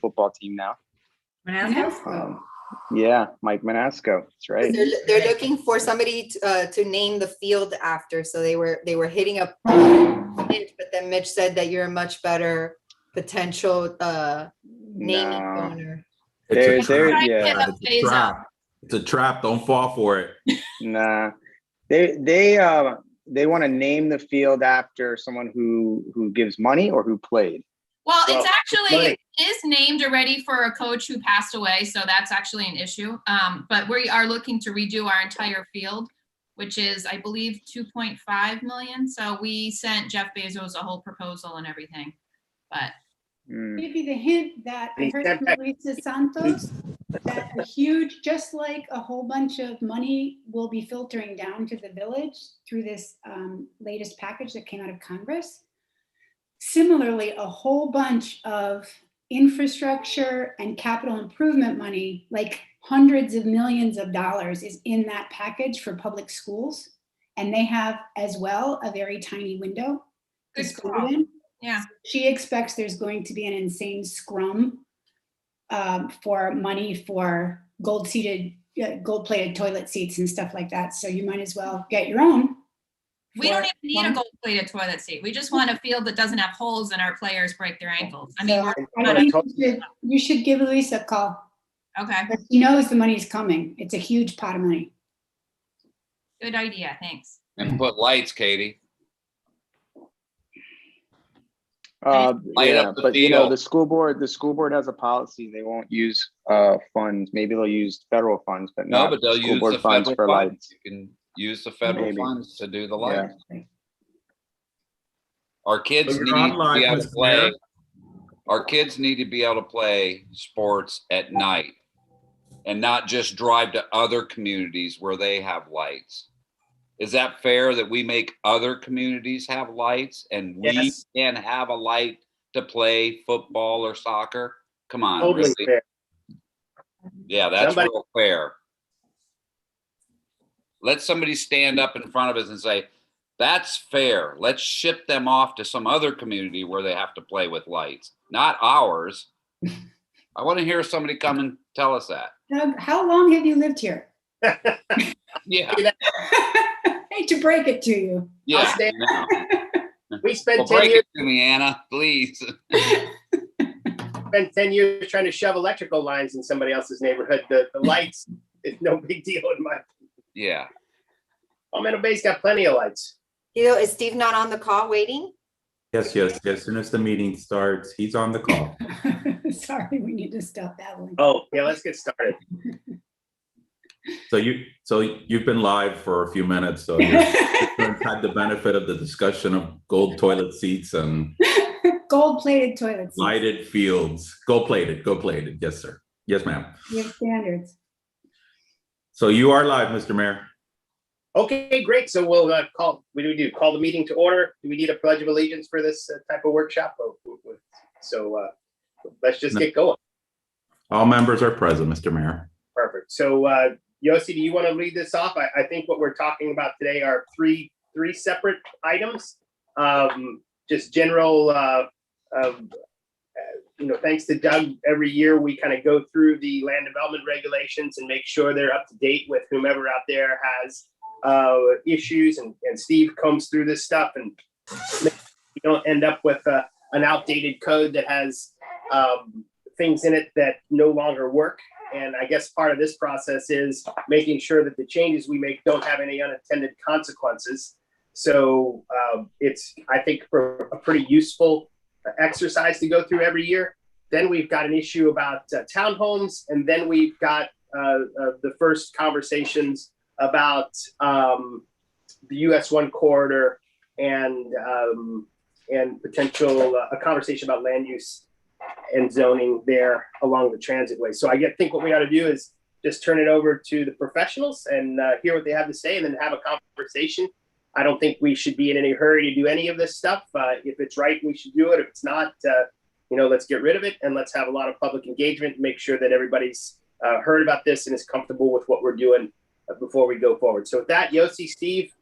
football team now. Manasco? Yeah, Mike Manasco. That's right. They're looking for somebody to name the field after. So they were hitting up Mitch, but then Mitch said that you're a much better potential naming owner. It's Yeah. a trap. It's a trap. Don't fall for it. Nah, they want to name the field after someone who gives money or who played. Well, it's actually, it is named already for a coach who passed away, so that's actually an issue. But we are looking to redo our entire field, which is, I believe, 2.5 million. So we sent Jeff Bezos a whole proposal and everything. But Maybe the hint that I heard from Lisa Santos that a huge, just like a whole bunch of money will be filtering down to the village through this latest package that came out of Congress. Similarly, a whole bunch of infrastructure and capital improvement money, like hundreds of millions of dollars, is in that package for public schools. And they have as well a very tiny window to spend it in. yeah. She expects there's going to be an insane scrum for money for gold-plated toilet seats and stuff like that. So you might as well get your own. We don't even need a gold-plated toilet seat. We just want a field that doesn't have holes and our players break their ankles. I mean, I think you should give Lisa a call. Okay. But she knows the money's coming. It's a huge pot of money. Good idea. Thanks. And put lights, Katie. Yeah, up the but field. the school board has a policy. They won't use funds. Maybe they'll use federal funds, but No, not but they'll school use board the funds federal for funds. lights. You can use the federal Maybe. funds to do the Yeah. lights. Our kids So need you're to on live, be able to Mr. play. Mayor? Our kids need to be able to play sports at night and not just drive to other communities where they have lights. Is that fair that we make other communities have lights and we can have a light to play football or soccer? Come on, Totally really? fair. Yeah, that's Somebody- real fair. Let somebody stand up in front of us and say, that's fair. Let's ship them off to some other community where they have to play with lights, not ours. I want to hear somebody come and tell us that. Doug, how long have you lived here? Yeah. Hate to break it to you. Yeah. stay- I know. We spent Well, 10 break years it to me, Anna, please. spent 10 years trying to shove electrical lines in somebody else's neighborhood. The lights is no big deal in my. Yeah. Palmetto Bay's got plenty of lights. Is Steve not on the call waiting? Yes. As soon as the meeting starts, he's on the call. Sorry, we need to stop babbling. Oh, yeah, let's get started. So you've been live for a few minutes, so you've had the benefit of the discussion of gold toilet seats and Gold-plated toilets. lighted fields. Gold plated. Yes, sir. Yes, ma'am. We have standards. So you are live, Mr. Mayor. Okay, great. So we'll call. What do we do? Call the meeting to order. Do we need a pledge of allegiance for this type of workshop? So let's just get going. All members are present, Mr. Mayor. Perfect. So Yossi, do you want to lead this off? I think what we're talking about today are three separate items. Just general. Thanks to Doug, every year we kind of go through the land development regulations and make sure they're up to date with whomever out there has issues, and Steve combs through this stuff, and you don't end up with an outdated code that has things in it that no longer work. And I guess part of this process is making sure that the changes we make don't have any unintended consequences. So it's, I think, for a pretty useful exercise to go through every year. Then we've got an issue about townhomes, and then we've got the first conversations about the US 1 corridor and potential a conversation about land use and zoning there along the transitway. So I think what we ought to do is just turn it over to the professionals and hear what they have to say, and then have a conversation. I don't think we should be in any hurry to do any of this stuff. If it's right, we should do it. If it's not, let's get rid of it, and let's have a lot of public engagement, make sure that everybody's heard about this and is comfortable with what we're doing before we go forward. So with that, Yossi, Steve,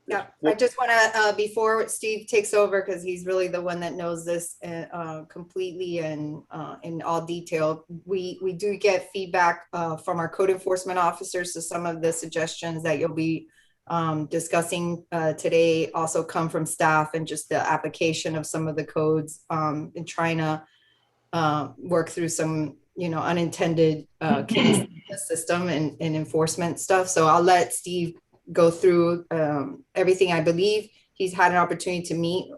Yeah, I just want to, before Steve takes over, because he's really the one that knows this completely and in all detail, we do get feedback from our code enforcement officers. So some of the suggestions that you'll be discussing today also come from staff, and just the application of some of the codes and trying to work through some, unintended case in the system and enforcement stuff. So I'll let Steve go through everything. I believe he's had an opportunity to meet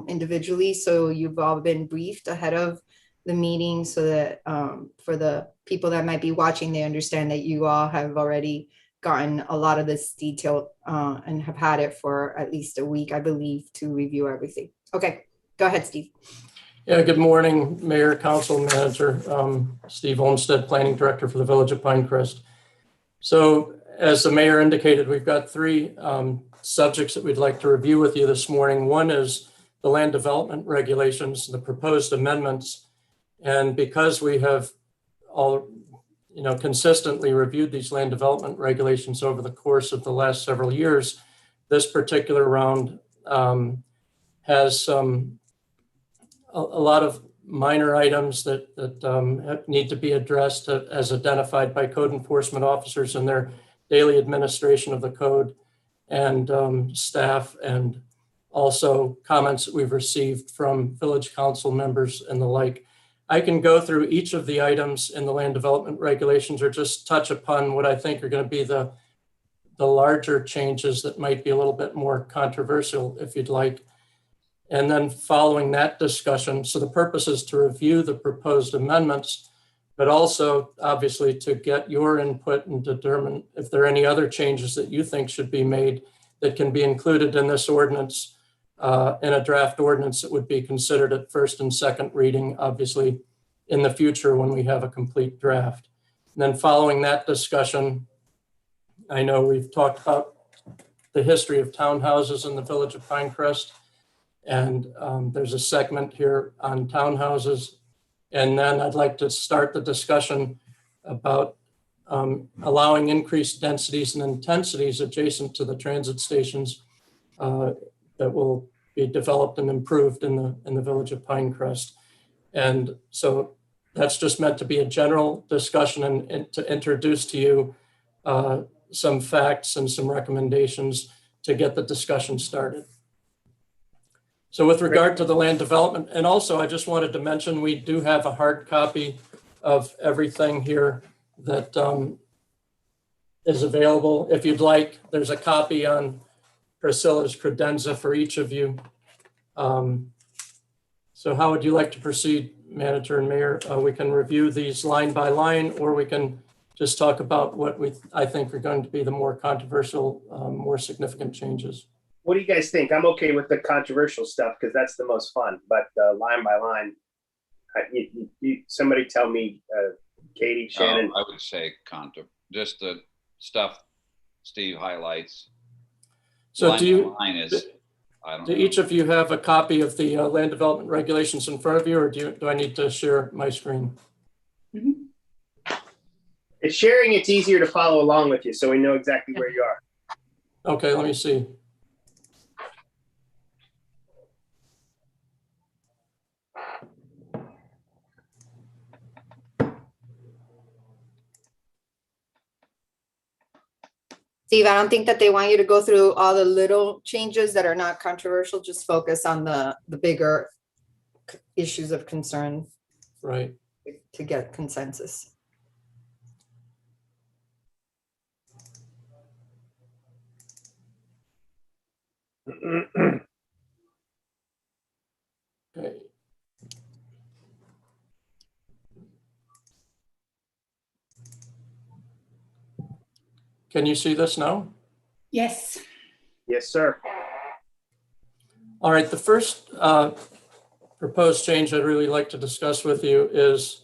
individually, so you've all been briefed ahead of the meeting, so that for the people that might be watching, they understand that you all have already gotten a lot of this detail and have had it for at least a week, I believe, to review everything. Okay, go ahead, Steve. Yeah, good morning, Mayor, Council, Manager. Steve Olmsted, Planning Director for the Village of Pinecrest. So as the mayor indicated, we've got three subjects that we'd like to review with you this morning. One is the land development regulations, the proposed amendments. And because we have all, consistently reviewed these land development regulations over the course of the last several years, this particular round has a lot of minor items that need to be addressed as identified by code enforcement officers in their daily administration of the code, and staff, and also comments that we've received from village council members and the like. I can go through each of the items in the land development regulations, or just touch upon what I think are going to be the larger changes that might be a little bit more controversial, if you'd like. And then following that discussion, so the purpose is to review the proposed amendments, but also obviously to get your input and determine if there are any other changes that you think should be made that can be included in this ordinance, in a draft ordinance that would be considered at first and second reading, obviously in the future when we have a complete draft. And then following that discussion, I know we've talked about the history of townhouses in the village of Pinecrest. And there's a segment here on townhouses. And then I'd like to start the discussion about allowing increased densities and intensities adjacent to the transit stations that will be developed and improved in the village of Pinecrest. And so that's just meant to be a general discussion and to introduce to you some facts and some recommendations to get the discussion started. So with regard to the land development, and also I just wanted to mention, we do have a hard copy of everything here that is available. If you'd like, there's a copy on Priscilla's credenza for each of you. So how would you like to proceed, Manager and Mayor? We can review these line by line, or we can just talk about what I think are going to be the more controversial, more significant changes. What do you guys think? I'm okay with the controversial stuff because that's the most fun. But line by line, somebody tell me, Katie, Shannon. I would say just the stuff Steve highlights. So line do you? Line is, I don't know. Do each of you have a copy of the land development regulations in front of you, or do I need to share my screen? Mm-hmm. It's sharing. It's easier to follow along with you, so we know exactly where you are. Okay, let me see. Steve, I don't think that they want you to go through all the little changes that are not controversial. Just focus on the bigger issues of concern. Right. To get consensus. Okay. Can you see this now? Yes. Yes, sir. All right, the first proposed change I'd really like to discuss with you is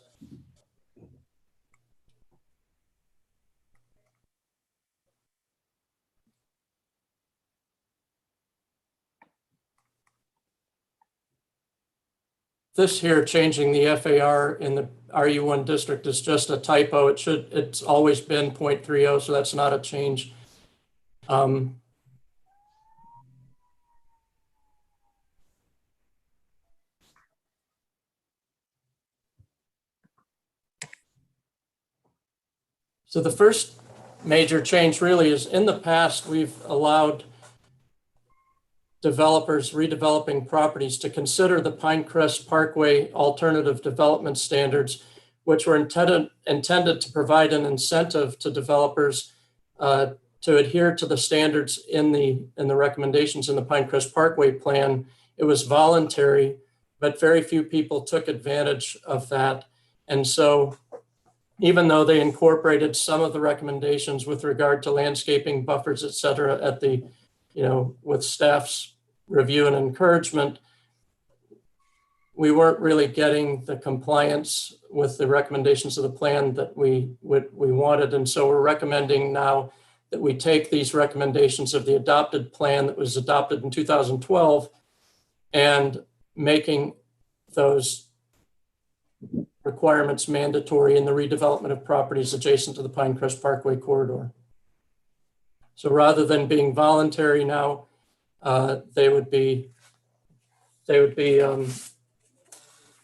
this here, changing the FAR in the RU1 district is just a typo. It's always been 0.30, so that's not a change. So the first major change really is, in the past, we've allowed developers redeveloping properties to consider the Pinecrest Parkway alternative development standards, which were intended to provide an incentive to developers to adhere to the standards in the recommendations in the Pinecrest Parkway plan. It was voluntary, but very few people took advantage of that. And so even though they incorporated some of the recommendations with regard to landscaping, buffers, et cetera, at the, with staff's review and encouragement, we weren't really getting the compliance with the recommendations of the plan that we wanted. And so we're recommending now that we take these recommendations of the adopted plan that was adopted in 2012 and making those requirements mandatory in the redevelopment of properties adjacent to the Pinecrest Parkway corridor. So rather than being voluntary now, they would be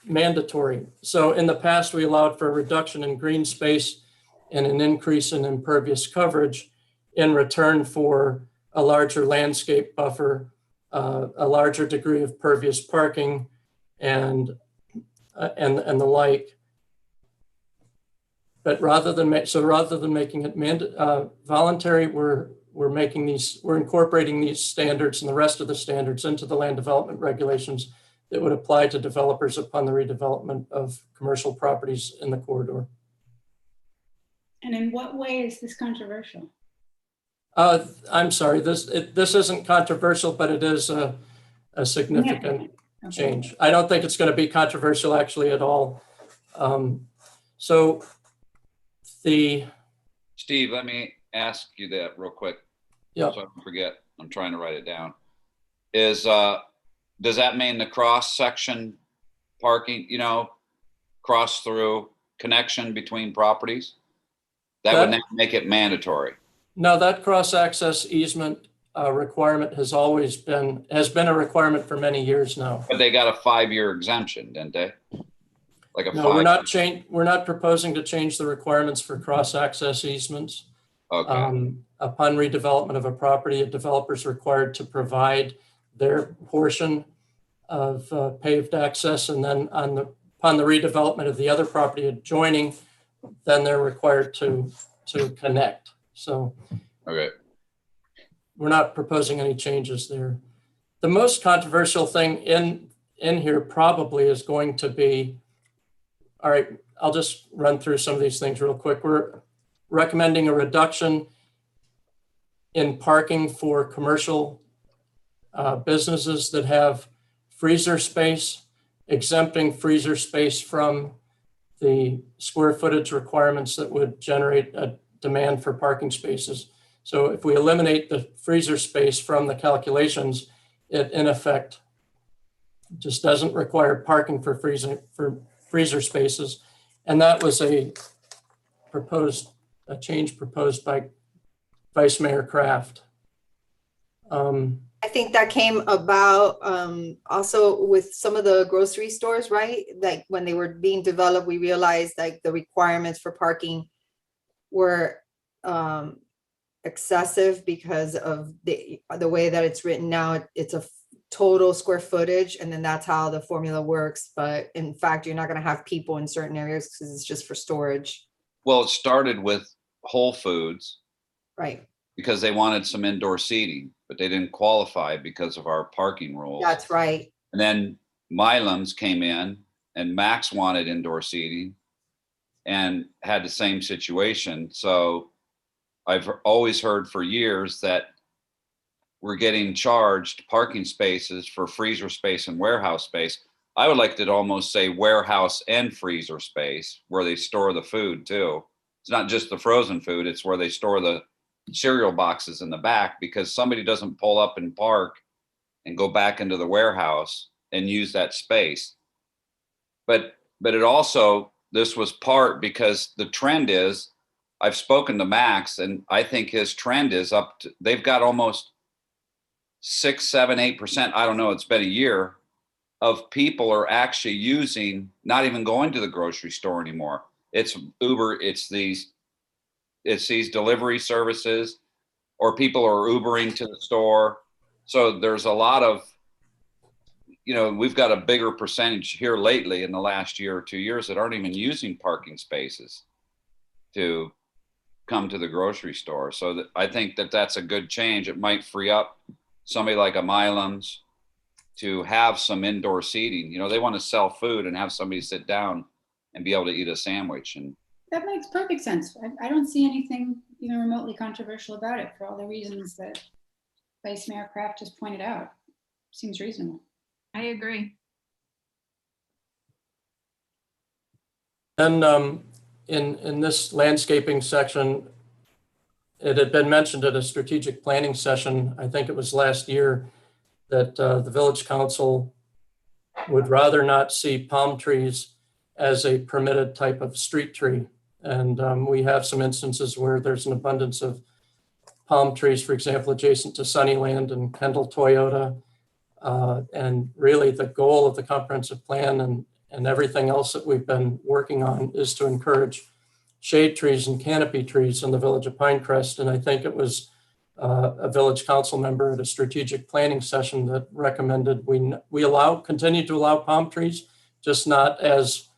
mandatory. So in the past, we allowed for a reduction in green space and an increase in impervious coverage in return for a larger landscape buffer, a larger degree of pervious parking, and the like. But rather than making it voluntary, we're incorporating these standards and the rest of the standards into the land development regulations that would apply to developers upon the redevelopment of commercial properties in the corridor. And in what way is this controversial? I'm sorry, this isn't controversial, but it is a significant change. I don't think it's going to be controversial actually at all. Steve, let me ask you that real quick. Yeah. So I don't forget. I'm trying to write it down. Does that mean the cross section parking, cross through connection between properties? That would not make it mandatory. No, that cross access easement requirement has been a requirement for many years now. But they got a 5-year exemption, didn't they? Like No, we're not proposing to change the requirements for cross access easements. Okay. Upon redevelopment of a property, a developer is required to provide their portion of paved access, and then upon the redevelopment of the other property adjoining, then they're required to connect. So okay. We're not proposing any changes there. The most controversial thing in here probably is going to be, all right, I'll just run through some of these things real quick. We're recommending a reduction in parking for commercial businesses that have freezer space, exempting freezer space from the square footage requirements that would generate a demand for parking spaces. So if we eliminate the freezer space from the calculations, it in effect just doesn't require parking for freezer spaces. And that was a change proposed by Vice Mayor Kraft. I think that came about also with some of the grocery stores, right? Like when they were being developed, we realized like the requirements for parking were excessive because of the way that it's written now. It's a total square footage, and then that's how the formula works. But in fact, you're not going to have people in certain areas because it's just for storage. Well, it started with Whole Foods. Right. Because they wanted some indoor seating, but they didn't qualify because of our parking rules. That's right. And then Milam's came in and Max wanted indoor seating and had the same situation. So I've always heard for years that we're getting charged parking spaces for freezer space and warehouse space. I would like to almost say warehouse and freezer space where they store the food too. It's not just the frozen food, it's where they store the cereal boxes in the back, because somebody doesn't pull up and park and go back into the warehouse and use that space. But it also, this was part because the trend is, I've spoken to Max and I think his trend is up to, they've got almost 6, 7, 8%, I don't know, it's been a year, of people are actually using, not even going to the grocery store anymore. It's Uber, it's these it sees delivery services, or people are Ubering to the store. So there's a lot of, we've got a bigger percentage here lately in the last year or 2 years that aren't even using parking spaces to come to the grocery store. So I think that that's a good change. It might free up somebody like a Milam's to have some indoor seating. They want to sell food and have somebody sit down and be able to eat a sandwich. And that makes perfect sense. I don't see anything even remotely controversial about it for all the reasons that Vice Mayor Kraft just pointed out. Seems reasonable. I agree. And in this landscaping section, it had been mentioned at a strategic planning session, I think it was last year, that the village council would rather not see palm trees as a permitted type of street tree. And we have some instances where there's an abundance of palm trees, for example, adjacent to Sunnyland and Kendall Toyota. And really the goal of the comprehensive plan and everything else that we've been working on is to encourage shade trees and canopy trees in the village of Pinecrest. And I think it was a village council member at a strategic planning session that recommended we continue to allow palm trees, just not as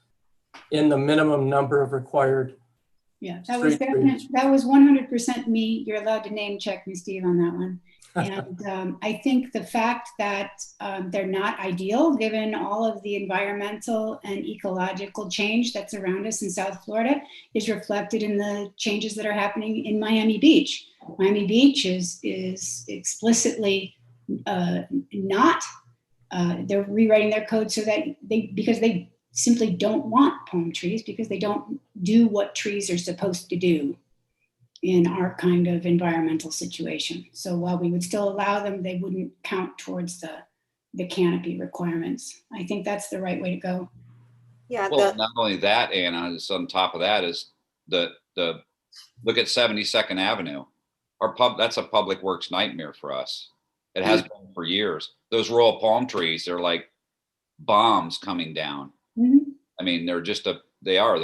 in the minimum number of required. Yeah, that was 100% me. You're allowed to name check me, Steve, on that one. And I think the fact that they're not ideal, given all of the environmental and ecological change that's around us in South Florida, is reflected in the changes that are happening in Miami Beach. Miami Beach is explicitly not, they're rewriting their code so that because they simply don't want palm trees, because they don't do what trees are supposed to do in our kind of environmental situation. So while we would still allow them, they wouldn't count towards the canopy requirements. I think that's the right way to go. Yeah. Well, not only that, Anna, is on top of that is the look at 72nd Avenue. That's a public works nightmare for us. It has been for years. Those royal palm trees, they're like bombs coming down. Mm-hmm. I mean, they're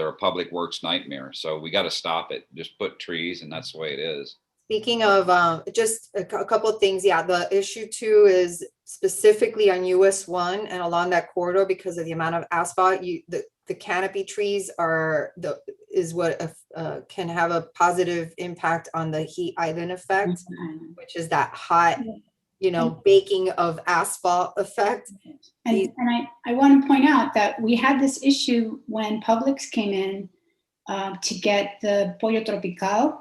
a public works nightmare. So we got to stop it. Just put trees, and that's the way it is. Speaking of just a couple of things, yeah, the issue too is specifically on US 1 and along that corridor, because of the amount of asphalt, the canopy trees is what can have a positive impact on the heat island effect, which is that hot, baking of asphalt effect. And I want to point out that we had this issue when Publix came in to get the Pollo Tropical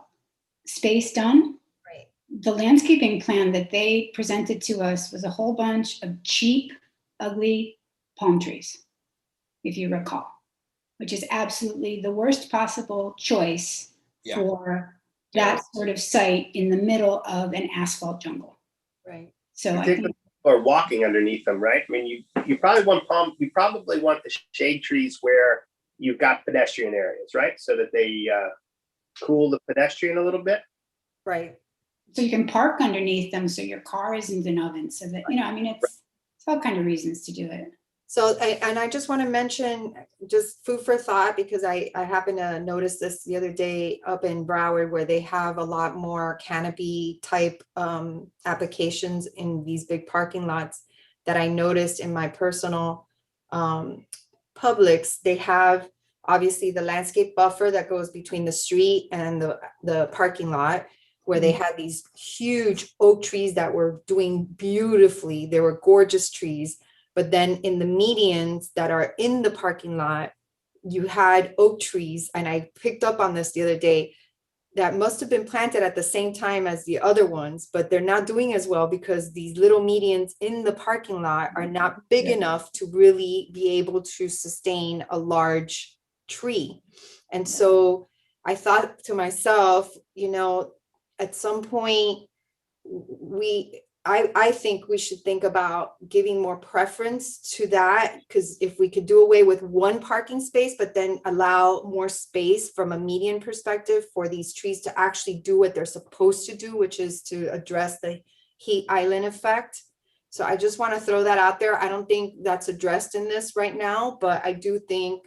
space done. Right. The landscaping plan that they presented to us was a whole bunch of cheap, ugly palm trees, if you recall, which is absolutely the worst possible choice for that sort of site in the middle of an asphalt jungle. Right. So I think, or walking underneath them, right? I mean, you probably want the shade trees where you've got pedestrian areas, right? So that they cool the pedestrian a little bit. Right. So you can park underneath them so your car isn't an oven. So that, it's all kind of reasons to do it. So, I just want to mention just food for thought, because I happened to notice this the other day up in Broward, where they have a lot more canopy type applications in these big parking lots that I noticed in my personal Publix. They have obviously the landscape buffer that goes between the street and the parking lot, where they had these huge oak trees that were doing beautifully. They were gorgeous trees. But then in the medians that are in the parking lot, you had oak trees. And I picked up on this the other day that must have been planted at the same time as the other ones, but they're not doing as well because these little medians in the parking lot are not big enough to really be able to sustain a large tree. And so I thought to myself, at some point I think we should think about giving more preference to that, because if we could do away with one parking space, but then allow more space from a median perspective for these trees to actually do what they're supposed to do, which is to address the heat island effect. So I just want to throw that out there. I don't think that's addressed in this right now, but I do think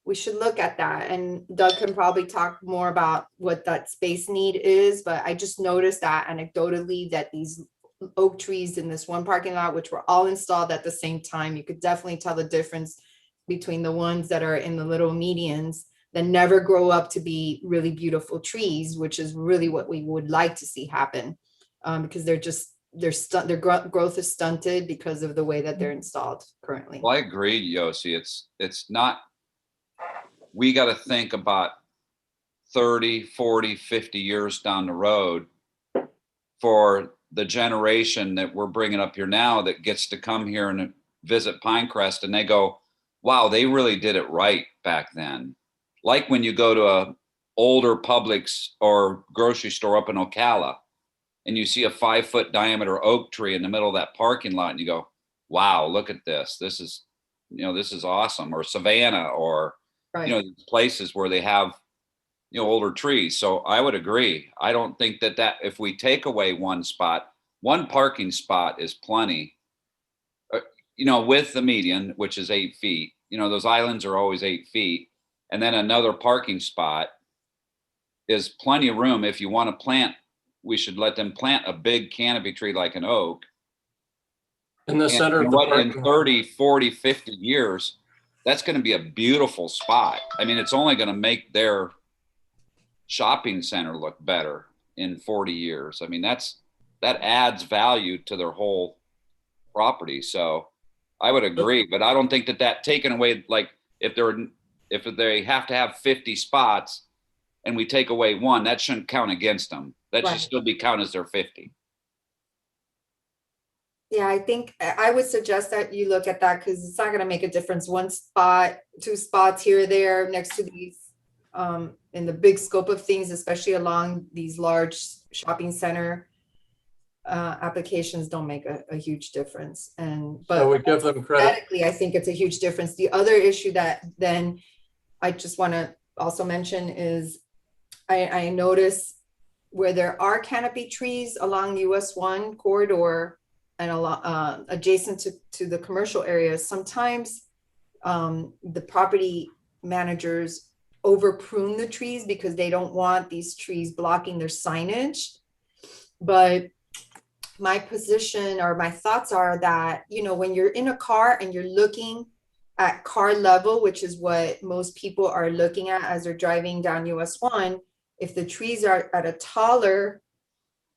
we should look at that. And Doug can probably talk more about what that space need is, but I just noticed that anecdotally that these oak trees in this one parking lot, which were all installed at the same time, you could definitely tell the difference between the ones that are in the little medians that never grow up to be really beautiful trees, which is really what we would like to see happen, because their growth is stunted because of the way that they're installed currently. Well, I agree, Yossi. It's not, we got to think about 30, 40, 50 years down the road for the generation that we're bringing up here now that gets to come here and visit Pinecrest, and they go, wow, they really did it right back then. Like when you go to a older Publix or grocery store up in Ocala and you see a 5-foot diameter oak tree in the middle of that parking lot and you go, wow, look at this. This is awesome. Or Savannah, or, Right. places where they have, older trees. So I would agree. I don't think that if we take away one parking spot is plenty, with the median, which is 8 feet, those islands are always 8 feet. And then another parking spot is plenty of room. If you want to plant, we should let them plant a big canopy tree like an oak. In the center of the In parking lot. 30, 40, 50 years, that's going to be a beautiful spot. I mean, it's only going to make their shopping center look better in 40 years. I mean, that adds value to their whole property. So I would agree, but I don't think that taken away, like if they have to have 50 spots and we take away one, that shouldn't count against them. That Right. should still be counted as their 50. Yeah, I think I would suggest that you look at that because it's not going to make a difference. 1 spot, 2 spots here or there next to these, in the big scope of things, especially along these large shopping center applications, don't make a huge difference. So we give them credit. Aesthetically, I think it's a huge difference. The other issue that then I just want to also mention is I notice where there are canopy trees along US 1 corridor and adjacent to the commercial areas, sometimes the property managers over prune the trees because they don't want these trees blocking their signage. But my position or my thoughts are that, when you're in a car and you're looking at car level, which is what most people are looking at as they're driving down US 1, if the trees are at a taller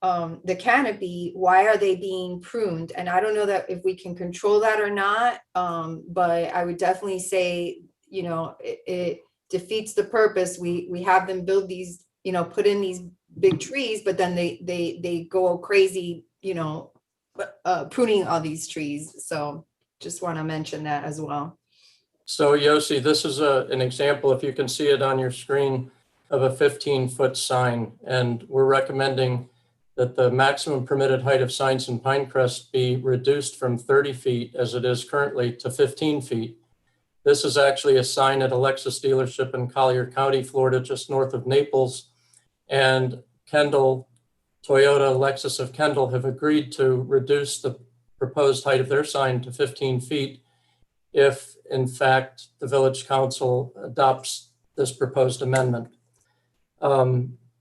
the canopy, why are they being pruned? And I don't know that if we can control that or not, but I would definitely say, it defeats the purpose. We have them build these, put in these big trees, but then they go crazy, pruning all these trees. So just want to mention that as well. So Yossi, this is an example, if you can see it on your screen, of a 15-foot sign. And we're recommending that the maximum permitted height of signs in Pinecrest be reduced from 30 feet as it is currently to 15 feet. This is actually a sign at a Lexus dealership in Collier County, Florida, just north of Naples. And Kendall, Toyota, Lexus of Kendall have agreed to reduce the proposed height of their sign to 15 feet if, in fact, the Village Council adopts this proposed amendment.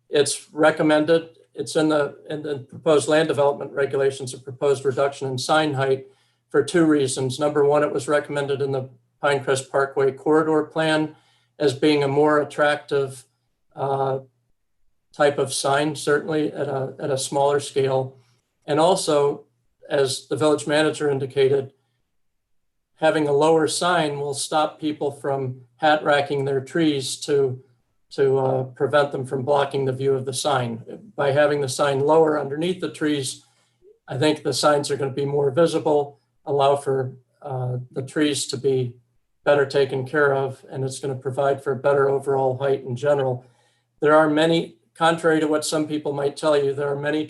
It's recommended, it's in the proposed land development regulations, a proposed reduction in sign height for 2 reasons. Number one, it was recommended in the Pinecrest Parkway corridor plan as being a more attractive type of sign, certainly at a smaller scale. And also, as the village manager indicated, having a lower sign will stop people from hat racking their trees to prevent them from blocking the view of the sign. By having the sign lower underneath the trees, I think the signs are going to be more visible, allow for the trees to be better taken care of, and it's going to provide for better overall height in general. There are many, contrary to what some people might tell you, there are many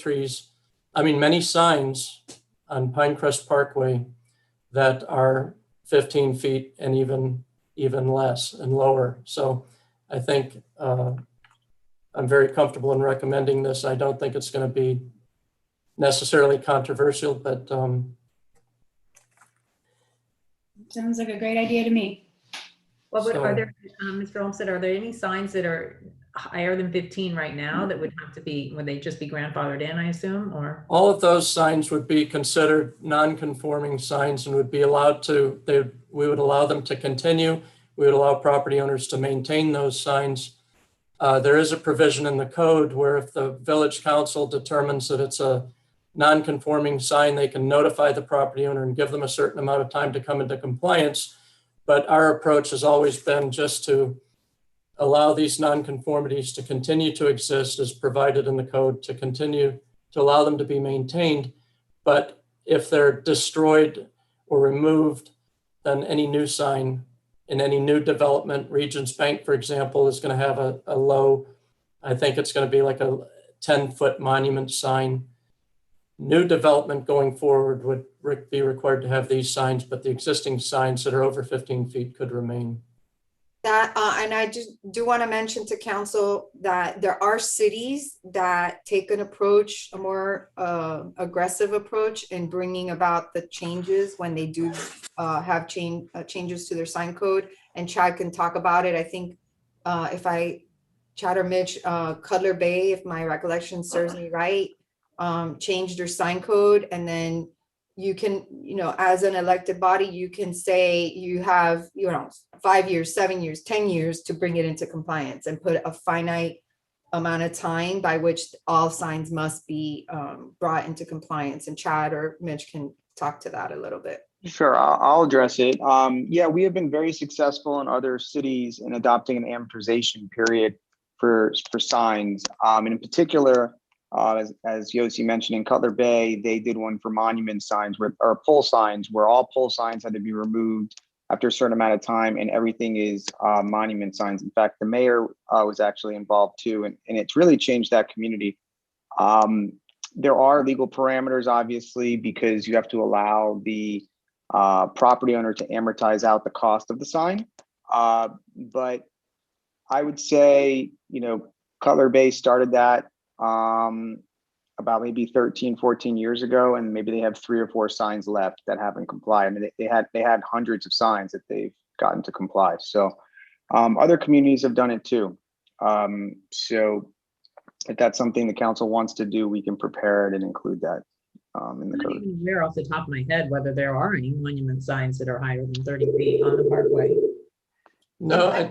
signs on Pinecrest Parkway that are 15 feet and even less and lower. So I think I'm very comfortable in recommending this. I don't think it's going to be necessarily controversial, but Sounds like a great idea to me. Well, but So- are there, Mr. Olmsted, are there any signs that are higher than 15 right now that would have to be, would they just be grandfathered in, I assume, or? All of those signs would be considered non-conforming signs and would be allowed to, we would allow them to continue. We would allow property owners to maintain those signs. There is a provision in the code where if the village council determines that it's a non-conforming sign, they can notify the property owner and give them a certain amount of time to come into compliance. But our approach has always been just to allow these nonconformities to continue to exist as provided in the code, to continue to allow them to be maintained. But if they're destroyed or removed, then any new sign in any new development, Regions Bank, for example, is going to have a low, I think it's going to be like a 10-foot monument sign. New development going forward would be required to have these signs, but the existing signs that are over 15 feet could remain. That, and I just do want to mention to council that there are cities that take an approach, a more aggressive approach in bringing about the changes when they do have changes to their sign code. And Chad can talk about it. I think Chad or Mitch, Cutler Bay, if my recollection serves me right, changed their sign code, and then you can, as an elected body, you can say you have, 5 years, 7 years, 10 years to bring it into compliance and put a finite amount of time by which all signs must be brought into compliance. And Chad or Mitch can talk to that a little bit. Sure, I'll address it. Yeah, we have been very successful in other cities in adopting an amortization period for signs. And in particular, as Yossi mentioned, in Cutler Bay, they did one for monument signs or pole signs, where all pole signs had to be removed after a certain amount of time, and everything is monument signs. In fact, the mayor was actually involved too, and it's really changed that community. There are legal parameters, obviously, because you have to allow the property owner to amortize out the cost of the sign. But I would say, Cutler Bay started that about maybe 13, 14 years ago, and maybe they have 3 or 4 signs left that haven't complied. I mean, they had hundreds of signs that they've gotten to comply. So other communities have done it too. So if that's something the council wants to do, we can prepare it and include that in the I'm not code. even aware off the top of my head whether there are any monument signs that are higher than 30 feet on the Parkway. No,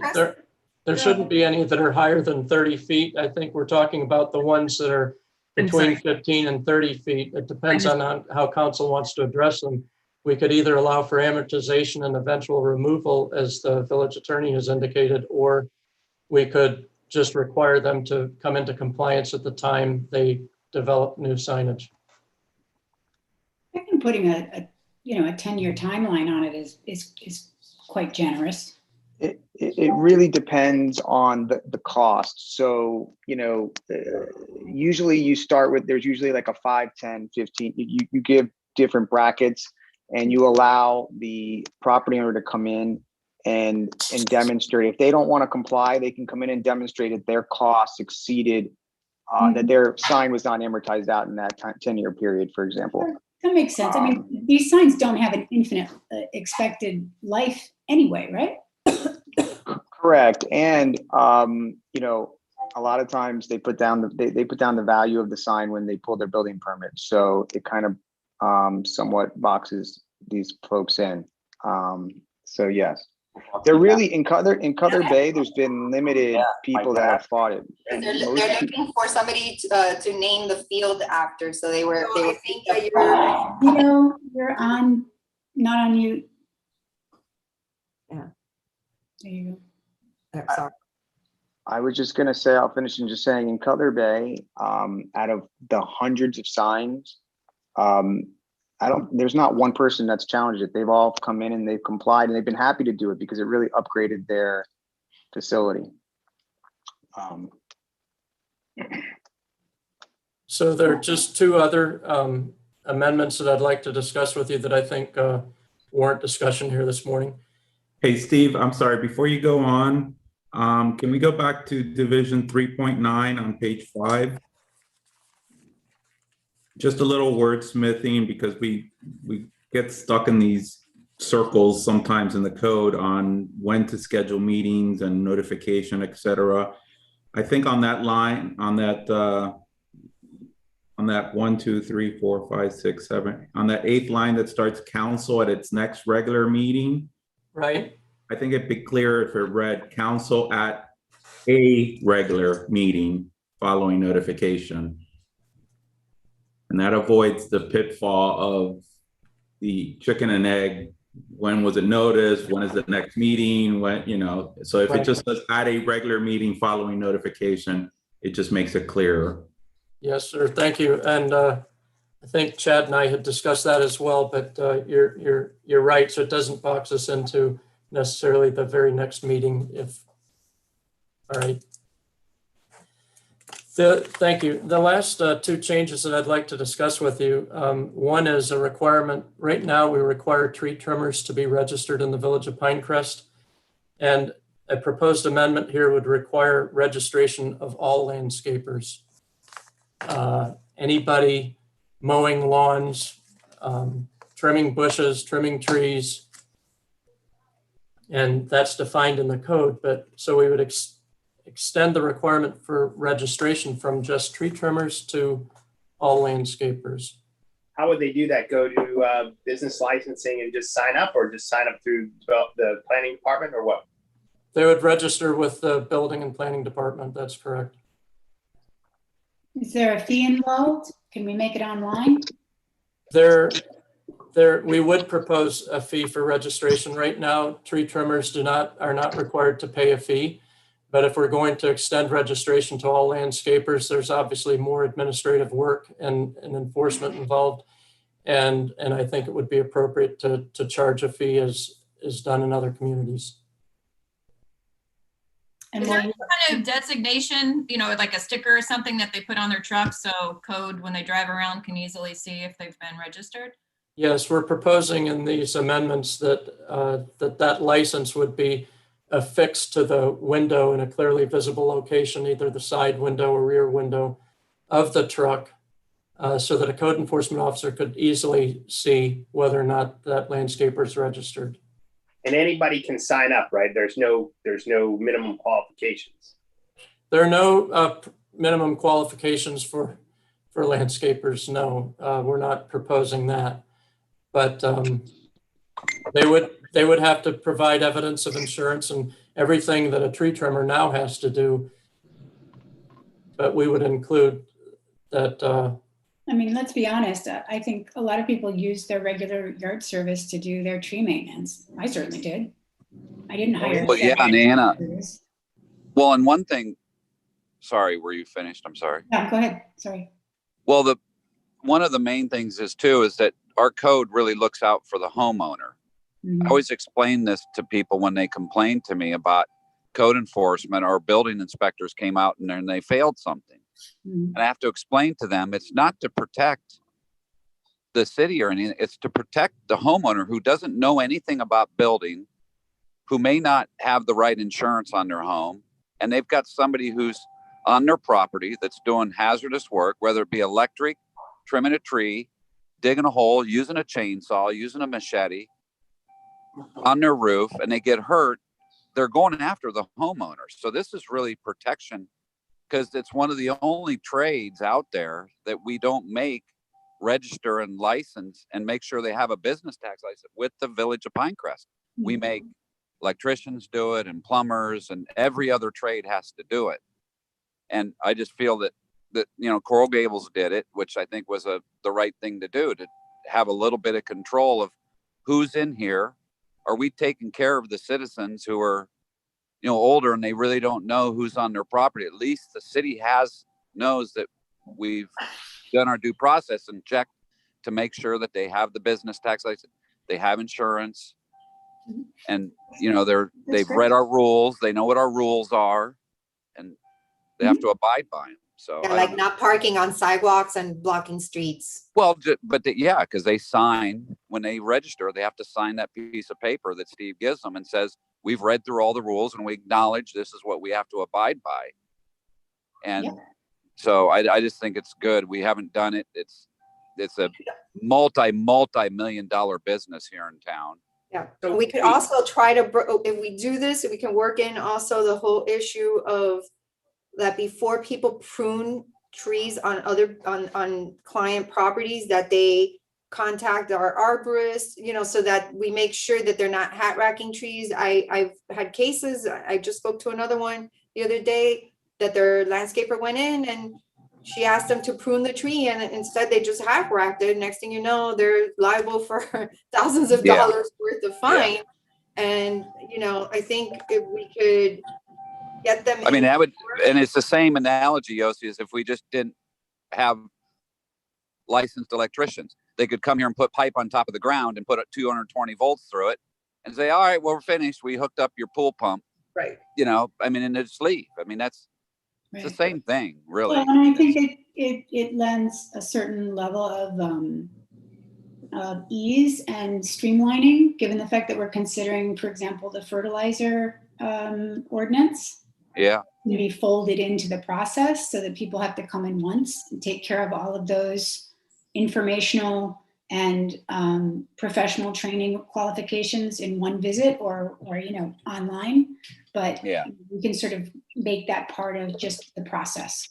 there shouldn't be any that are higher than 30 feet. I think we're talking about the ones that are between 15 and 30 feet. It depends on how council wants to address them. We could either allow for amortization and eventual removal, as the village attorney has indicated, or we could just require them to come into compliance at the time they develop new signage. I think putting a 10-year timeline on it is quite generous. It really depends on the cost. So, usually you start with, there's usually like a 5, 10, 15, you give different brackets, and you allow the property owner to come in and demonstrate. If they don't want to comply, they can come in and demonstrate that their costs exceeded, that their sign was not amortized out in that 10-year period, for example. That makes sense. I mean, these signs don't have an infinite expected life anyway, right? Correct. And a lot of times they put down the value of the sign when they pull their building permit. So it kind of somewhat boxes these folks in. So yes, they're really in Cutler Bay. There's been limited people that have fought it. They're looking for somebody to name the field after. So they were thinking that you're not on mute. Yeah. There you go. Sorry. I was just going to say, I'll finish in just saying, in Cutler Bay, out of the hundreds of signs, there's not one person that's challenged it. They've all come in and they've complied, and they've been happy to do it because it really upgraded their facility. So there are just 2 other amendments that I'd like to discuss with you that I think warrant discussion here this morning. Hey, Steve, I'm sorry, before you go on, can we go back to division 3.9 on page 5? Just a little wordsmithing, because we get stuck in these circles sometimes in the code on when to schedule meetings and notification, et cetera. I think on that line, on that 1, 2, 3, 4, 5, 6, 7, on that 8th line that starts council at its next regular meeting. Right. I think it'd be clearer if it read council at a regular meeting following notification. And that avoids the pitfall of the chicken and egg. When was it noticed? When is the next meeting? When, you know, so if it just says at a regular meeting following notification, it just makes it clearer. Yes, sir. Thank you. And I think Chad and I had discussed that as well, but you're right. So it doesn't box us into necessarily the very next meeting. All right. Thank you. The last 2 changes that I'd like to discuss with you. One is a requirement. Right now, we require tree trimmers to be registered in the Village of Pinecrest. And a proposed amendment here would require registration of all landscapers. Anybody mowing lawns, trimming bushes, trimming trees. And that's defined in the code. But so we would extend the requirement for registration from just tree trimmers to all landscapers. How would they do that? Go to business licensing and just sign up, or just sign up through the planning department, or what? They would register with the building and planning department. That's correct. Is there a fee involved? Can we make it online? We would propose a fee for registration. Right now, tree trimmers are not required to pay a fee. But if we're going to extend registration to all landscapers, there's obviously more administrative work and enforcement involved. And I think it would be appropriate to charge a fee as is done in other communities. And Is there any kind of designation, you know, like a sticker or something that they put on their truck so code when they drive around can easily see if they've been registered? Yes, we're proposing in these amendments that that license would be affixed to the window in a clearly visible location, either the side window or rear window of the truck, so that a code enforcement officer could easily see whether or not that landscaper is registered. And anybody can sign up, right? There's no minimum qualifications. There are no minimum qualifications for landscapers. No, we're not proposing that. But they would have to provide evidence of insurance and everything that a tree trimmer now has to do. But we would include that. I mean, let's be honest. I think a lot of people use their regular yard service to do their tree maintenance. I certainly did. I didn't hire. Well, yeah, and Anna. Well, and one thing. Sorry, were you finished? I'm sorry. Yeah, go ahead. Sorry. Well, one of the main things is that our code really looks out for the homeowner. Mm-hmm. I always explain this to people when they complain to me about code enforcement or building inspectors came out and they failed something. Mm-hmm. And I have to explain to them, it's not to protect the city or anything. It's to protect the homeowner who doesn't know anything about building, who may not have the right insurance on their home. And they've got somebody who's on their property that's doing hazardous work, whether it be electric, trimming a tree, digging a hole, using a chainsaw, using a machete on their roof, and they get hurt. They're going after the homeowners. So this is really protection, because it's one of the only trades out there that we don't make register and license and make sure they have a business tax license with the Village of Pinecrest. We make electricians do it and plumbers, and every other trade has to do it. And I just feel that you know, Coral Gables did it, which I think was the right thing to do, to have a little bit of control of who's in here. Are we taking care of the citizens who are, you know, older and they really don't know who's on their property? At least the city knows that we've done our due process and checked to make sure that they have the business tax license, they have insurance, and you know they've read our rules, they know what our rules are, and they have to abide by them. So yeah, like not parking on sidewalks and blocking streets. Well, but yeah, because they sign when they register, they have to sign that piece of paper that Steve gives them and says, we've read through all the rules and we acknowledge this is what we have to abide by. And so I just think it's good. We haven't done it. It's a multi-million-dollar business here in town. Yeah, So we could also try to, if we do this, we can work in also the whole issue of that before people prune trees on on client properties, that they contact our arborist, you know, so that we make sure that they're not hat racking trees. I've had cases, I just spoke to another one the other day, that their landscaper went in and she asked them to prune the tree and instead they just hat racked it. Next thing you know, they're liable for thousands of Yeah. dollars worth of fine. And, you know, I think if we could get them. I mean, in that would, before- and it's the same analogy, Yossi, as if we just didn't have licensed electricians. They could come here and put pipe on top of the ground and put 220 volts through it and say, all right, well, we're finished. We hooked up your pool pump. Right. You know, I mean, and just leave. I mean, it's the Right. same thing, really. Well, and I think it lends a certain level of ease and streamlining, given the fact that we're considering, for example, the fertilizer ordinance Yeah. to be folded into the process so that people have to come in once and take care of all of those informational and professional training qualifications in one visit or you know, online. But Yeah. we can sort of make that part of just the process.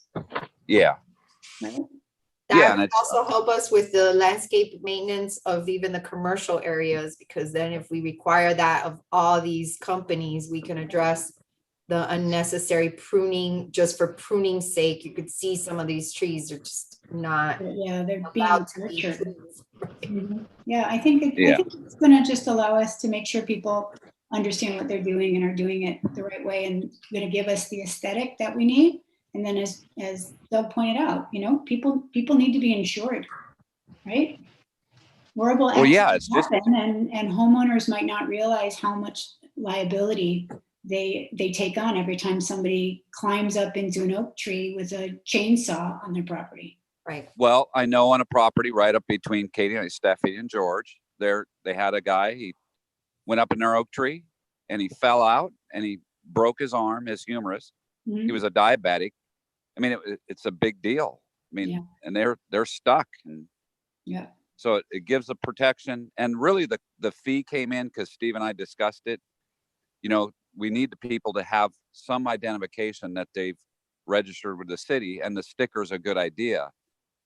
Yeah. Right? Yeah, That and would it's- also help us with the landscape maintenance of even the commercial areas, because then if we require that of all these companies, we can address the unnecessary pruning just for pruning's sake. You could see some of these trees are just not Yeah, they're being allowed to be nurtured. trees. Mhm. Yeah, I think Yeah. it's going to just allow us to make sure people understand what they're doing and are doing it the right way, and going to give us the aesthetic that we need. And then, as Doug pointed out, you know, people need to be insured, right? Horrible Well, yeah, accidents it's just- happen, and homeowners might not realize how much liability they take on every time somebody climbs up into an oak tree with a chainsaw on their property. Right. Well, I know on a property right up between Katie and Stephanie and George, they had a guy, he went up in their oak tree and he fell out and he broke his arm, his humerus. Mhm. He was a diabetic. I mean, it's a big deal. I mean, Yeah. and they're stuck. And Yeah. so it gives a protection. And really the fee came in because Steve and I discussed it. You know, we need the people to have some identification that they've registered with the city, and the sticker is a good idea.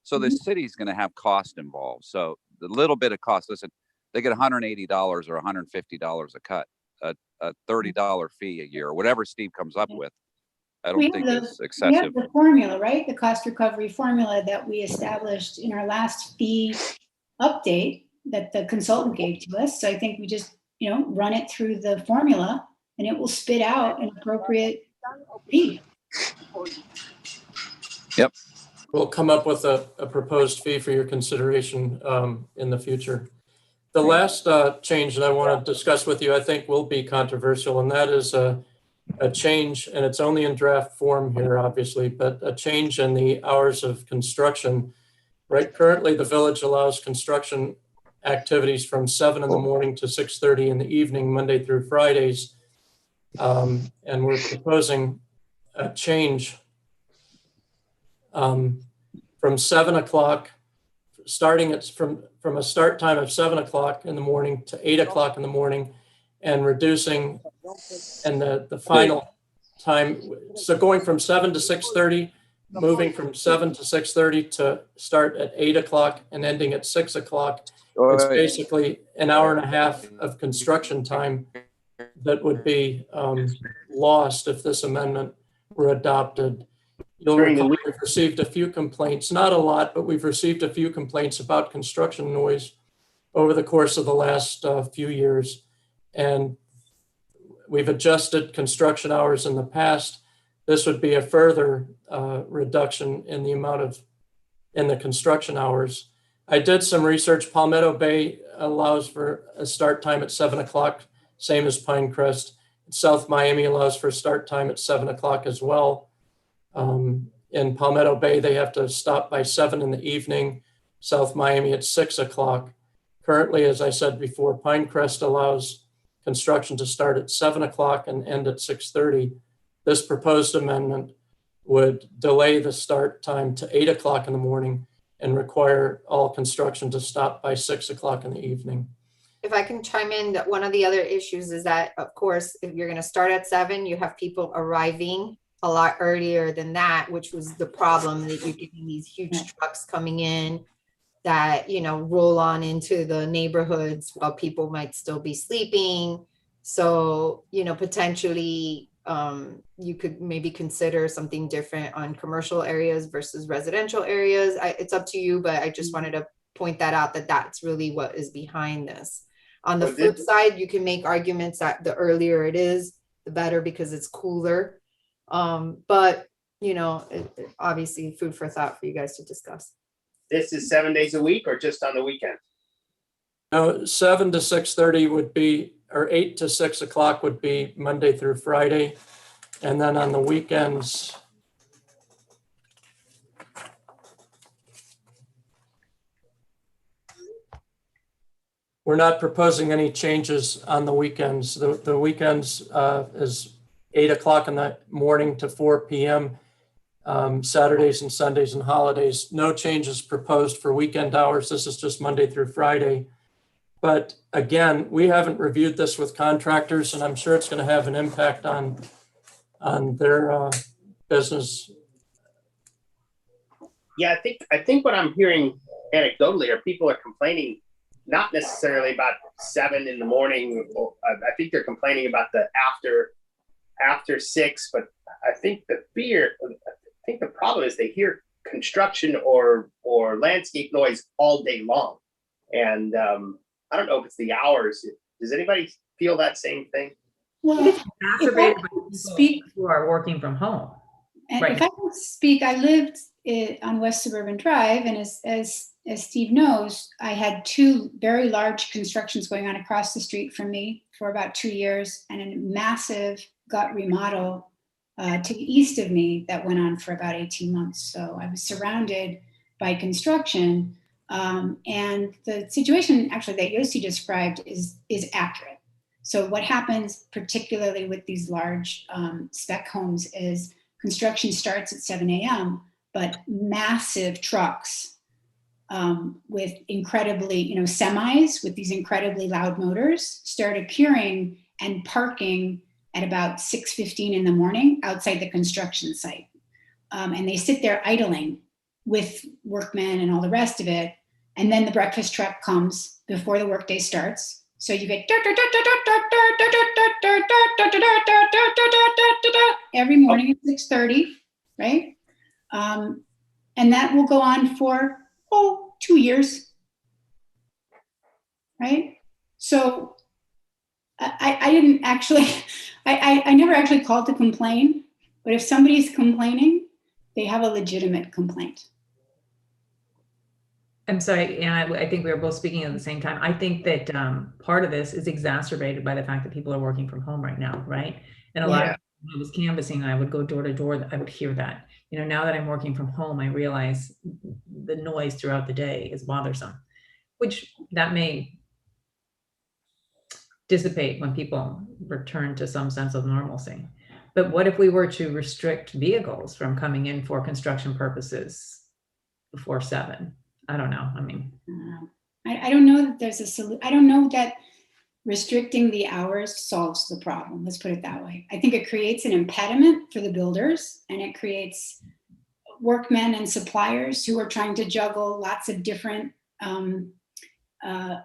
So the city's going to have cost involved. So the little bit of cost, listen, they get $180 or $150 a cut, a $30 fee a year, or whatever Steve comes up with. I don't think is We excessive. have the formula, right? The cost recovery formula that we established in our last fee update that the consultant gave to us. So I think we just, you know, run it through the formula and it will spit out an appropriate fee. Yep. We'll come up with a proposed fee for your consideration in the future. The last change that I want to discuss with you, I think will be controversial, and that is a change, and it's only in draft form here, obviously, but a change in the hours of construction. Right, currently the village allows construction activities from 7 in the morning to 6:30 in the evening, Monday through Fridays. And we're proposing a change from 7 o'clock, starting at from a start time of 7 o'clock in the morning to 8 o'clock in the morning, and reducing, and the final time, so going from 7 to 6:30, moving from 7 to 6:30 to start at 8 o'clock and ending at 6 o'clock. It's basically an hour and a half of construction time that would be lost if this amendment were adopted. You'll recall we've received a few complaints, not a lot, but we've received a few complaints about construction noise over the course of the last few years. And we've adjusted construction hours in the past. This would be a further reduction in the amount in the construction hours. I did some research. Palmetto Bay allows for a start time at 7 o'clock, same as Pinecrest. South Miami allows for a start time at 7 o'clock as well. In Palmetto Bay, they have to stop by 7 in the evening. South Miami at 6 o'clock. Currently, as I said before, Pinecrest allows construction to start at 7 o'clock and end at 6:30. This proposed amendment would delay the start time to 8 o'clock in the morning and require all construction to stop by 6 o'clock in the evening. If I can chime in, that one of the other issues is that, of course, if you're gonna start at 7, you have people arriving a lot earlier than that, which was the problem, that you're getting these huge trucks coming in that, you know, roll on into the neighborhoods while people might still be sleeping. So, you know, potentially, you could maybe consider something different on commercial areas versus residential areas. It's up to you, but I just wanted to point that out, that that's really what is behind this. On the flip side, you can make arguments that the earlier it is, the better, because it's cooler. But, you know, obviously food for thought for you guys to discuss. This is 7 days a week or just on the weekend? No, 7 to 6:30 would be, or 8 to 6 o'clock would be Monday through Friday. And then on the weekends, we're not proposing any changes on the weekends. The weekends is 8 o'clock in the morning to 4 p.m. Saturdays and Sundays and holidays. No changes proposed for weekend hours. This is just Monday through Friday. But again, we haven't reviewed this with contractors, and I'm sure it's going to have an impact on their business. Yeah, I think what I'm hearing anecdotally are people are complaining, not necessarily about 7 in the morning. I think they're complaining about the after 6, but I think the problem is they hear construction or landscape noise all day long. And I don't know if it's the hours. Does anybody feel that same thing? Well, It's exacerbated by people speak, who are working from home. and Right. if I can speak, I lived on West Suburban Drive, and as Steve knows, I had 2 very large constructions going on across the street from me for about 2 years, and a massive gut remodel to the east of me that went on for about 18 months. So I was surrounded by construction, and the situation actually that Yossi described is accurate. So what happens particularly with these large spec homes is construction starts at 7 a.m., but massive trucks with incredibly, semis with these incredibly loud motors start appearing and parking at about 6:15 in the morning outside the construction site. And they sit there idling with workmen and all the rest of it. And then the breakfast truck comes before the workday starts. So you get every morning at 6:30, right? And that will go on for 2 years, right? So I didn't actually, I never actually called to complain, but if somebody's complaining, they have a legitimate complaint. I'm sorry, and I think we were both speaking at the same time. I think that part of this is exacerbated by the fact that people are working from home right now, right? And a lot of, when I was canvassing, I would go door to door, I would hear that. Now that I'm working from home, I realize the noise throughout the day is bothersome, which that may dissipate when people return to some sense of normalcy. But what if we were to restrict vehicles from coming in for construction purposes before 7? I don't know. I mean, I don't know that there's a solution. I don't know that restricting the hours solves the problem. Let's put it that way. I think it creates an impediment for the builders, and it creates workmen and suppliers who are trying to juggle lots of different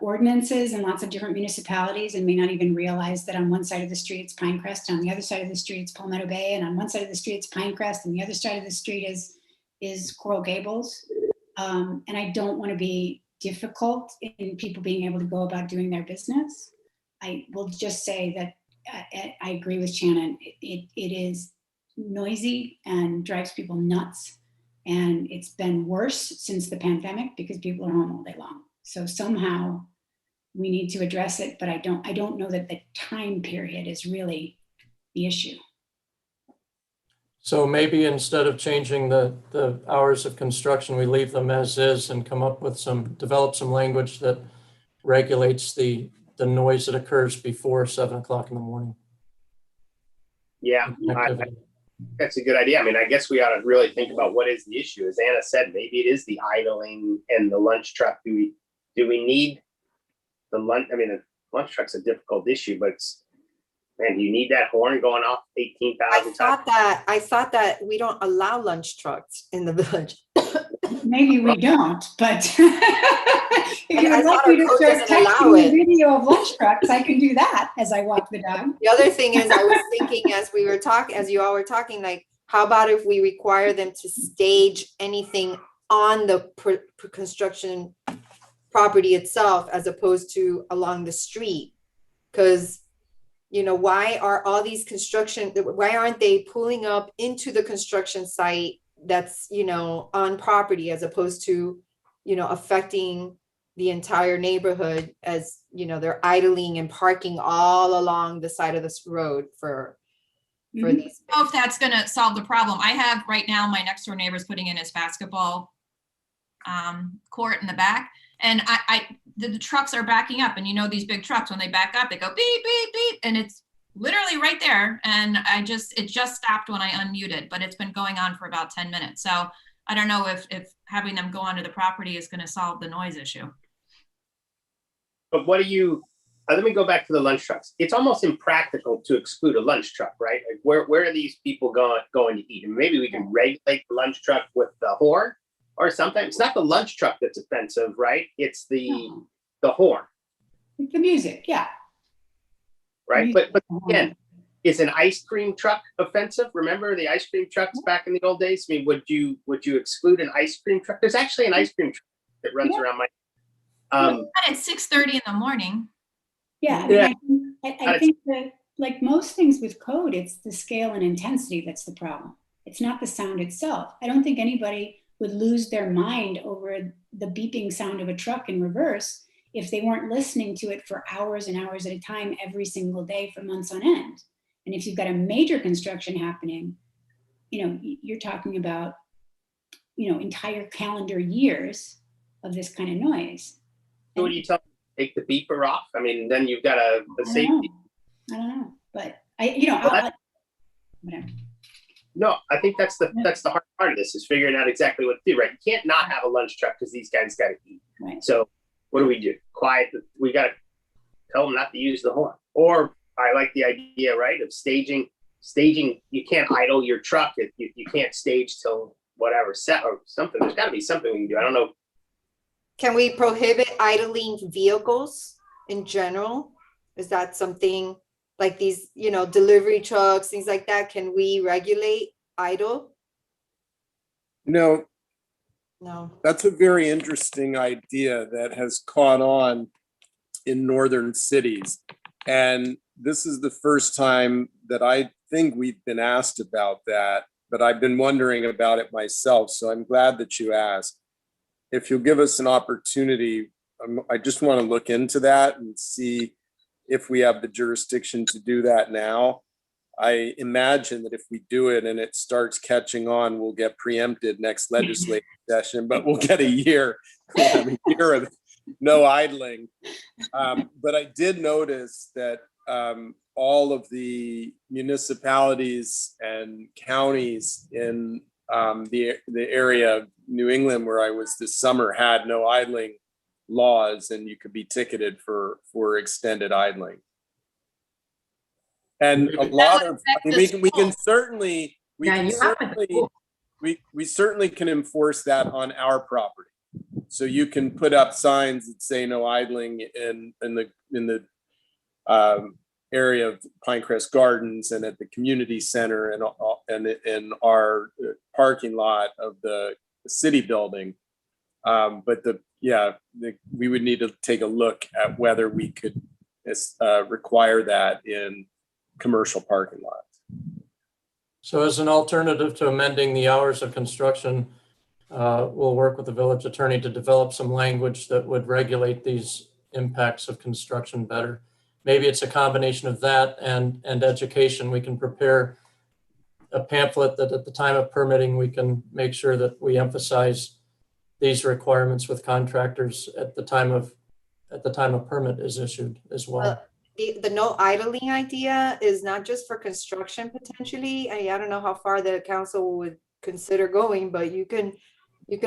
ordinances and lots of different municipalities, and may not even realize that on one side of the street it's Pinecrest, on the other side of the street it's Palmetto Bay, and on one side of the street it's Pinecrest, and the other side of the street is Coral Gables. And I don't want to be difficult in people being able to go about doing their business. I will just say that I agree with Shannon. It is noisy and drives people nuts. And it's been worse since the pandemic because people are home all day long. So somehow we need to address it, but I don't know that the time period is really the issue. So maybe instead of changing the hours of construction, we leave them as is and come up with develop some language that regulates the noise that occurs before 7 o'clock in the morning. Yeah, that's a good idea. I mean, I guess we ought to really think about what is the issue. As Anna said, maybe it is the idling and the lunch truck. Do we need lunch, I mean, the lunch truck's a difficult issue, but it's, man, you need that horn going off 18,000 times. I thought that we don't allow lunch trucks in the village. Maybe we don't, but if you I would like thought me our to code start doesn't allow texting you it. video of lunch trucks, I can do that as I walk the dog. The other thing is, I was thinking as we were talking, as you all were talking, like, how about if we require them to stage anything on the construction property itself as opposed to along the street? Because, you know, why are all these why aren't they pulling up into the construction site that's, you know, on property as opposed to, you know, affecting the entire neighborhood, as, you know, they're idling and parking all along the side of this road for these. I don't know if that's gonna solve the problem. I have right now, my next door neighbor's putting in his basketball court in the back. And the trucks are backing up, and you know, these big trucks, when they back up, they go beep, beep, beep. And it's literally right there. And it just stopped when I unmuted, but it's been going on for about 10 minutes. So I don't know if having them go onto the property is gonna solve the noise issue. But what do you, let me go back to the lunch trucks. It's almost impractical to exclude a lunch truck, right? Like where are these people going to eat? And maybe we can regulate the lunch truck with the horn, or sometimes it's not the lunch truck that's offensive, right? It's the horn. The music, yeah. Right, but again, is an ice cream truck offensive? Remember the ice cream trucks back in the old days? I mean, would you exclude an ice cream truck? There's actually an ice cream truck that runs around my. At 6:30 in the morning. Yeah, I think that, like most things with code, it's the scale and intensity that's the problem. It's not the sound itself. I don't think anybody would lose their mind over the beeping sound of a truck in reverse if they weren't listening to it for hours and hours at a time every single day for months on end. And if you've got a major construction happening, you know, you're talking about, you know, entire calendar years of this kind of noise. So what do you tell them? Take the beeper off? I mean, then you've got a safety. I don't know, but whatever. No, I think that's the hard part of this, is figuring out exactly what to do, right? You can't not have a lunch truck because these guys got to eat. Right. So what do we do? Quiet. We got to tell them not to use the horn. Or I like the idea, right, of staging. You can't idle your truck. You can't stage till whatever set or something. There's got to be something we can do. I don't know. Can we prohibit idling vehicles in general? Is that something like these, you know, delivery trucks, things like that? Can we regulate idle? No, No. that's a very interesting idea that has caught on in northern cities. And this is the first time that I think we've been asked about that, but I've been wondering about it myself. So I'm glad that you asked. If you'll give us an opportunity, I just want to look into that and see if we have the jurisdiction to do that now. I imagine that if we do it and it starts catching on, we'll get preempted next legislative session, but we'll get a year of no idling. But I did notice that all of the municipalities and counties in the area of New England where I was this summer had no idling laws, and you could be ticketed for extended idling. And a lot of, I mean, we can certainly can enforce that on our property. So you can put up signs that say no idling in the area of Pinecrest Gardens and at the community center and in our parking lot of the city building. But we would need to take a look at whether we could require that in commercial parking lots. So as an alternative to amending the hours of construction, we'll work with the village attorney to develop some language that would regulate these impacts of construction better. Maybe it's a combination of that and education. We can prepare a pamphlet that at the time of permitting, we can make sure that we emphasize these requirements with contractors at the time of permit is issued as well. The no idling idea is not just for construction potentially. I don't know how far the council would consider going, but you can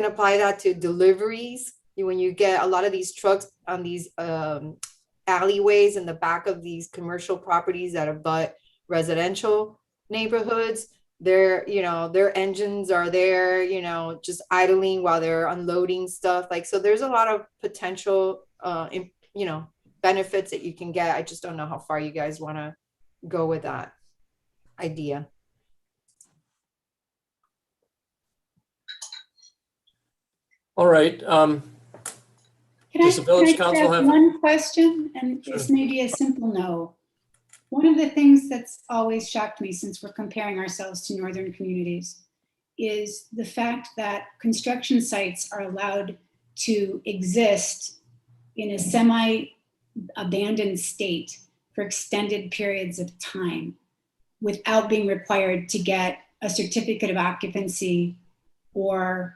apply that to deliveries. When you get a lot of these trucks on these alleyways in the back of these commercial properties that abut residential neighborhoods. Their engines are there, just idling while they're unloading stuff. Like, so there's a lot of potential, benefits that you can get. I just don't know how far you guys want to go with that idea. All right. Can Does the village I council ask have- one question? And Sure. this may be a simple no. One of the things that's always shocked me, since we're comparing ourselves to northern communities, is the fact that construction sites are allowed to exist in a semi-abandoned state for extended periods of time without being required to get a certificate of occupancy or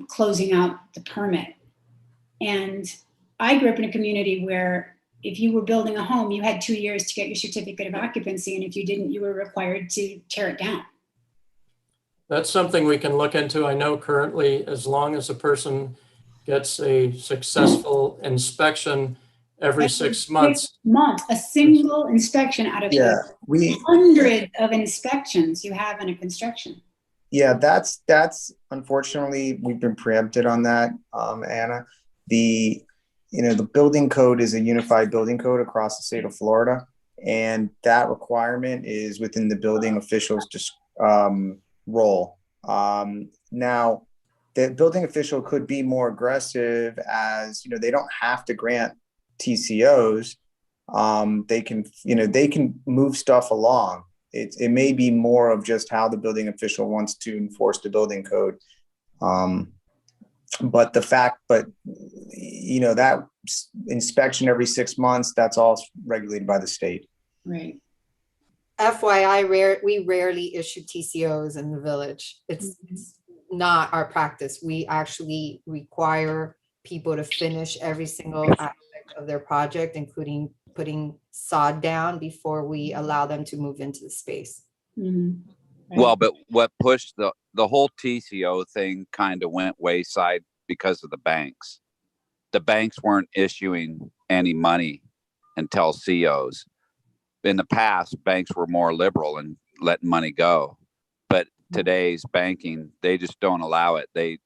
closing out the permit. And I grew up in a community where if you were building a home, you had 2 years to get your certificate of occupancy. And if you didn't, you were required to tear it down. That's something we can look into. I know currently, as long as a person gets a successful inspection every 6 months. A single inspection out of Yeah, the hundreds of inspections you have in a construction. Yeah, that's unfortunately, we've been preempted on that, Anna. The building code is a unified building code across the state of Florida, and that requirement is within the building official's role. Now, the building official could be more aggressive, as they don't have to grant TCOs. They can move stuff along. It may be more of just how the building official wants to enforce the building code. But that inspection every 6 months, that's all regulated by the state. Right. FYI, we rarely issue TCOs in the village. It's not our practice. We actually require people to finish every single aspect of their project, including putting sod down, before we allow them to move into the space. Mm-hmm. Right. Well, but what pushed the whole TCO thing kind of went wayside because of the banks. The banks weren't issuing any money until COs. In the past, banks were more liberal and letting money go. But today's banking, they just don't allow it. They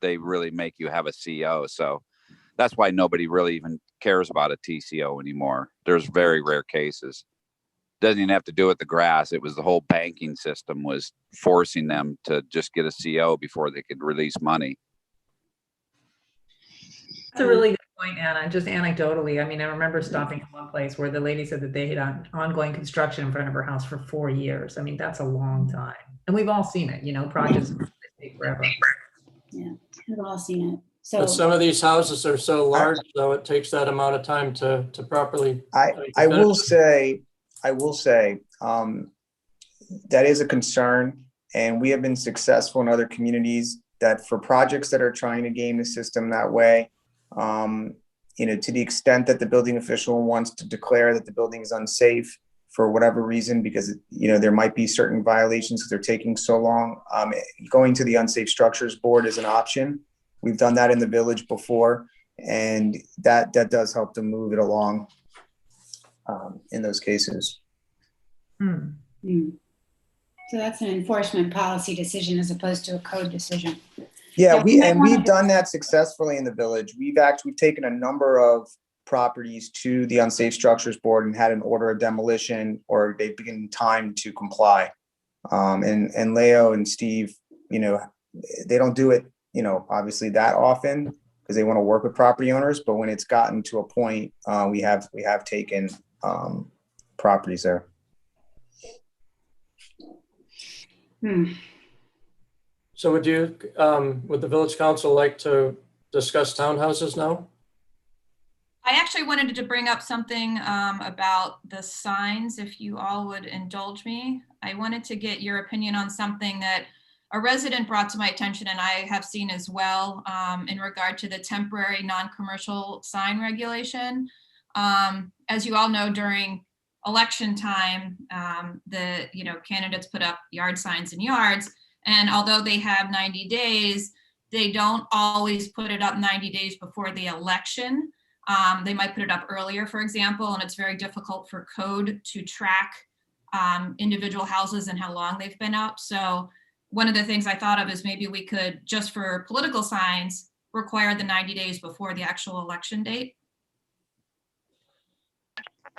really make you have a CO. So that's why nobody really even cares about a TCO anymore. There's very rare cases. Doesn't even have to do with the grass. It was the whole banking system was forcing them to just get a CO before they could release money. That's a really good point, Anna. Just anecdotally, I mean, I remember stopping in one place where the lady said that they had ongoing construction in front of her house for 4 years. I mean, that's a long time. And we've all seen it, projects take forever. Yeah, we've all seen it. So But some of these houses are so large, though, it takes that amount of time to properly. I will say, that is a concern, and we have been successful in other communities that for projects that are trying to game the system that way, to the extent that the building official wants to declare that the building is unsafe for whatever reason, because there might be certain violations because they're taking so long, going to the Unsafe Structures Board is an option. We've done that in the village before, and that does help to move it along in those cases. So that's an enforcement policy decision as opposed to a code decision. Yeah, we've done that successfully in the village. We've taken a number of properties to the Unsafe Structures Board and had an order of demolition, or they've been timed to comply. And Leo and Steve, they don't do it, obviously that often because they want to work with property owners. But when it's gotten to a point, we have taken properties there. So would the village council like to discuss townhouses now? I actually wanted to bring up something about the signs, if you all would indulge me. I wanted to get your opinion on something that a resident brought to my attention, and I have seen as well, in regard to the temporary non-commercial sign regulation. As you all know, during election time, the candidates put up yard signs in yards, and although they have 90 days, they don't always put it up 90 days before the election. They might put it up earlier, for example, and it's very difficult for code to track individual houses and how long they've been up. So one of the things I thought of is maybe we could, just for political signs, require the 90 days before the actual election date.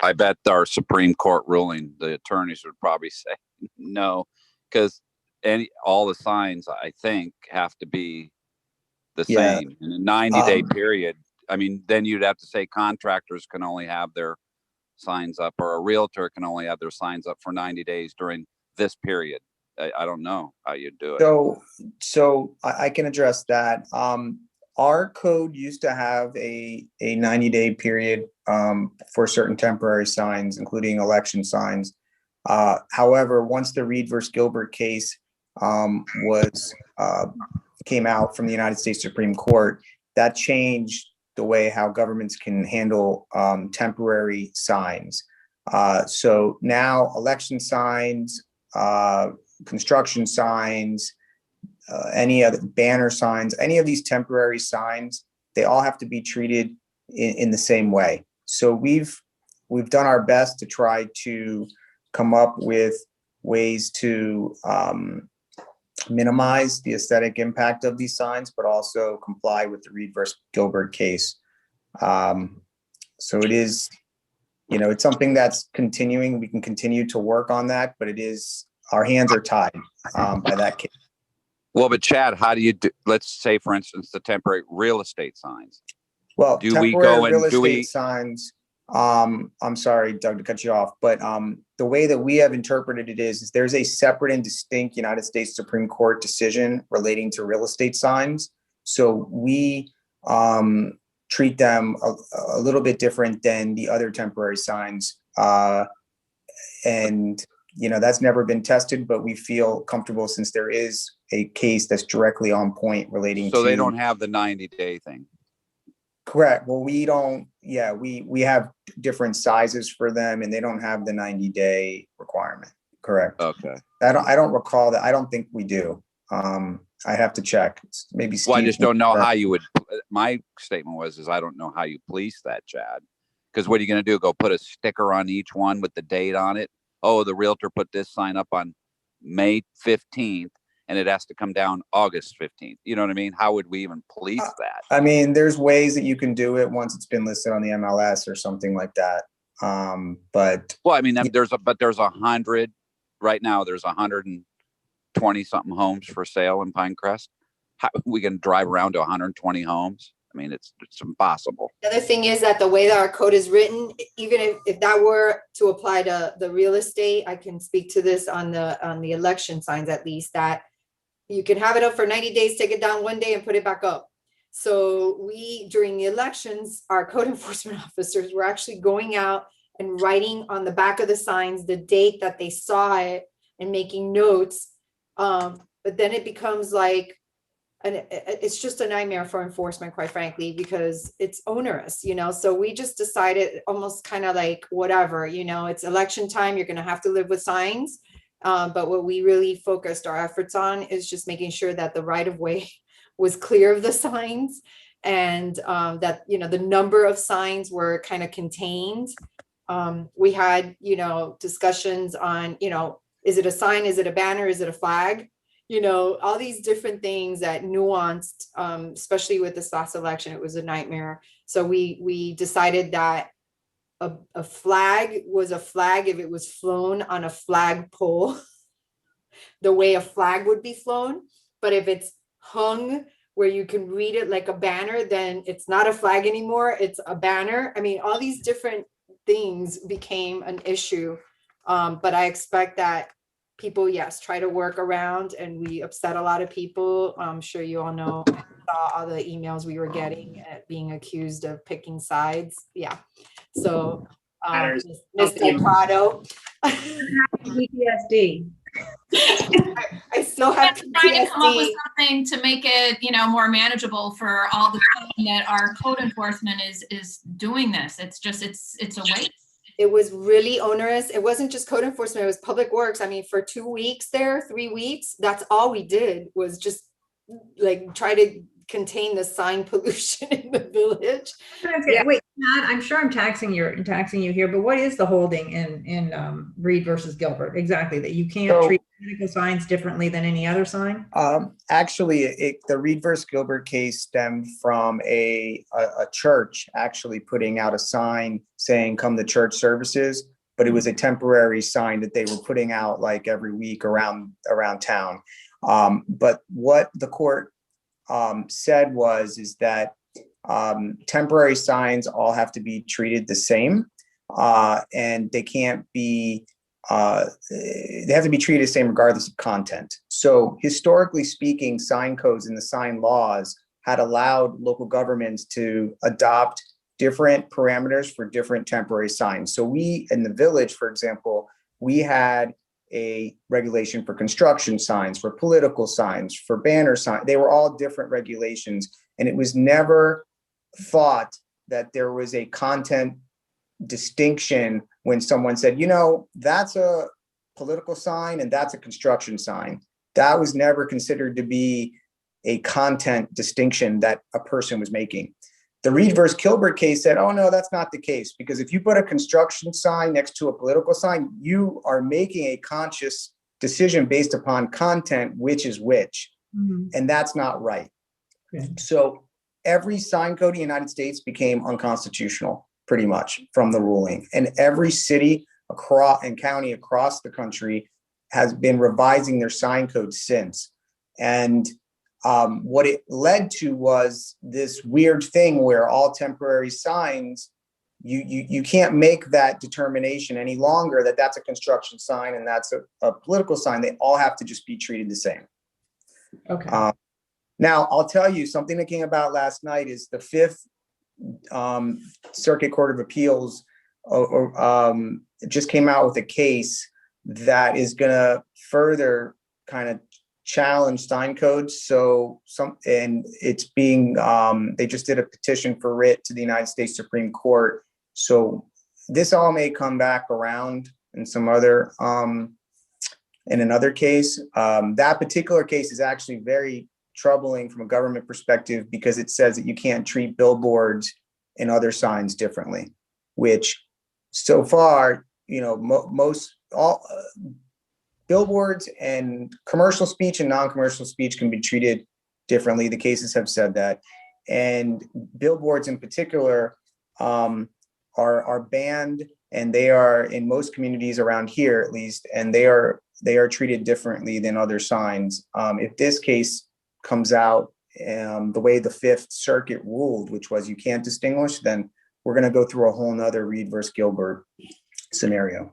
I bet our Supreme Court ruling, the attorneys would probably say no, because all the signs, I think, have to be the Yeah. same in a 90-day period. I mean, then you'd have to say contractors can only have their signs up, or a realtor can only have their signs up for 90 days during this period. I don't know how you do it. So I can address that. Our code used to have a 90-day period for certain temporary signs, including election signs. However, once the Reed versus Gilbert case came out from the United States Supreme Court, that changed the way how governments can handle temporary signs. So now election signs, construction signs, any other banner signs, any of these temporary signs, they all have to be treated in the same way. So we've done our best to try to come up with ways to minimize the aesthetic impact of these signs, but also comply with the Reed versus Gilbert case. So it is, it's something that's continuing. We can continue to work on that, but our hands are tied by that case. Well, but Chad, how do you do, let's say, for instance, the temporary real estate signs? Well, do we go and do we signs? I'm sorry, Doug, to cut you off, but the way that we have interpreted it is there's a separate and distinct United States Supreme Court decision relating to real estate signs. So we treat them a little bit different than the other temporary signs. And that's never been tested, but we feel comfortable since there is a case that's directly on point relating to. So they don't have the 90-day thing. Correct. Well, we don't. Yeah, we have different sizes for them, and they don't have the 90-day requirement. Correct. Okay. I don't recall that. I don't think we do. I have to check. Maybe Steve. Well, I just don't know how you would. My statement was I don't know how you police that, Chad. Because what are you going to do? Go put a sticker on each one with the date on it? Oh, the realtor put this sign up on May 15th. And it has to come down August 15th. You know what I mean? How would we even police that? I mean, there's ways that you can do it once it's been listed on the MLS or something like that. But well, I mean, there's 100 right now. There's 120 something homes for sale in Pinecrest. How we can drive around to 120 homes? I mean, it's impossible. The other thing is that the way that our code is written, even if that were to apply to the real estate, I can speak to this on the election signs, at least, that you can have it up for 90 days, take it down one day and put it back up. So we, during the elections, our code enforcement officers were actually going out and writing on the back of the signs the date that they saw it and making notes. But then it becomes like, and it's just a nightmare for enforcement, quite frankly, because it's onerous, so we just decided almost kind of like, whatever, it's election time, you're going to have to live with signs. But what we really focused our efforts on is just making sure that the right of way was clear of the signs, and that, the number of signs were kind of contained. We had, discussions on, is it a sign? Is it a banner? Is it a flag? All these different things that nuanced, especially with this last election, it was a nightmare. So we decided that a flag was a flag if it was flown on a flag pole, the way a flag would be flown. But if it's hung where you can read it like a banner, then it's not a flag anymore. It's a banner. I mean, all these different things became an issue. But I expect that people, yes, try to work around, and we upset a lot of people. I'm sure you all know, saw all the emails we were getting at being accused of picking sides. Yeah. So, Mr. Prado. PTSD. I still have trying to come up with PTSD. something to make it, more manageable for all the time that our code enforcement is doing this. It's just, it's a waste. It was really onerous. It wasn't just code enforcement, it was public works. I mean, for 2 weeks there, 3 weeks, that's all we did was just like try to contain the sign pollution in the village. Yeah. Wait, Matt, I'm sure I'm taxing you here, but what is the holding in Reed versus Gilbert? Exactly, that you can't So- treat political signs differently than any other sign? Actually, the Reed versus Gilbert case stemmed from a church actually putting out a sign saying "Come to church services," but it was a temporary sign that they were putting out like every week around town. But what the court said is that temporary signs all have to be treated the same, and they can't be. They have to be treated the same regardless of content. So historically speaking, sign codes and the sign laws had allowed local governments to adopt different parameters for different temporary signs. So we, in the village, for example, we had a regulation for construction signs, for political signs, for banner signs. They were all different regulations. And it was never thought that there was a content distinction when someone said, that's a political sign and that's a construction sign. That was never considered to be a content distinction that a person was making. The Reed versus Gilbert case said, oh no, that's not the case, because if you put a construction sign next to a political sign, you are making a conscious decision based upon content, which is which. Mhm. And that's not right. Okay. So every sign code in the United States became unconstitutional pretty much from the ruling. And every city across and county across the country has been revising their sign code since. And what it led to was this weird thing where all temporary signs, you can't make that determination any longer that that's a construction sign and that's a political sign. They all have to just be treated the same. Okay. Now, I'll tell you something that came about last night is the Fifth Circuit Court of Appeals just came out with a case that is going to further kind of challenge sign codes. So it's being, they just did a petition for writ to the United States Supreme Court. So this all may come back around in some other, in another case. That particular case is actually very troubling from a government perspective because it says that you can't treat billboards and other signs differently, which so far, all billboards and commercial speech and non-commercial speech can be treated differently. The cases have said that. And billboards in particular are banned, and they are in most communities around here, at least, and they are treated differently than other signs. If this case comes out the way the Fifth Circuit ruled, which was you can't distinguish, then we're going to go through a whole nother Reed versus Gilbert scenario.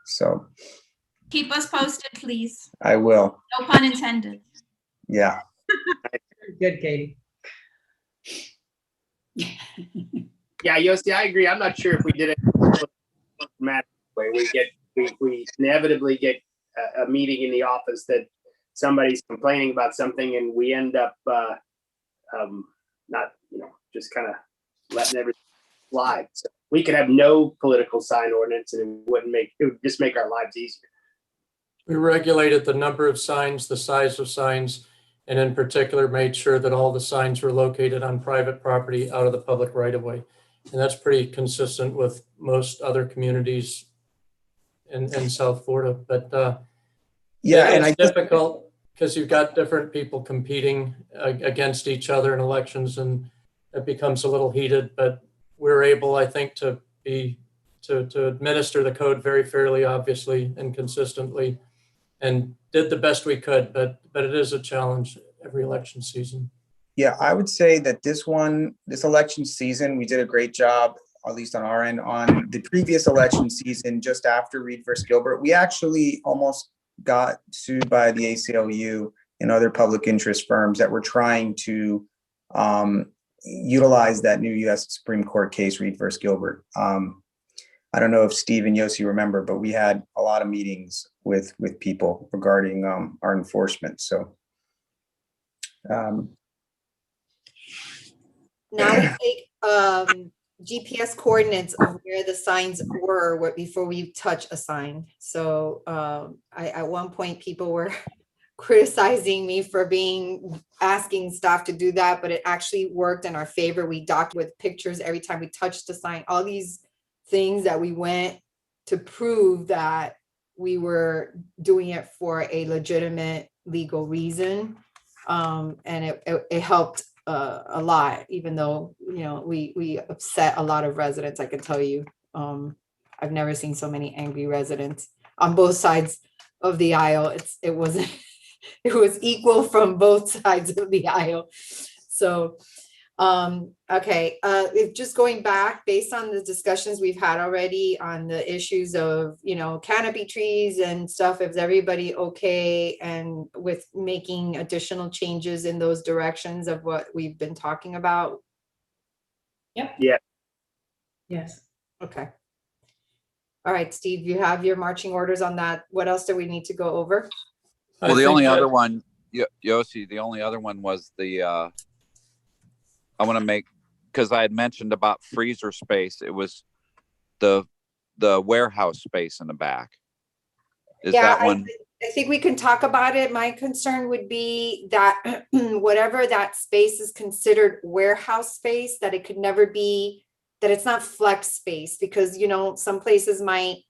So Keep us posted, please. I will. No pun intended. Yeah. Good, Katie. Yeah, Yossi, I agree. I'm not sure if we did it automatically. We inevitably get a meeting in the office that somebody's complaining about something, and we end up not, just kind of letting everything slide. So we could have no political sign ordinance, and it would just make our lives easier. We regulated the number of signs, the size of signs, and in particular made sure that all the signs were located on private property out of the public right of way. And that's pretty consistent with most other communities in South Florida. But it's difficult because you've got different people competing against each other in elections, and it becomes a little heated. But we're able, I think, to administer the code very fairly, obviously, and consistently, and did the best we could. But it is a challenge every election season. Yeah, I would say that this election season, we did a great job, at least on our end. On the previous election season, just after Reed versus Gilbert, we actually almost got sued by the ACLU and other public interest firms that were trying to utilize that new U.S. Supreme Court case, Reed versus Gilbert. I don't know if Steve and Yossi remember, but we had a lot of meetings with people regarding our enforcement. So. Now we take GPS coordinates of where the signs were before we touch a sign. So at one point people were criticizing me for asking staff to do that, but it actually worked in our favor. We docked with pictures every time we touched the sign, all these things that we went to prove that we were doing it for a legitimate legal reason. And it helped a lot, even though, we upset a lot of residents, I can tell you. I've never seen so many angry residents on both sides of the aisle. It wasn't, it was equal from both sides of the aisle. So, okay, if just going back, based on the discussions we've had already on the issues of, canopy trees and stuff, is everybody okay and with making additional changes in those directions of what we've been talking about? Yep. Yeah. Yes. Okay. All right, Steve, you have your marching orders on that. What else do we need to go over? Well, the only other one, Yossi, the only other one was I want to make, because I had mentioned about freezer space. It was the warehouse space in the back. Is Yeah, that one? I think we can talk about it. My concern would be that whatever that space is considered warehouse space, that it could never be, that it's not flex space, because, some places might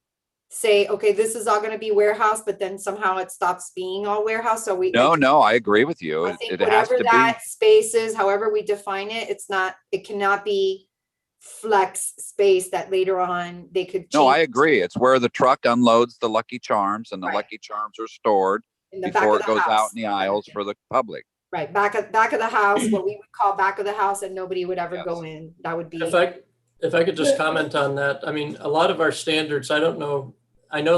say, okay, this is all going to be warehouse, but then somehow it stops being all warehouse. So No, I agree with you. I think It has whatever to that be. space is, however we define it, it cannot be flex space that later on they could change. No, I agree. It's where the truck unloads the Lucky Charms, and the Right. Lucky Charms are stored in the back before of it the goes house. out in the aisles for the public. Right, back of the house, what we would call back of the house, and nobody would ever Yes. go in. That would be. If I could just comment on that. I mean, a lot of our standards, I know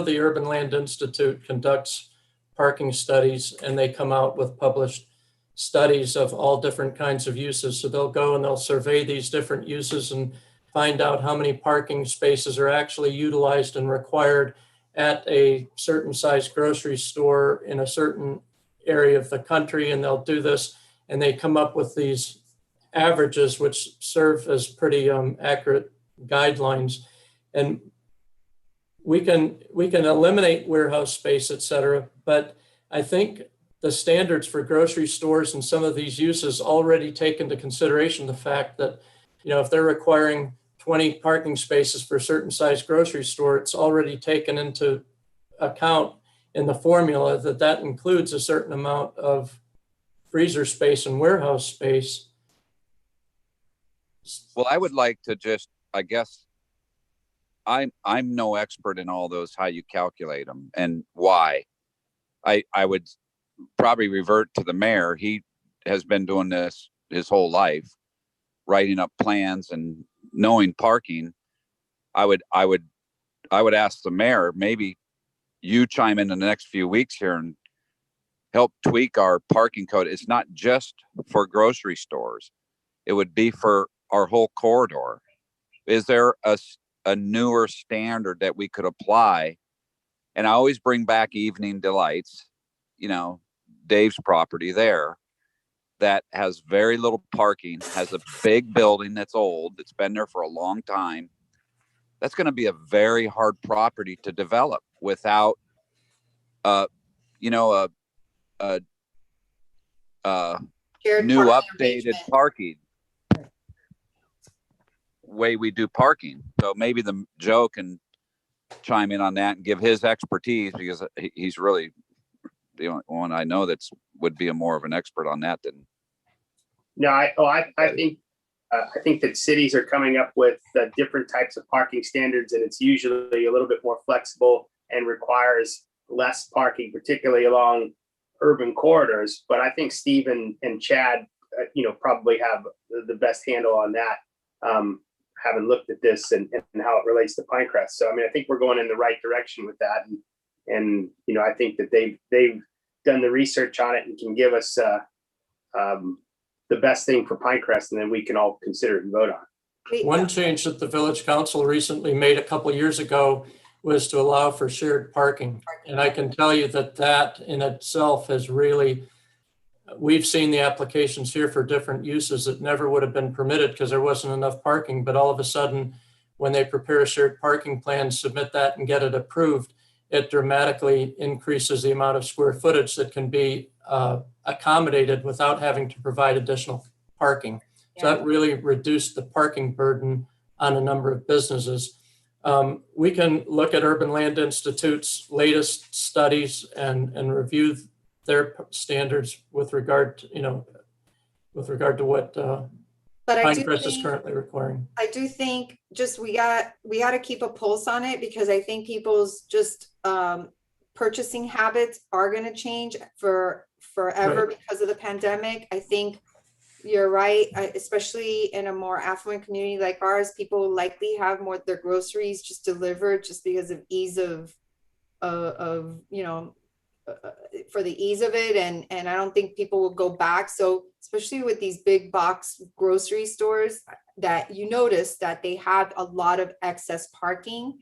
the Urban Land Institute conducts parking studies, and they come out with published studies of all different kinds of uses. So they'll go and they'll survey these different uses and find out how many parking spaces are actually utilized and required at a certain size grocery store in a certain area of the country. And they'll do this, and they come up with these averages, which serve as pretty accurate guidelines. And we can eliminate warehouse space, et cetera, but I think the standards for grocery stores and some of these uses already take into consideration the fact that, if they're requiring 20 parking spaces for a certain size grocery store, it's already taken into account in the formula that includes a certain amount of freezer space and warehouse space. Well, I would like to just, I guess, I'm no expert in all those, how you calculate them and why. I would probably revert to the mayor. He has been doing this his whole life, writing up plans and knowing parking. I would ask the mayor, maybe you chime in the next few weeks here and help tweak our parking code. It's not just for grocery stores. It would be for our whole corridor. Is there a newer standard that we could apply? And I always bring back Evening Delights, Dave's property there, that has very little parking, has a big building that's old, that's been there for a long time. That's going to be a very hard property to develop without, Shared new parking updated arrangement. parking way we do parking. So maybe Joe can chime in on that and give his expertise, because he's really the only one I know would be more of an expert on that than. No, I think that cities are coming up with different types of parking standards, and it's usually a little bit more flexible and requires less parking, particularly along urban corridors. But I think Steve and Chad, probably have the best handle on that, having looked at this and how it relates to Pinecrest. So, I think we're going in the right direction with that. And I think that they've done the research on it and can give us the best thing for Pinecrest, and then we can all consider it and vote on it. One change that the village council recently made a couple of years ago was to allow for shared parking. And I can tell you that in itself has really, we've seen the applications here for different uses that never would have been permitted because there wasn't enough parking. But all of a sudden, when they prepare a shared parking plan, submit that and get it approved, it dramatically increases the amount of square footage that can be accommodated without having to provide additional parking. So that really reduced the parking burden on a number of businesses. We can look at Urban Land Institute's latest studies and review their standards with regard to, what But I do Pinecrest is think, currently requiring. I do think just we got to keep a pulse on it, because I think people's just purchasing habits are going to change forever because of the pandemic. I think you're right, especially in a more affluent community like ours, people likely have more their groceries just delivered just because of ease of for the ease of it, and I don't think people will go back. So especially with these big box grocery stores, that you notice that they have a lot of excess parking.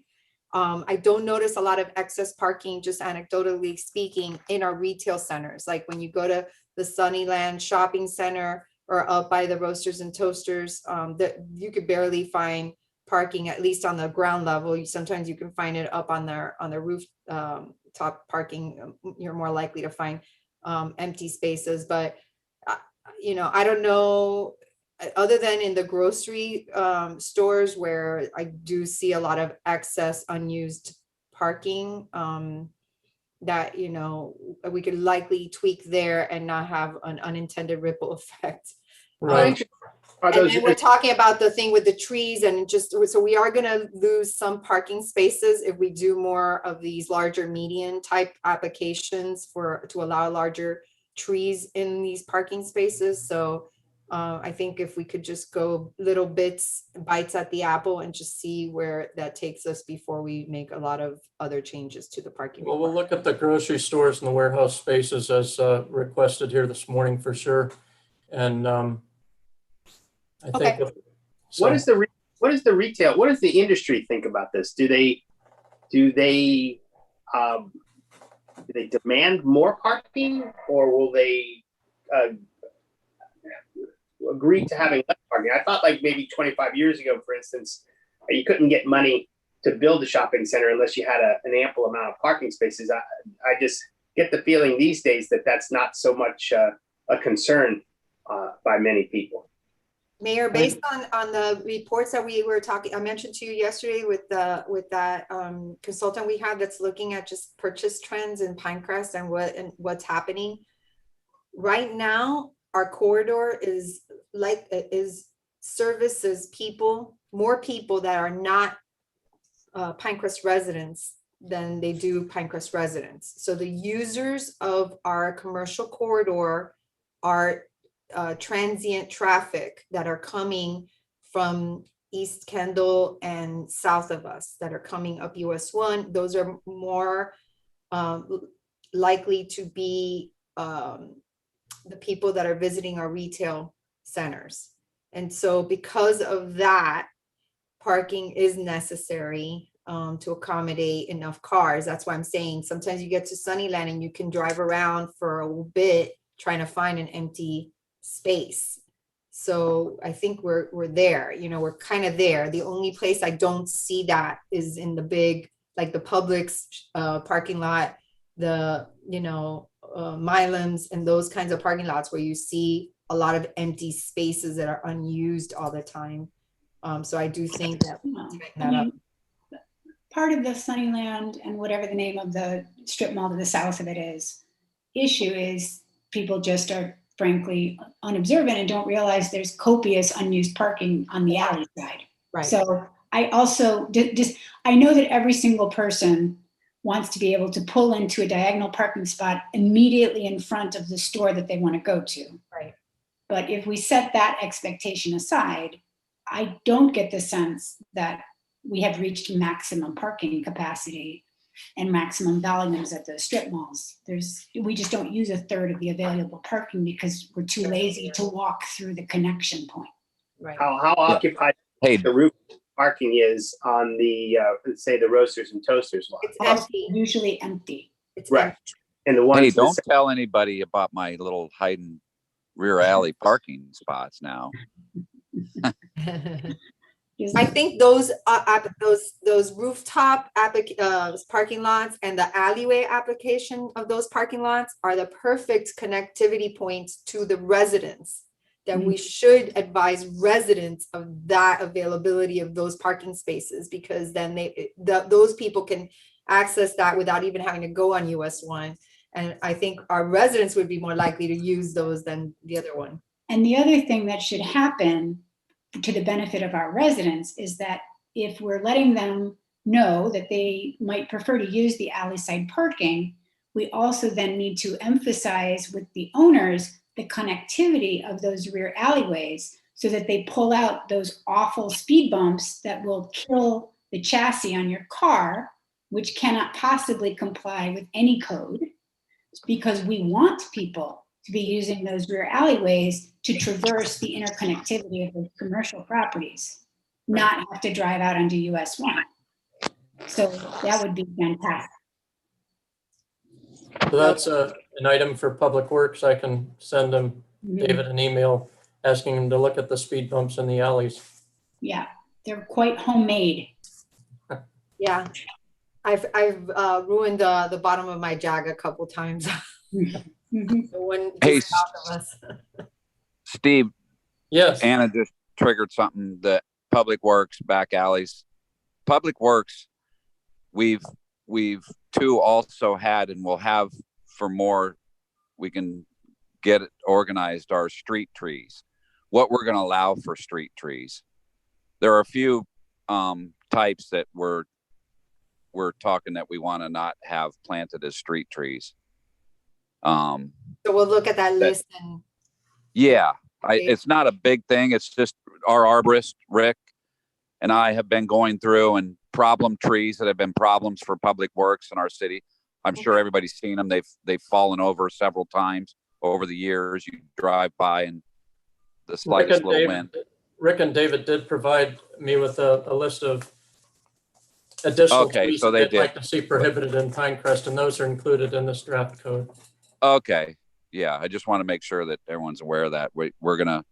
I don't notice a lot of excess parking, just anecdotally speaking, in our retail centers. Like when you go to the Sunnyland Shopping Center or up by the Roasters and Toasters, that you could barely find parking, at least on the ground level. Sometimes you can find it up on the roof top parking. You're more likely to find empty spaces, but I don't know, other than in the grocery stores where I do see a lot of excess unused parking, that we could likely tweak there and not have an unintended ripple effect. Right. And then we're talking about the thing with the trees, and so we are going to lose some parking spaces if we do more of these larger median type applications to allow larger trees in these parking spaces. So I think if we could just go little bites at the apple and just see where that takes us before we make a lot of other changes to the parking. Well, we'll look at the grocery stores and the warehouse spaces as requested here this morning for sure. And I think. Okay. What is the retail? What does the industry think about this? Do they demand more parking, or will they agree to having less parking? I thought like maybe 25 years ago, for instance, you couldn't get money to build a shopping center unless you had an ample amount of parking spaces. I just get the feeling these days that that's not so much a concern by many people. Mayor, based on the reports that we were talking, I mentioned to you yesterday with that consultant we have that's looking at just purchase trends in Pinecrest and what's happening right now. Our corridor is services more people that are not Pinecrest residents than they do Pinecrest residents. So the users of our commercial corridor are transient traffic that are coming from East Kendall and south of us that are coming up US 1. Those are more likely to be the people that are visiting our retail centers. And so because of that, parking is necessary to accommodate enough cars. That's why I'm saying sometimes you get to Sunnyland and you can drive around for a bit trying to find an empty space. So I think we're there, we're kind of there. The only place I don't see that is in the big, like the Publix parking lot, the, Milam's and those kinds of parking lots where you see a lot of empty spaces that are unused all the time. So I do think that, part of the Sunnyland and whatever the name of the strip mall to the south of it issue is people just are frankly unobservant and don't realize there's copious unused parking on the alley side. Right. So I also I know that every single person wants to be able to pull into a diagonal parking spot immediately in front of the store that they want to go to. Right. But if we set that expectation aside, I don't get the sense that we have reached maximum parking capacity and maximum volumes at the strip malls. We just don't use a third of the available parking because we're too lazy to walk through the connection point. Right. How occupied the roof parking is on the say the Roasters and Toasters lot? It's empty. Usually empty. It's right. empty. And the ones Hey, don't tell anybody about my little hiding rear alley parking spots now. I think those rooftop parking lots and the alleyway application of those parking lots are the perfect connectivity points to the residents. That we should advise residents of that availability of those parking spaces, because then those people can access that without even having to go on US 1. And I think our residents would be more likely to use those than the other one. And the other thing that should happen to the benefit of our residents is that if we're letting them know that they might prefer to use the alley side parking, we also then need to emphasize with the owners the connectivity of those rear alleyways so that they pull out those awful speed bumps that will kill the chassis on your car, which cannot possibly comply with any code, because we want people to be using those rear alleyways to traverse the interconnectivity of the commercial properties, not have to drive out onto US 1. So that would be fantastic. So that's an item for Public Works. I can send them, David, an email asking him to look at the speed bumps in the alleys. Yeah, they're quite homemade. Yeah, I've ruined the bottom of my Jag a couple times. Hey, Steve. Yes. Anna just triggered something. That Public Works back alleys. Public Works, we've too also had, and we'll have for more. We can get it organized. Our street trees. What we're going to allow for street trees. There are a few types that we're talking that we want to not have planted as street trees. So we'll look at that list and. Yeah, it's not a big thing. It's just our arborist, Rick, and I have been going through and problem trees that have been problems for Public Works in our city. I'm sure everybody's seen them. They've fallen over several times over the years. You drive by and the slightest little wind. Rick and David did provide me with a list of additional trees so they'd like to see prohibited in Pinecrest, and those are included in this draft code. Okay. Yeah, I just want to make sure that everyone's aware of that. We're going to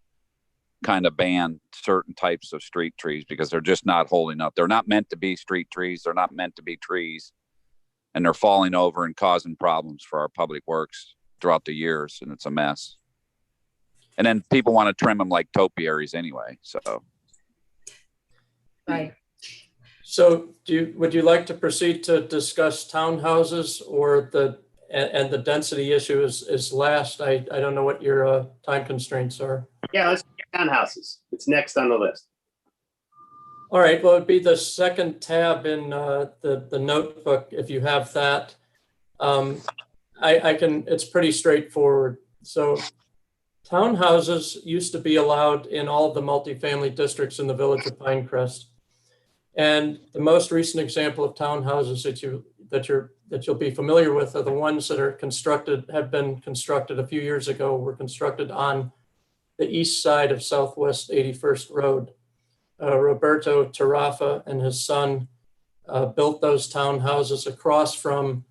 kind of ban certain types of street trees because they're just not holding up. They're not meant to be street trees. They're not meant to be trees. And they're falling over and causing problems for our Public Works throughout the years, and it's a mess. And then people want to trim them like topiaries anyway, so. Right. So would you like to proceed to discuss townhouses, or the density issue is last? I don't know what your time constraints are. Yeah, let's get townhouses. It's next on the list. All right, well, it'd be the second tab in the notebook, if you have that. It's pretty straightforward. So townhouses used to be allowed in all of the multifamily districts in the village of Pinecrest. And the most recent example of townhouses that you'll be familiar with are the ones that have been constructed a few years ago, were constructed on the east side of Southwest 81st Road. Roberto Tarafa and his son built those townhouses across from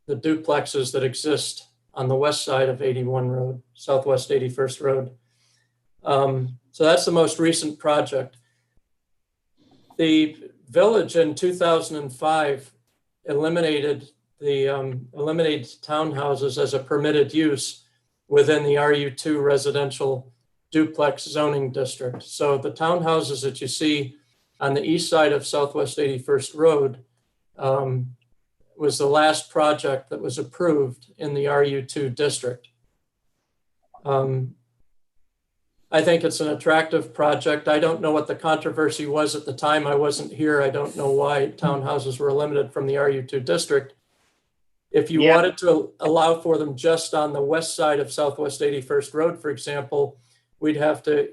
the duplexes that exist on the west side of 81 Road, Southwest 81st Road. So that's the most recent project. The village in 2005 eliminated townhouses as a permitted use within the RU2 residential duplex zoning district. So the townhouses that you see on the east side of Southwest 81st Road was the last project that was approved in the RU2 district. I think it's an attractive project. I don't know what the controversy was at the time. I wasn't here. I don't know why townhouses were eliminated from the RU2 district. If you wanted to allow for them just on the west side of Southwest 81st Road, for example, we'd have to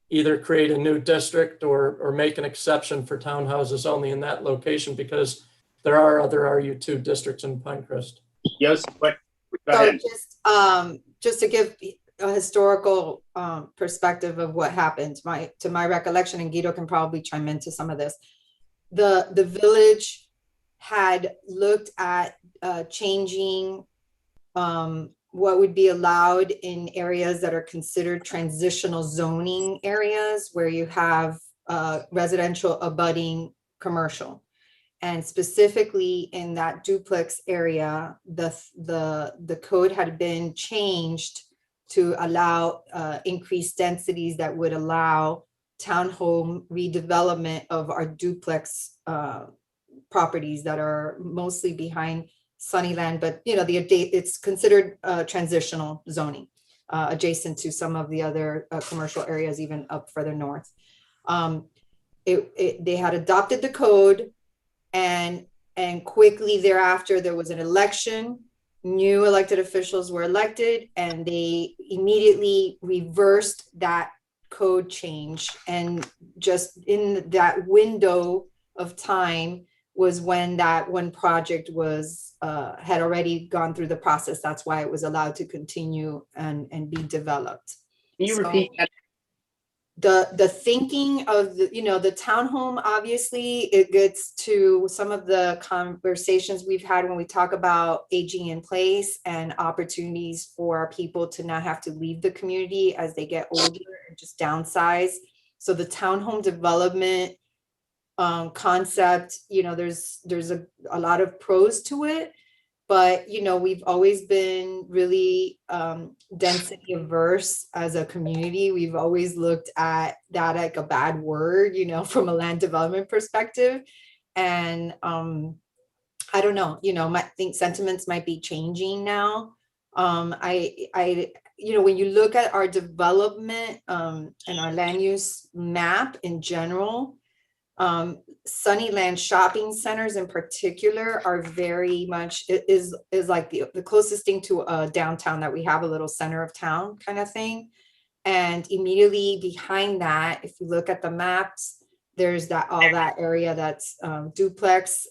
either create a new district or make an exception for townhouses only in that location, because there are other RU2 districts in Pinecrest. Yes, but So just to give a historical perspective of what happened, to my recollection, and Guido can probably chime into some of this, the village had looked at changing what would be allowed in areas that are considered transitional zoning areas, where you have residential abutting commercial. And specifically in that duplex area, the code had been changed to allow increased densities that would allow townhome redevelopment of our duplex properties that are mostly behind Sunnyland, but it's considered transitional zoning, adjacent to some of the other commercial areas, even up further north. They had adopted the code, and quickly thereafter there was an election. New elected officials were elected, and they immediately reversed that code change. And just in that window of time was when that one project was had already gone through the process. That's why it was allowed to continue and be developed. Can you repeat that? The thinking of the townhome, obviously it gets to some of the conversations we've had when we talk about aging in place and opportunities for people to not have to leave the community as they get older and just downsize. So the townhome development concept, there's a lot of pros to it, but we've always been really density averse as a community. We've always looked at that like a bad word, from a land development perspective. And I don't know, I think sentiments might be changing now. When you look at our development and our land use map in general, Sunnyland shopping centers in particular are very much is like the closest thing to a downtown that we have, a little center of town kind of thing. And immediately behind that, if you look at the maps, there's all that area that's duplex.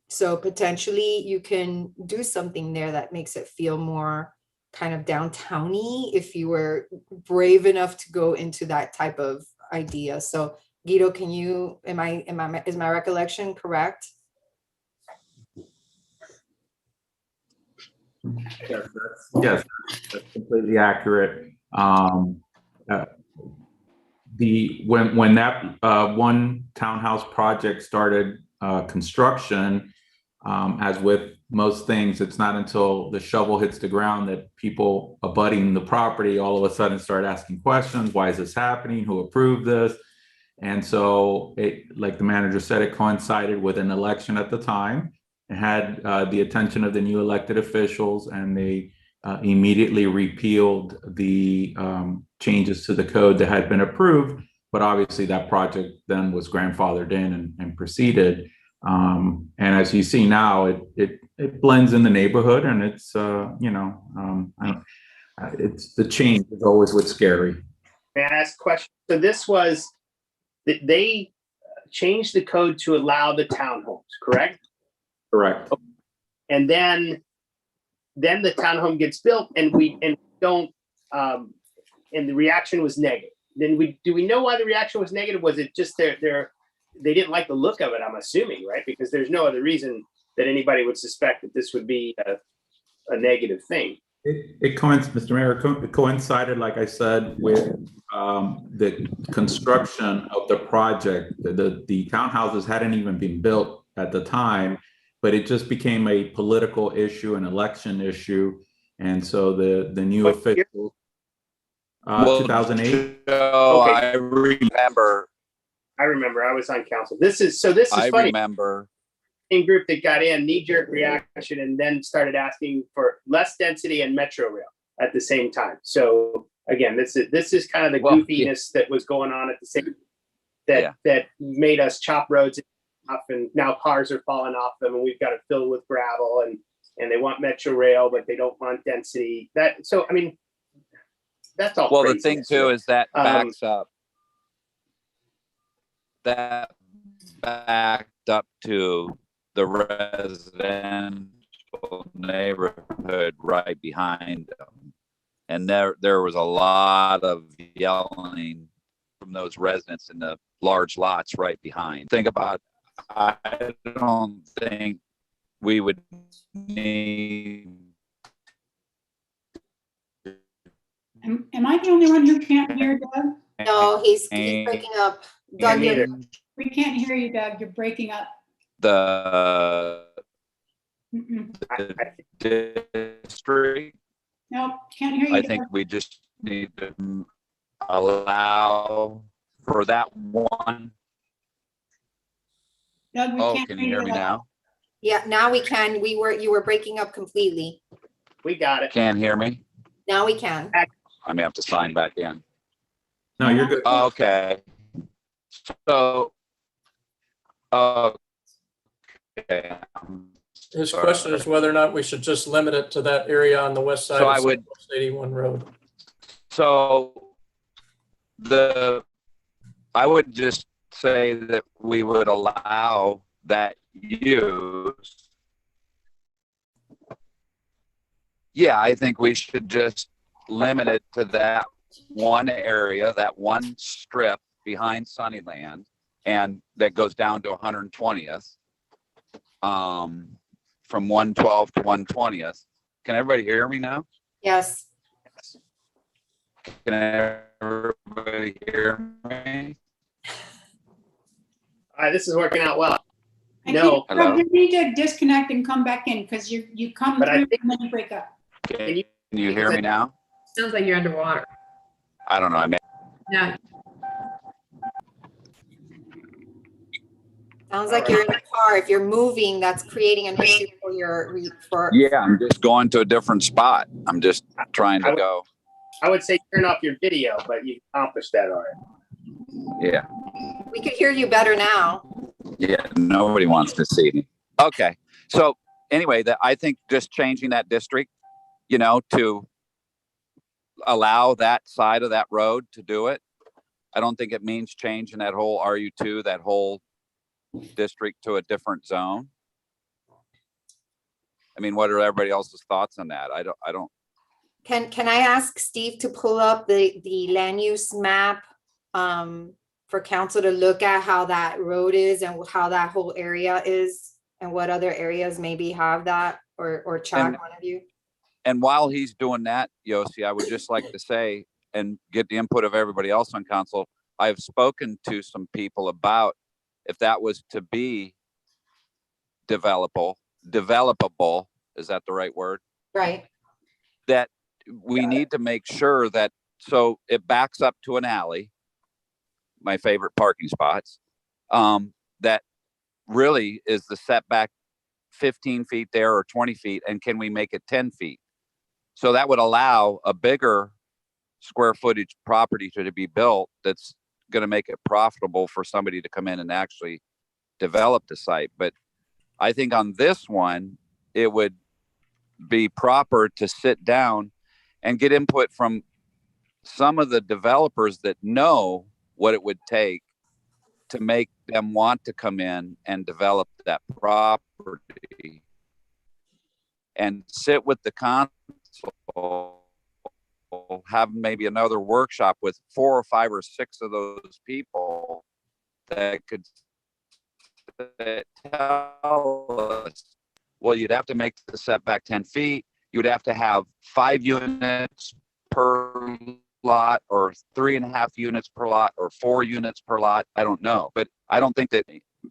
So potentially you can do something there that makes it feel more kind of downtowny if you were brave enough to go into that type of idea. So Guido, is my recollection correct? Yes, that's completely accurate. When that one townhouse project started construction, as with most things, it's not until the shovel hits the ground that people abutting the property all of a sudden start asking questions. Why is this happening? Who approved this? And so like the manager said, it coincided with an election at the time. It had the attention of the new elected officials, and they immediately repealed the changes to the code that had been approved. But obviously that project then was grandfathered in and proceeded. And as you see now, it blends in the neighborhood, and it's, it's the change is always what's scary. May I ask a question? So this was, they changed the code to allow the townhomes, correct? Correct. And then the townhome gets built, and and the reaction was negative. Then do we know why the reaction was negative? Was it just they didn't like the look of it? I'm assuming, right? Because there's no other reason that anybody would suspect that this would be a negative thing. Mr. Mayor, it coincided, like I said, with the construction of the project. The townhouses hadn't even been built at the time, but it just became a political issue, an election issue. And so the new officials, 2008. Okay. I remember. I was on council. This is funny. I remember. In group that got in, knee-jerk reaction, and then started asking for less density and metro rail at the same time. So again, this is kind of the goofiness that was going on at the same that made us chop roads off, and now cars are falling off them, and we've got to fill with gravel, and they want metro rail, but they don't want density. That's all. Well, craziness. the thing too is that backs up. That backed up to the residential neighborhood right behind them. And there was a lot of yelling from those residents in the large lots right behind. Think about, I don't think we would need. Am I the only one who can't hear Doug? No, he's breaking up. Doug, Me neither. We can't hear you, Doug. You're breaking up. The Mm-mm. district, Nope, can't hear you. I think Doug. we just need to allow for that one. Doug, we Oh, can't can you hear me at all. now? Yeah, now we can. You were breaking up completely. We got it. Can't hear me? Now we can. I may have to sign back in. No, you're good. Okay. So, okay. His question is whether or not we should just limit it to that area on the west side So of I would- Southwest 81 Road. So I would just say that we would allow that use. Yeah, I think we should just limit it to that one area, that one strip behind Sunnyland, and that goes down to 120th. From 112 to 120th. Can everybody hear me now? Yes. Can everybody hear me? All right, this is working out well. I No. think, Hello? Doug, you need to disconnect and come back in because you come But I through think- and then you break up. Can you hear me now? Sounds like you're underwater. I don't know. I mean, Yeah, Sounds like you're in the car. If you're moving, that's creating an issue for your, for, yeah, I'm just going to a different spot. I'm just trying to go. I would say turn off your video, but you accomplished that already. Yeah. we could hear you better now. Yeah. Nobody wants to see me. Okay. So anyway, I think just changing that district, to allow that side of that road to do it. I don't think it means changing that whole RU2, that whole district to a different zone. I mean, what are everybody else's thoughts on that? I don't. Can I ask Steve to pull up the land use map for council to look at how that road is and how that whole area is and what other areas maybe have that or chat, And- one of you? And while he's doing that, Yossi, I would just like to say and get the input of everybody else on council. I've spoken to some people about if that was to be developable, is that the right word? Right. That we need to make sure that, so it backs up to an alley, my favorite parking spots, that really is the setback 15 feet there or 20 feet, and can we make it 10 feet? So that would allow a bigger square footage property to be built that's going to make it profitable for somebody to come in and actually develop the site. But I think on this one, it would be proper to sit down and get input from some of the developers that know what it would take to make them want to come in and develop that property, and sit with the council, have maybe another workshop with 4 or 5 or 6 of those people that could tell us, well, you'd have to make the setback 10 feet. You would have to have 5 units per lot, or 3.5 units per lot, or 4 units per lot. I don't know. But I don't think that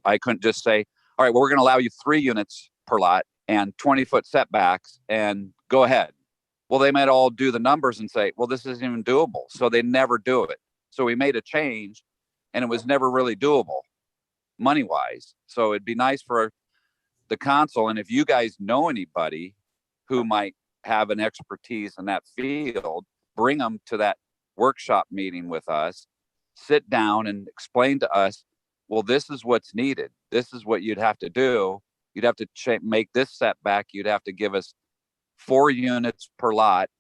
I couldn't just say, all right, well, we're going to allow you 3 units per lot and 20-foot setbacks and go ahead. Well, they might all do the numbers and say, well, this isn't even doable. So they never do it. So we made a change and it was never really doable money-wise. So it'd be nice for the council, and if you guys know anybody who might have an expertise in that field, bring them to that workshop meeting with us, sit down and explain to us, well, this is what's needed. This is what you'd have to do. You'd have to make this setback. You'd have to give us 4 units per lot,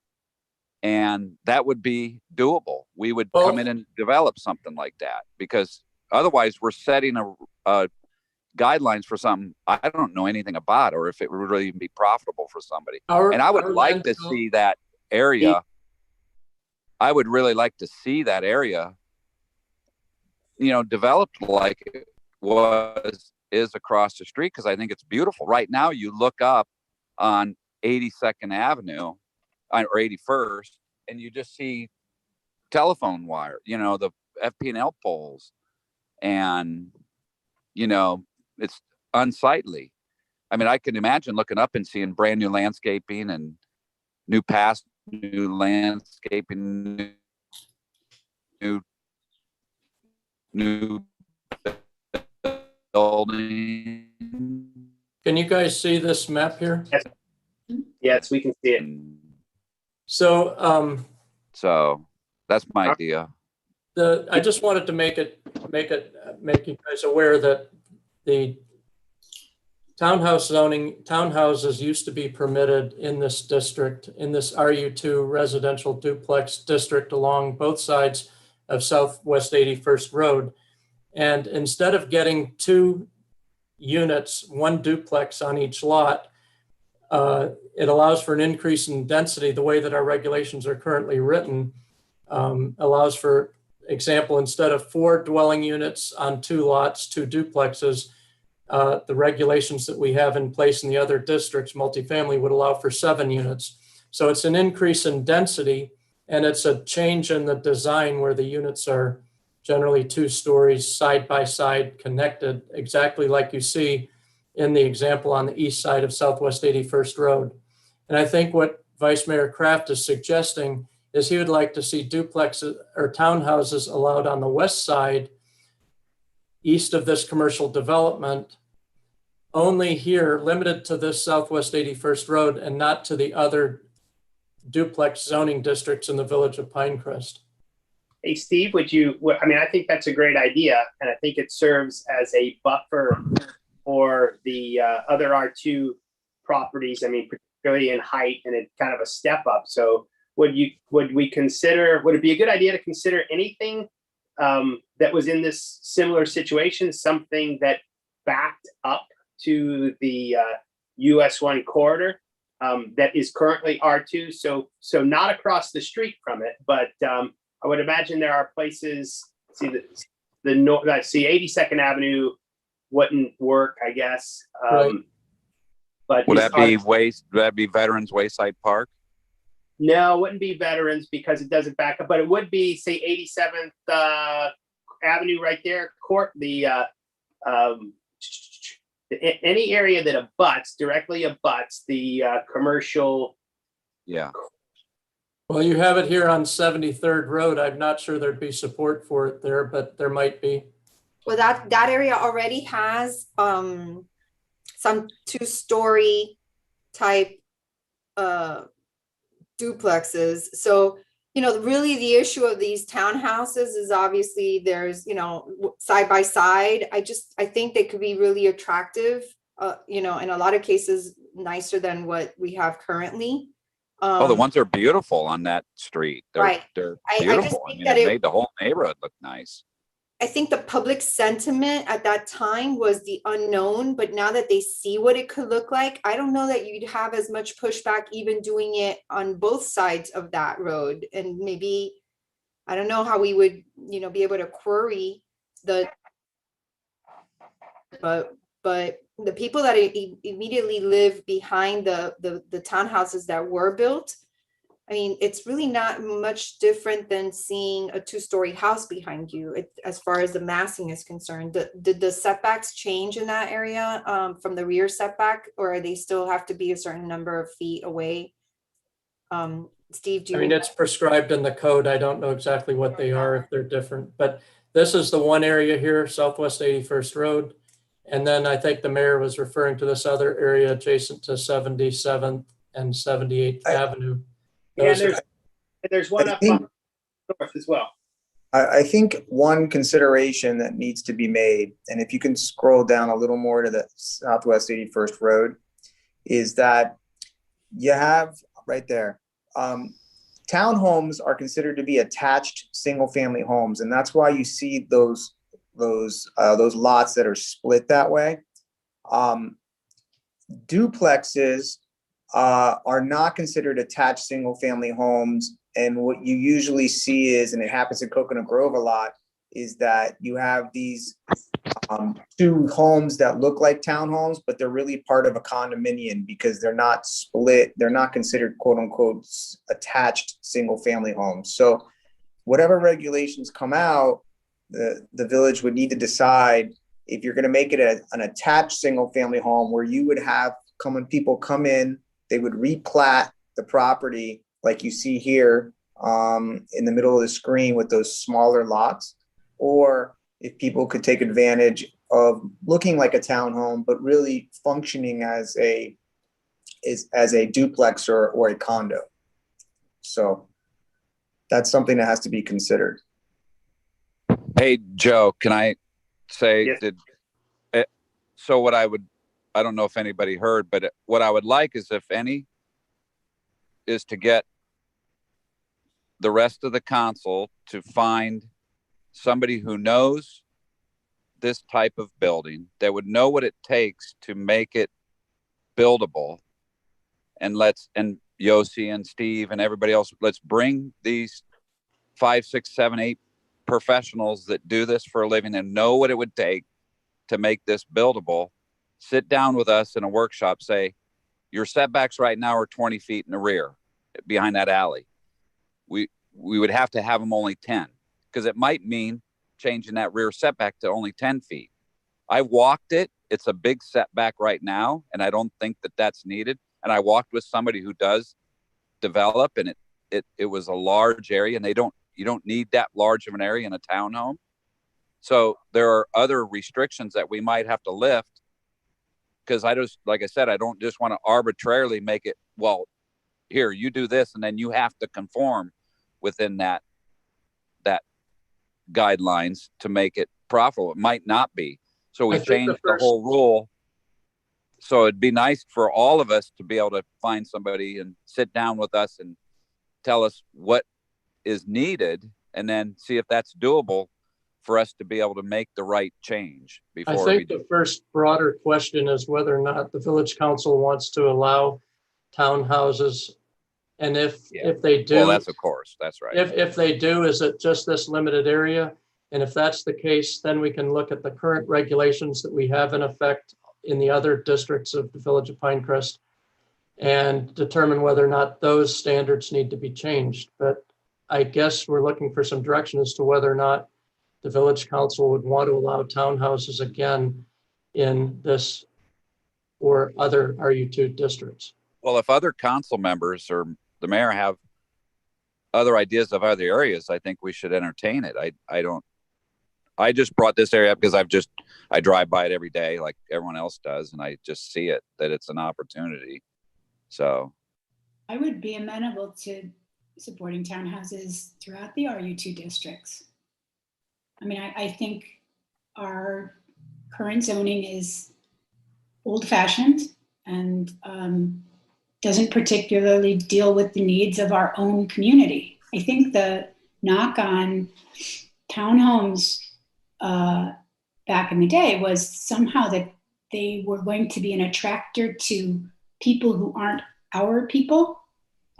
and that would be doable. We would come in and develop something like that, because otherwise we're setting a guidelines for something I don't know anything about, or if it would really be profitable for somebody. And I would like to see that area. I would really like to see that area, developed like it is across the street, because I think it's beautiful. Right now, you look up on 82nd Avenue or 81st, and you just see telephone wire, the FP&L poles. and, you know, it's unsightly. I mean, I can imagine looking up and seeing brand new landscaping and new past, new landscaping, new building. Can you guys see this map here? Yes, we can see it. So So that's my idea. I just wanted to make you guys aware that the townhouses used to be permitted in this district, in this RU2 residential duplex district along both sides of Southwest 81st Road. And instead of getting 2 units, 1 duplex on each lot, it allows for an increase in density. The way that our regulations are currently written allows for example, instead of 4 dwelling units on 2 lots, 2 duplexes, the regulations that we have in place in the other districts, multifamily, would allow for 7 units. So it's an increase in density, and it's a change in the design where the units are generally 2 stories side by side connected, exactly like you see in the example on the east side of Southwest 81st Road. And I think what Vice Mayor Kraft is suggesting is he would like to see duplexes or townhouses allowed on the west side, east of this commercial development, only here, limited to this Southwest 81st Road and not to the other duplex zoning districts in the village of Pinecrest. Hey, Steve, I mean, I think that's a great idea, and I think it serves as a buffer for the other R2 properties. I mean, particularly in height, and it's kind of a step up. So would it be a good idea to consider anything that was in this similar situation, something that backed up to the US 1 corridor that is currently R2? So not across the street from it, but I would imagine there are places, see 82nd Avenue wouldn't work, I guess. Right. But Would that be Veterans Wayside Park? No, it wouldn't be Veterans because it doesn't back up, but it would be, say, 87th Avenue right there, any area that directly abuts the commercial. Yeah. Well, you have it here on 73rd Road. I'm not sure there'd be support for it there, but there might be. Well, that area already has some 2-story type duplexes. So, you know, really the issue of these townhouses is obviously there's, you know, side by side. I think they could be really attractive, you know, in a lot of cases nicer than what we have currently. The ones are beautiful on that street. They're beautiful. I mean, it made the whole neighborhood look nice. I think the public sentiment at that time was the unknown, but now that they see what it could look like, I don't know that you'd have as much pushback even doing it on both sides of that road. And maybe, I don't know how we would, you know, be able to query but the people that immediately live behind the townhouses that were built, I mean, it's really not much different than seeing a 2-story house behind you as far as the massing is concerned. Did the setbacks change in that area from the rear setback, or they still have to be a certain number of feet away? Steve, do you? I mean, it's prescribed in the code. I don't know exactly what they are, if they're different, but this is the one area here, Southwest 81st Road. And then I think the mayor was referring to this other area adjacent to 77th and 78th Avenue. There's one up north as well. I think one consideration that needs to be made, and if you can scroll down a little more to the Southwest 81st Road, is that you have right there, townhomes are considered to be attached single-family homes, and that's why you see those lots that are split that way. Duplexes are not considered attached single-family homes, and what you usually see is, and it happens in Coconut Grove a lot, is that you have these 2 homes that look like townhomes, but they're really part of a condominium because they're not split. They're not considered quote unquote attached single-family homes. So whatever regulations come out, the village would need to decide if you're going to make it an attached single family home where you would have people come in, they would replat the property like you see here in the middle of the screen with those smaller lots, or if people could take advantage of looking like a townhome, but really functioning as a duplex or a condo. So that's something that has to be considered. Hey, Joe, can I say Yes. so what I don't know if anybody heard, but what I would like is, if any, is to get the rest of the council to find somebody who knows this type of building, that would know what it takes to make it buildable. And Yossi and Steve and everybody else, let's bring these 5, 6, 7, 8 professionals that do this for a living and know what it would take to make this buildable. Sit down with us in a workshop, say, your setbacks right now are 20 feet in the rear behind that alley. We would have to have them only 10, because it might mean changing that rear setback to only 10 feet. I walked it. It's a big setback right now, and I don't think that that's needed. And I walked with somebody who does develop, and it was a large area, and you don't need that large of an area in a townhome. So there are other restrictions that we might have to lift, because like I said, I don't just want to arbitrarily make it, well, here, you do this, and then you have to conform within that guidelines to make it profitable. It might not be. So we changed the whole rule. So it'd be nice for all of us to be able to find somebody and sit down with us and tell us what is needed, and then see if that's doable for us to be able to make the right change before. I think the first broader question is whether or not the village council wants to allow townhouses. And if they do, well, that's of course, that's right. If they do, is it just this limited area? And if that's the case, then we can look at the current regulations that we have in effect in the other districts of the village of Pinecrest and determine whether or not those standards need to be changed. But I guess we're looking for some direction as to whether or not the village council would want to allow townhouses again in this or other RU2 districts. Well, if other council members or the mayor have other ideas of other areas, I think we should entertain it. I just brought this area up because I drive by it every day like everyone else does, and I just see it, that it's an opportunity. So I would be amenable to supporting townhouses throughout the RU2 districts. I mean, I think our current zoning is old-fashioned and doesn't particularly deal with the needs of our own community. I think the knock on townhomes back in the day was somehow that they were going to be an attractor to people who aren't our people,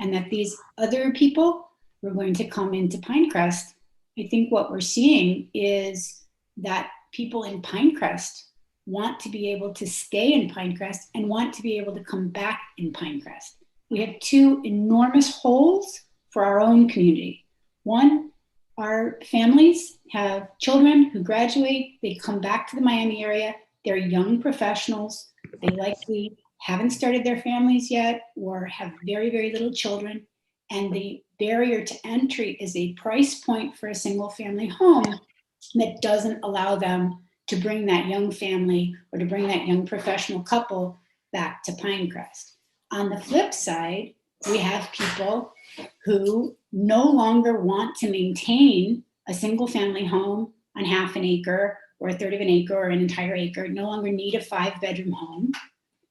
and that these other people were going to come into Pinecrest. I think what we're seeing is that people in Pinecrest want to be able to stay in Pinecrest and want to be able to come back in Pinecrest. We have two enormous holes for our own community. One, our families have children who graduate, they come back to the Miami area, they're young professionals, they likely haven't started their families yet or have very, very little children. And the barrier to entry is a price point for a single family home that doesn't allow them to bring that young family or to bring that young professional couple back to Pinecrest. On the flip side, we have people who no longer want to maintain a single family home on half an acre or a third of an acre or an entire acre, no longer need a 5-bedroom home,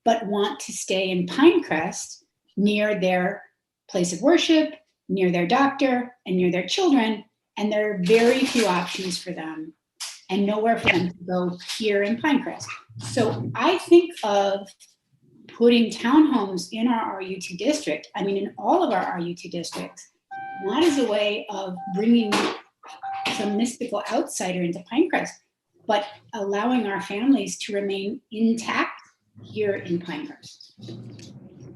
but want to stay in Pinecrest near their place of worship, near their doctor, and near their children. And there are very few options for them and nowhere for them to go here in Pinecrest. So I think of putting townhomes in our RU2 district, I mean, in all of our RU2 districts, not as a way of bringing some mystical outsider into Pinecrest, but allowing our families to remain intact here in Pinecrest.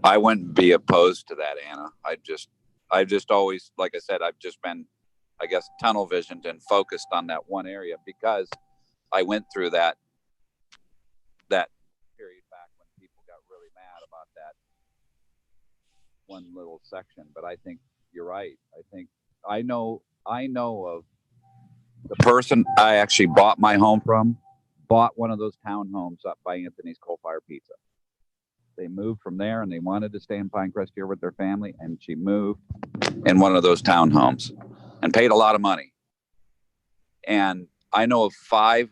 I wouldn't be opposed to that, Anna. I've just always, like I said, I've just been I guess, tunnel visioned and focused on that one area, because I went through that period back when people got really mad about that one little section. But I think you're right. I think I know of the person I actually bought my home from, bought one of those townhomes up by Anthony's Coal Fire Pizza. They moved from there and they wanted to stay in Pinecrest here with their family, and she moved in one of those townhomes and paid a lot of money. And I know of 5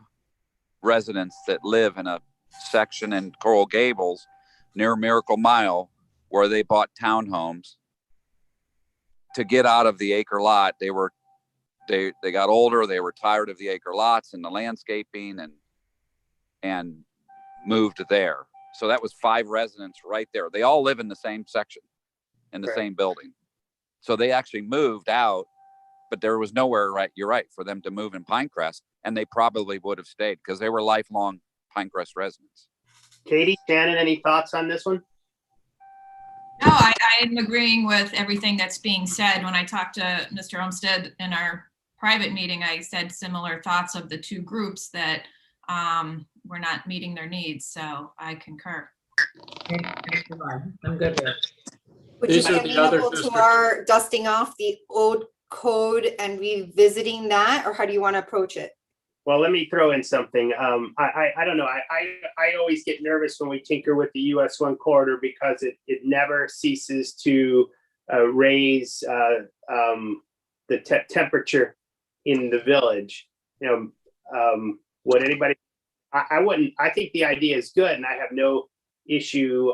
residents that live in a section in Coral Gables near Miracle Mile where they bought townhomes to get out of the acre lot. They got older, they were tired of the acre lots and the landscaping, and moved there. So that was 5 residents right there. They all live in the same section, in the same building. So they actually moved out, but there was nowhere, right, you're right, for them to move in Pinecrest, and they probably would have stayed because they were lifelong Pinecrest residents. Katie, Shannon, any thoughts on this one? No, I am agreeing with everything that's being said. When I talked to Mr. Olmsted in our private meeting, I said similar thoughts of the 2 groups that we're not meeting their needs. So I concur. I'm good with it. Would you These be are the other amenable to districts. our dusting off the old code and revisiting that, or how do you want to approach it? Well, let me throw in something. I don't know. I always get nervous when we tinker with the US 1 corridor because it never ceases to raise the temperature in the village. You know, would anybody? I wouldn't. I think the idea is good, and I have no issue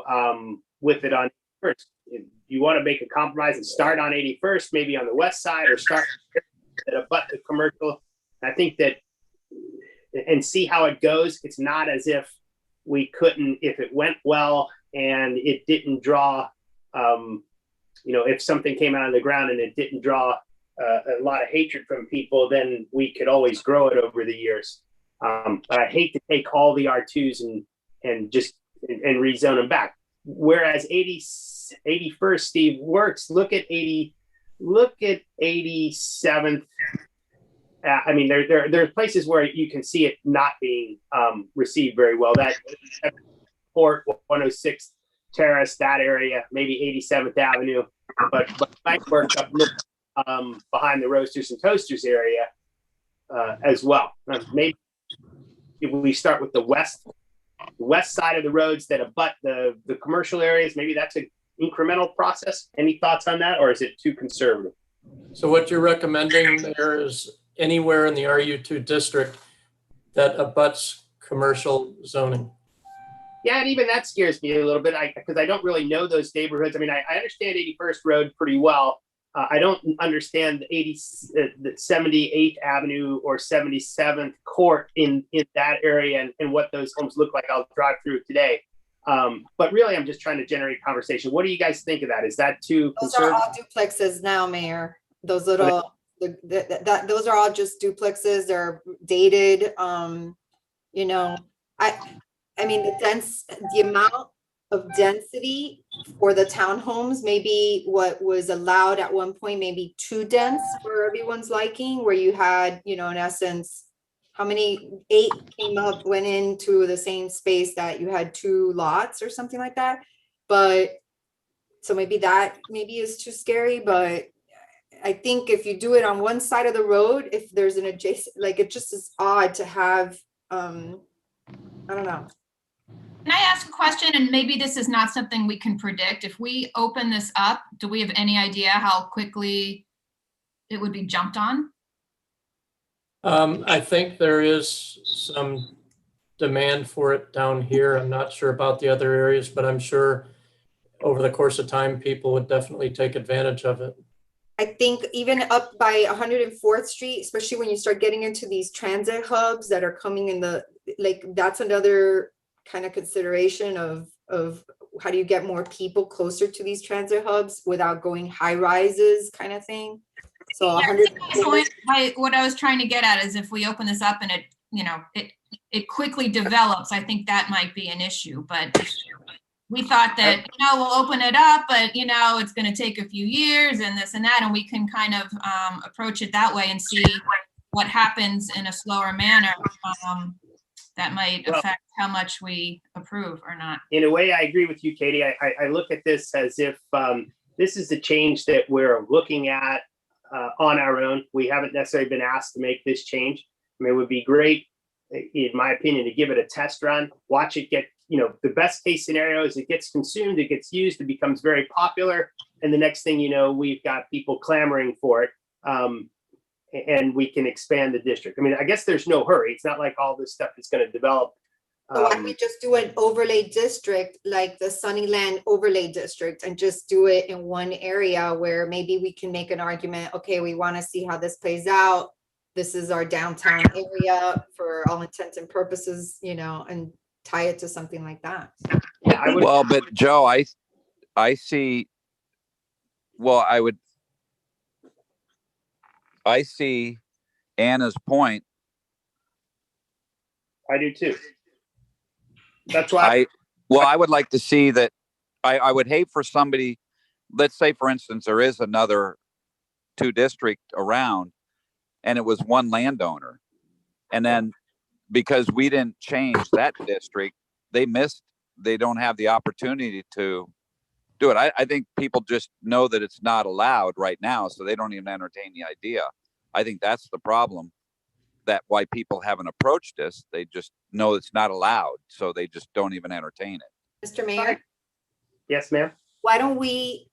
with it on first. If you want to make a compromise and start on 81st, maybe on the west side, or start at abut the commercial. I think that. And see how it goes. It's not as if we couldn't, if it went well and it didn't draw, if something came out of the ground and it didn't draw a lot of hatred from people, then we could always grow it over the years. But I hate to take all the R2s and just rezone them back. Whereas 81st, Steve, works. Look at 87th. I mean, there are places where you can see it not being received very well. That Port 106 Terrace, that area, maybe 87th Avenue, but might work up behind the Roasters and Toasters area as well. Maybe if we start with the west side of the roads that abut the commercial areas, maybe that's an incremental process. Any thoughts on that, or is it too conservative? So what you're recommending there is anywhere in the RU2 district that abuts commercial zoning. Yeah, and even that scares me a little bit because I don't really know those neighborhoods. I mean, I understand 81st Road pretty well. I don't understand the 78th Avenue or 77th Court in that area and what those homes look like. I'll drive through it today. But really, I'm just trying to generate conversation. What do you guys think of that? Is that too conservative? Those are all duplexes now, Mayor. Those little, those are all just duplexes. They're dated. I mean, the amount of density for the townhomes, maybe what was allowed at one point, maybe too dense for everyone's liking, where you had, in essence, how many 8 went into the same space that you had 2 lots or something like that. But so maybe that is too scary, but I think if you do it on one side of the road, if there's an adjacent, like, it just is odd to have, I don't know. Can I ask a question? And maybe this is not something we can predict. If we open this up, do we have any idea how quickly it would be jumped on? I think there is some demand for it down here. I'm not sure about the other areas, but I'm sure over the course of time, people would definitely take advantage of it. I think even up by 104th Street, especially when you start getting into these transit hubs that are coming in that's another kind of consideration of how do you get more people closer to these transit hubs without going high rises kind of thing. So what I was trying to get at is if we open this up and it quickly develops, I think that might be an issue, but we thought that, we'll open it up, but, it's going to take a few years and this and that, and we can kind of approach it that way and see what happens in a slower manner that might affect how much we approve or not. In a way, I agree with you, Katie. I look at this as if this is the change that we're looking at on our own. We haven't necessarily been asked to make this change. I mean, it would be great, in my opinion, to give it a test run, watch it get, the best case scenario is it gets consumed, it gets used, it becomes very popular. And the next thing you know, we've got people clamoring for it. And we can expand the district. I mean, I guess there's no hurry. It's not like all this stuff is going to develop. So why don't we just do an overlay district like the Sunnyland overlay district and just do it in one area where maybe we can make an argument, okay, we want to see how this plays out. This is our downtown area for all intents and purposes, and tie it to something like that. Yeah, well, but Joe, I see, well, I see Anna's point. I do too. That's why I would like to see that. I would hate for somebody, let's say for instance, there is another 2 district around and it was one landowner. And then because we didn't change that district, they don't have the opportunity to do it. I think people just know that it's not allowed right now, so they don't even entertain the idea. I think that's the problem, that why people haven't approached this. They just know it's not allowed, so they just don't even entertain it. Mr. Mayor? Yes, ma'am. Why don't we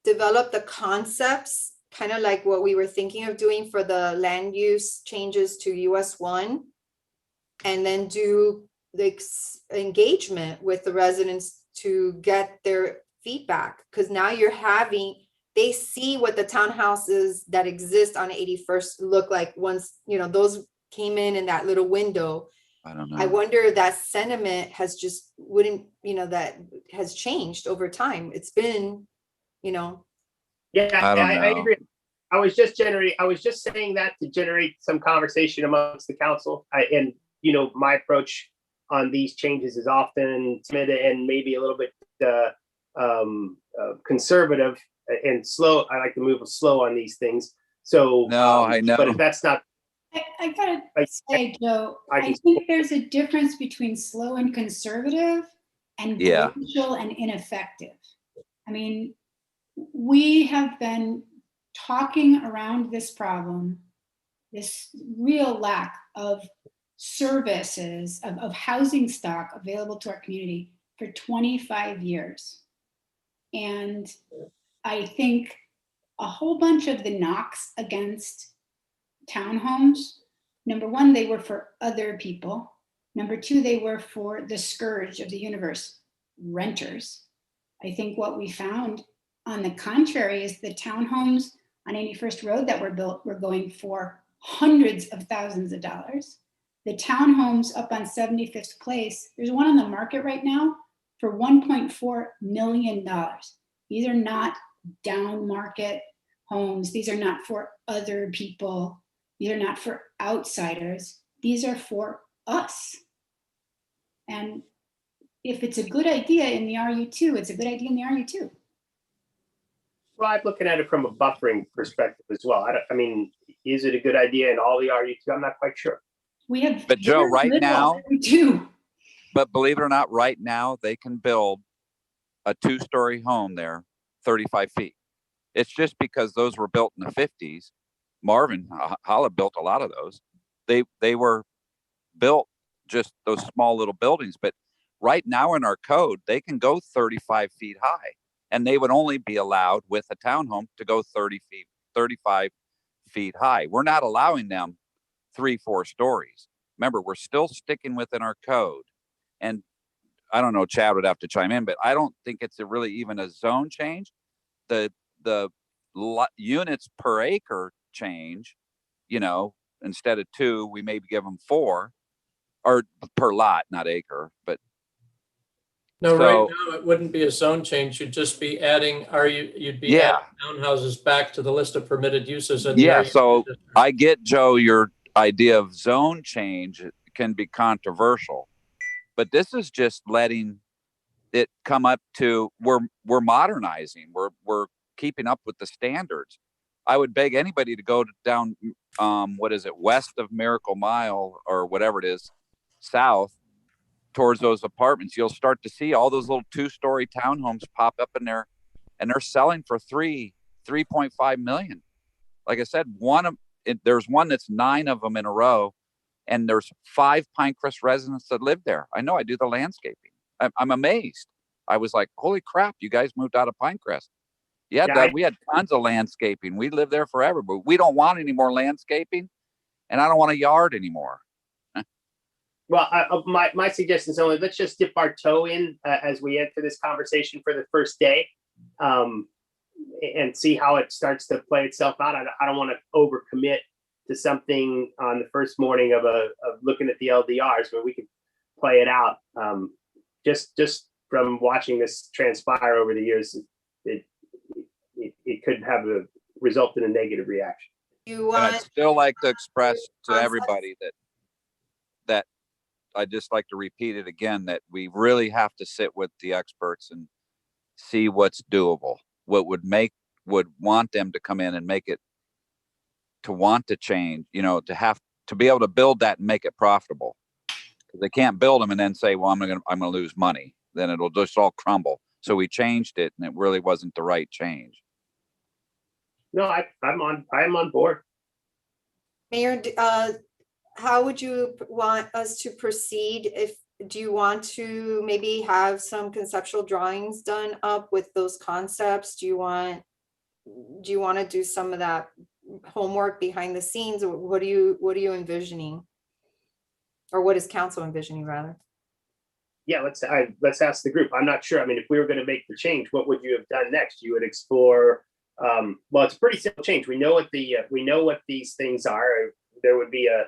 develop the concepts, kind of like what we were thinking of doing for the land use changes to US 1, and then do the engagement with the residents to get their feedback, because now they see what the townhouses that exist on 81st look like once, those came in that little window. I don't know. I wonder that sentiment has that has changed over time. It's been, Yeah, I agree. I was just saying that to generate some conversation amongst the council. My approach on these changes is often timid and maybe a little bit conservative and slow. I like to move slow on these things. So no, I know. But if that's not, I gotta say, Joe, I think there's a difference between slow and conservative and glacial and ineffective. I mean, we have been talking around this problem, this real lack of services, of housing stock available to our community for 25 years. And I think a whole bunch of the knocks against townhomes, number one, they were for other people. Number two, they were for the scourge of the universe, renters. I think what we found, on the contrary, is the townhomes on 81st Road that were built were going for hundreds of thousands of dollars. The townhomes up on 75th Place, there's one on the market right now for $1.4 million. These are not down market homes. These are not for other people. These are not for outsiders. These are for us. And if it's a good idea in the RU2, it's a good idea in the RU2. well, I'm looking at it from a buffering perspective as well. I mean, is it a good idea in all the RU2? I'm not quite sure. We have, but Joe, right now, RU2. But believe it or not, right now they can build a 2-story home there, 35 feet. It's just because those were built in the 50s. Marvin Holla built a lot of those. They were built just those small little buildings. But right now in our code, they can go 35 feet high, and they would only be allowed with a townhome to go 35 feet high. We're not allowing them 3-4 stories. Remember, we're still sticking within our code. And I don't know, Chad would have to chime in, but I don't think it's really even a zone change. The units per acre change, instead of 2, we maybe give them 4, or per lot, not acre, but. No, right now it wouldn't be a zone change. You'd just be adding, you'd be adding townhouses back to the list of permitted uses. In the so I get, Joe, your idea of zone change can be controversial, but this is just letting it come up to we're modernizing, we're keeping up with the standards. I would beg anybody to go down, what is it, west of Miracle Mile or whatever it is, south towards those apartments. You'll start to see all those little 2-story townhomes pop up in there, and they're selling for 3.5 million. Like I said, there's one that's 9 of them in a row, and there's 5 Pinecrest residents that live there. I know, I do the landscaping. I'm amazed. I was like, holy crap, you guys moved out of Pinecrest. Yeah, Yeah, we had tons of landscaping. We lived there forever, but we don't want any more landscaping, and I don't want a yard anymore. Well, my suggestion is only let's just dip our toe in as we enter this conversation for the first day, and see how it starts to play itself out. I don't want to overcommit to something on the first morning of looking at the LDRs, where we can play it out. Just from watching this transpire over the years, it could have result in a negative reaction. You And I'd want, still like to express to concepts? everybody that I just like to repeat it again, that we really have to sit with the experts and see what's doable, what would want them to come in and make it, to want to change, to be able to build that and make it profitable. They can't build them and then say, well, I'm gonna lose money. Then it'll just all crumble. So we changed it, and it really wasn't the right change. No, I'm on board. Mayor, how would you want us to proceed? Do you want to maybe have some conceptual drawings done up with those concepts? Do you want to do some of that homework behind the scenes? What are you envisioning? Or what is council envisioning, rather? Yeah, let's ask the group. I'm not sure. I mean, if we were going to make the change, what would you have done next? You would explore. Well, it's a pretty simple change. We know what these things are. There would be a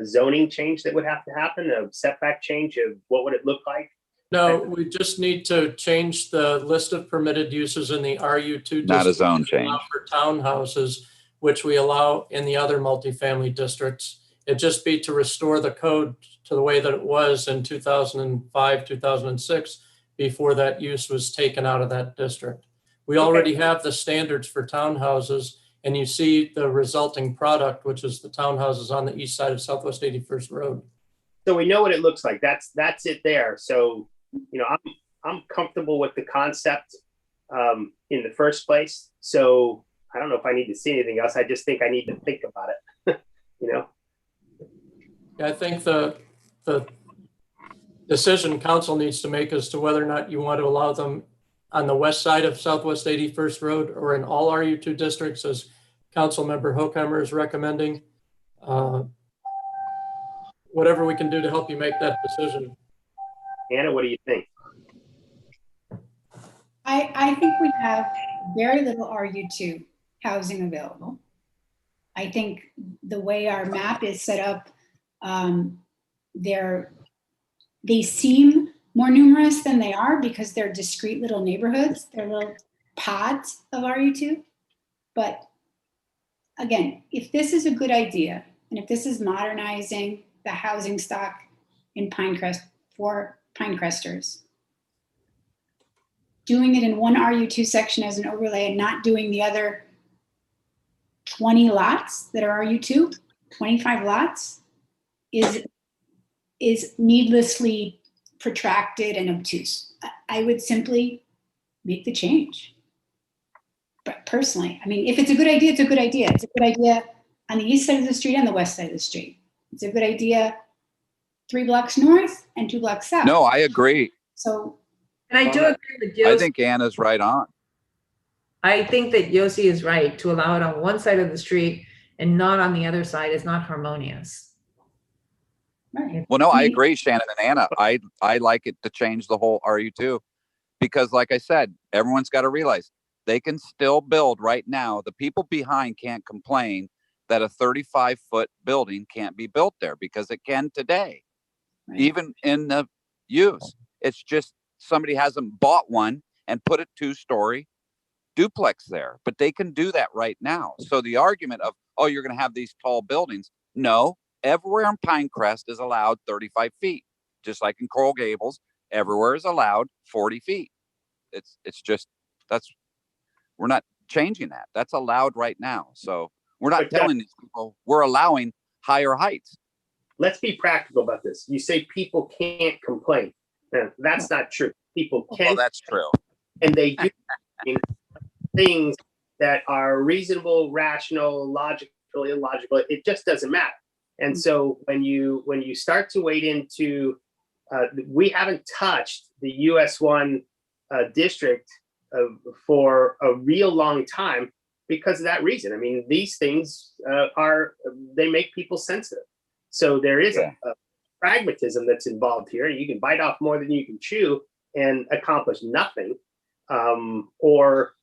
zoning change that would have to happen, a setback change of what would it look like? No, we just need to change the list of permitted uses in the RU2 district. Not a zone to allow change. For townhouses, which we allow in the other multifamily districts. It'd just be to restore the code to the way that it was in 2005, 2006, before that use was taken out of that district. We already have the standards for townhouses, and you see the resulting product, which is the townhouses on the east side of Southwest 81st Road. So we know what it looks like. That's it there. So, I'm comfortable with the concept in the first place. So I don't know if I need to see anything else. I just think I need to think about it. I think the decision council needs to make as to whether or not you want to allow them on the west side of Southwest 81st Road or in all RU2 districts, as Councilmember Hochheimer is recommending. Whatever we can do to help you make that decision. Anna, what do you think? I think we have very little RU2 housing available. I think the way our map is set up, they seem more numerous than they are because they're discrete little neighborhoods. They're little pods of RU2. But again, if this is a good idea, and if this is modernizing the housing stock in Pinecrest for Pinecresters, doing it in one RU2 section as an overlay and not doing the other 20 lots that are RU2, 25 lots, is needlessly protracted and obtuse. I would simply make the change. But personally, I mean, if it's a good idea, it's a good idea. It's a good idea on the east side of the street and the west side of the street. It's a good idea 3 blocks north and 2 blocks south. No, I agree. So, And I do agree with Yossi. I think Anna's right on. I think that Yossi is right. To allow it on one side of the street and not on the other side is not harmonious. right. Well, no, I agree, Shannon and Anna. I like it to change the whole RU2 because, like I said, everyone's got to realize they can still build right now. The people behind can't complain that a 35-foot building can't be built there because it can today, Right. even in the use. It's just somebody hasn't bought one and put a 2-story duplex there, but they can do that right now. So the argument of, oh, you're going to have these tall buildings. No, everywhere in Pinecrest is allowed 35 feet, just like in Coral Gables. everywhere is allowed 40 feet. It's just, we're not changing that. That's allowed right now. So we're not telling these people we're allowing higher heights. Let's be practical about this. You say people can't complain. Now, that's not true. People can. Well, that's true. And they do things that are reasonable, rational, logical, illogical. It just doesn't matter. And so when you start to wade into, we haven't touched the US1 district for a real long time because of that reason. I mean, these things they make people sensitive. So there is a pragmatism that's involved here. You can bite off more than you can chew and accomplish nothing, or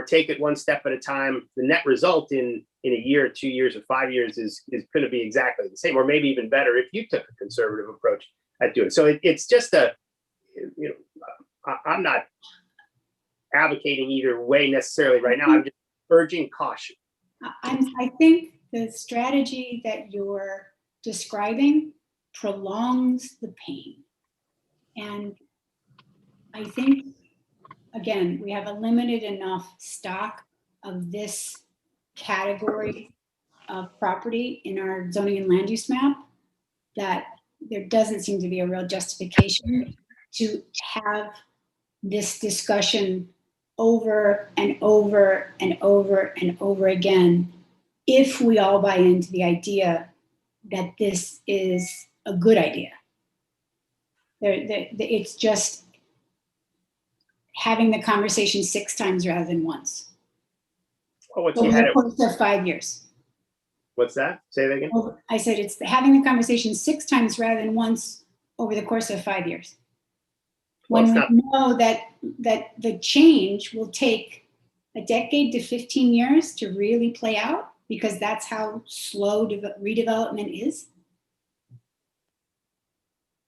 take it one step at a time. The net result in a year, 2 years, or 5 years is going to be exactly the same, or maybe even better if you took a conservative approach at doing it. So it's just I'm not advocating either way necessarily right now. I'm just urging caution. I think the strategy that you're describing prolongs the pain. And I think, again, we have a limited enough stock of this category of property in our zoning and land use map that there doesn't seem to be a real justification to have this discussion over and over and over and over again if we all buy into the idea that this is a good idea. It's just having the conversation 6 times rather than once. Oh, Over the course of 5 years. What's that? Say that again. I said it's having the conversation 6 times rather than once over the course of 5 years. When we know that the change will take a decade to 15 years to really play out, because that's how slow redevelopment is.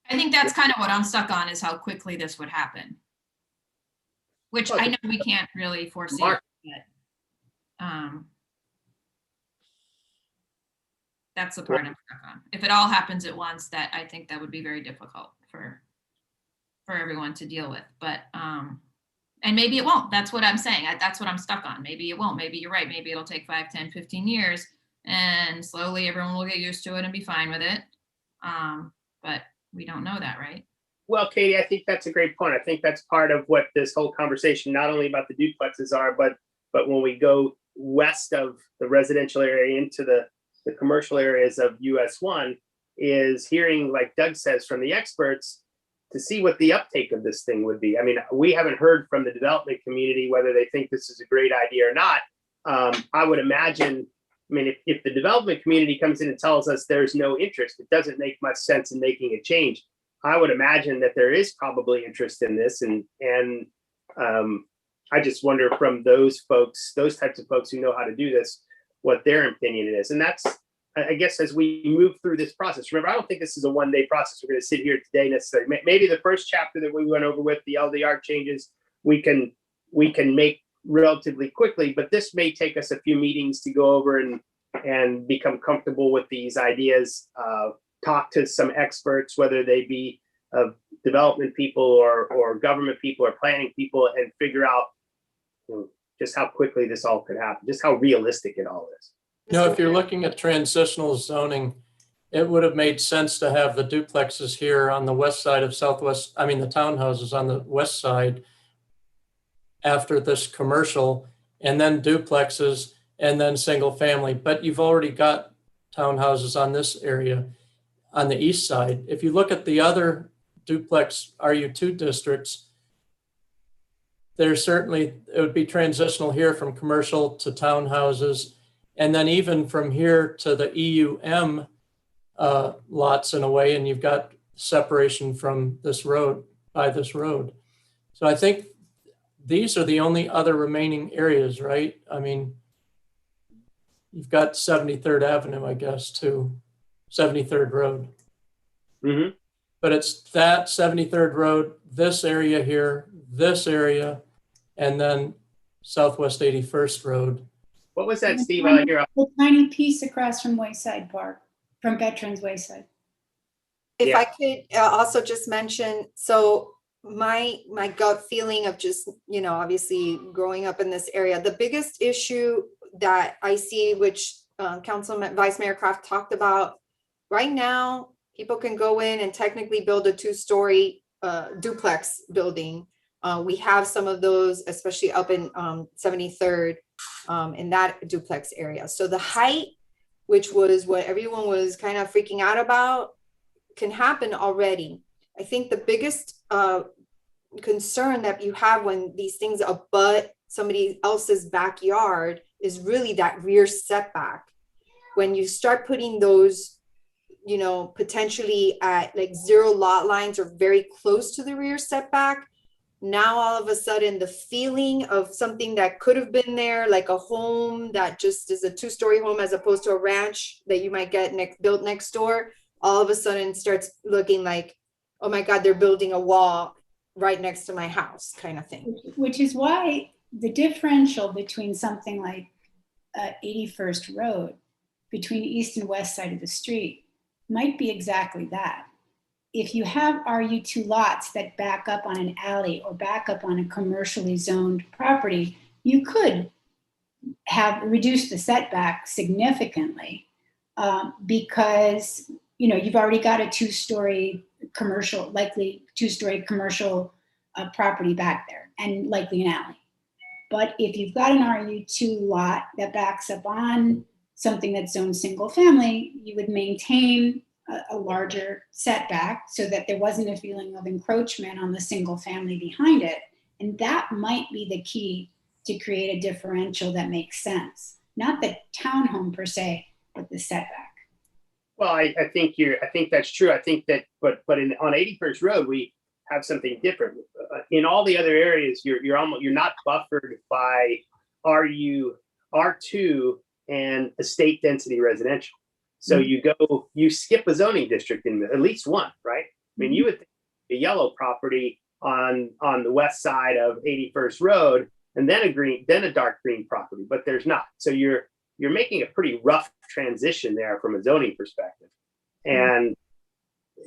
I think that's kind of what I'm stuck on, is how quickly this would happen. Which I know we can't really foresee. That's the part I'm stuck on. If it all happens at once, that I think that would be very difficult for everyone to deal with. But and maybe it won't. That's what I'm saying. That's what I'm stuck on. Maybe it won't. Maybe you're right. Maybe it'll take 5, 10, 15 years, and slowly everyone will get used to it and be fine with it. But we don't know that, right? Well, Katie, I think that's a great point. I think that's part of what this whole conversation, not only about the duplexes are, but when we go west of the residential area into the commercial areas of US1, is hearing, like Doug says, from the experts to see what the uptake of this thing would be. I mean, we haven't heard from the development community whether they think this is a great idea or not. I would imagine, I mean, if the development community comes in and tells us there's no interest, it doesn't make much sense in making a change. I would imagine that there is probably interest in this, and I just wonder from those folks, those types of folks who know how to do this, what their opinion is. And that's, I guess, as we move through this process. Remember, I don't think this is a one-day process. We're going to sit here today necessarily. Maybe the first chapter that we went over with the LDR changes, we can make relatively quickly, but this may take us a few meetings to go over and become comfortable with these ideas. Talk to some experts, whether they be development people or government people or planning people, and figure out just how quickly this all could happen, just how realistic it all is. If you're looking at transitional zoning, it would have made sense to have the duplexes here on the west side of the townhouses on the west side after this commercial, and then duplexes, and then single family. But you've already got townhouses on this area on the east side. If you look at the other duplex RU2 districts, there's certainly, it would be transitional here from commercial to townhouses. And then even from here to the EUM lots in a way, and you've got separation from this road, by this road. So I think these are the only other remaining areas, right? I mean, you've got 73rd Avenue, I guess, too, 73rd Road. Mm-hmm. But it's that 73rd Road, this area here, this area, and then Southwest 81st Road. What was that, Steve? I hear a tiny piece across from Wayside Park, from Veterans Wayside. If I could also just mention, so my gut feeling of just, you know, obviously growing up in this area, the biggest issue that I see, which Councilman Vice Mayor Kraft talked about, right now, people can go in and technically build a 2-story duplex building. We have some of those, especially up in 73rd, in that duplex area. So the height, which was what everyone was kind of freaking out about, can happen already. I think the biggest concern that you have when these things abut somebody else's backyard is really that rear setback. When you start putting those, you know, potentially at like 0 lot lines or very close to the rear setback, now all of a sudden the feeling of something that could have been there, like a home that just is a 2-story home as opposed to a ranch that you might get built next door, all of a sudden starts looking like, oh my God, they're building a wall right next to my house, kind of thing. Which is why the differential between something like 81st Road, between east and west side of the street, might be exactly that. If you have RU2 lots that back up on an alley or back up on a commercially zoned property, you could have reduced the setback significantly because, you know, you've already got a 2-story commercial, likely 2-story commercial property back there, and likely an alley. But if you've got an RU2 lot that backs up on something that's zoned single family, you would maintain a larger setback so that there wasn't a feeling of encroachment on the single family behind it. And that might be the key to create a differential that makes sense. Not the townhome per se, but the setback. Well, I think that's true. I think that, but on 81st Road, we have something different. In all the other areas, you're not buffered by R2 and estate density residential. So you skip a zoning district in at least one, right? I mean, you would think a yellow property on the west side of 81st Road, and then a dark green property, but there's not. So you're making a pretty rough transition there from a zoning perspective. And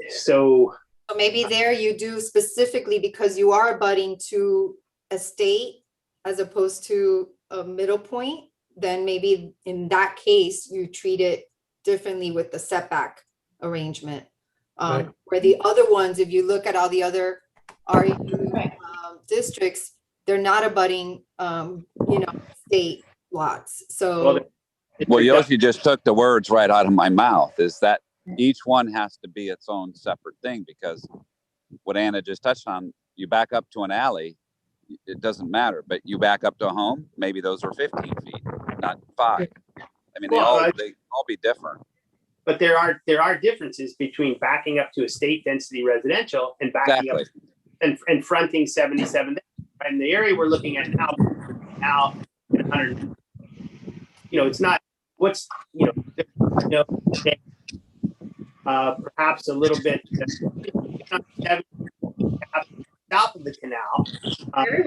so maybe there you do specifically because you are abutting to a state as opposed to a middle point, then maybe in that case, you treat it differently with the setback arrangement. Right. Where the other ones, if you look at all the other RU districts, they're not abutting, state lots. So. Well, Yoshi just took the words right out of my mouth, is that each one has to be its own separate thing, because what Anna just touched on, you back up to an alley, it doesn't matter, but you back up to a home, maybe those are 15 feet, not 5. I mean, they all be different. But there are differences between backing up to a state density residential and backing up and fronting 77. And the area we're looking at now 100. It's not what's perhaps a little bit south of the canal.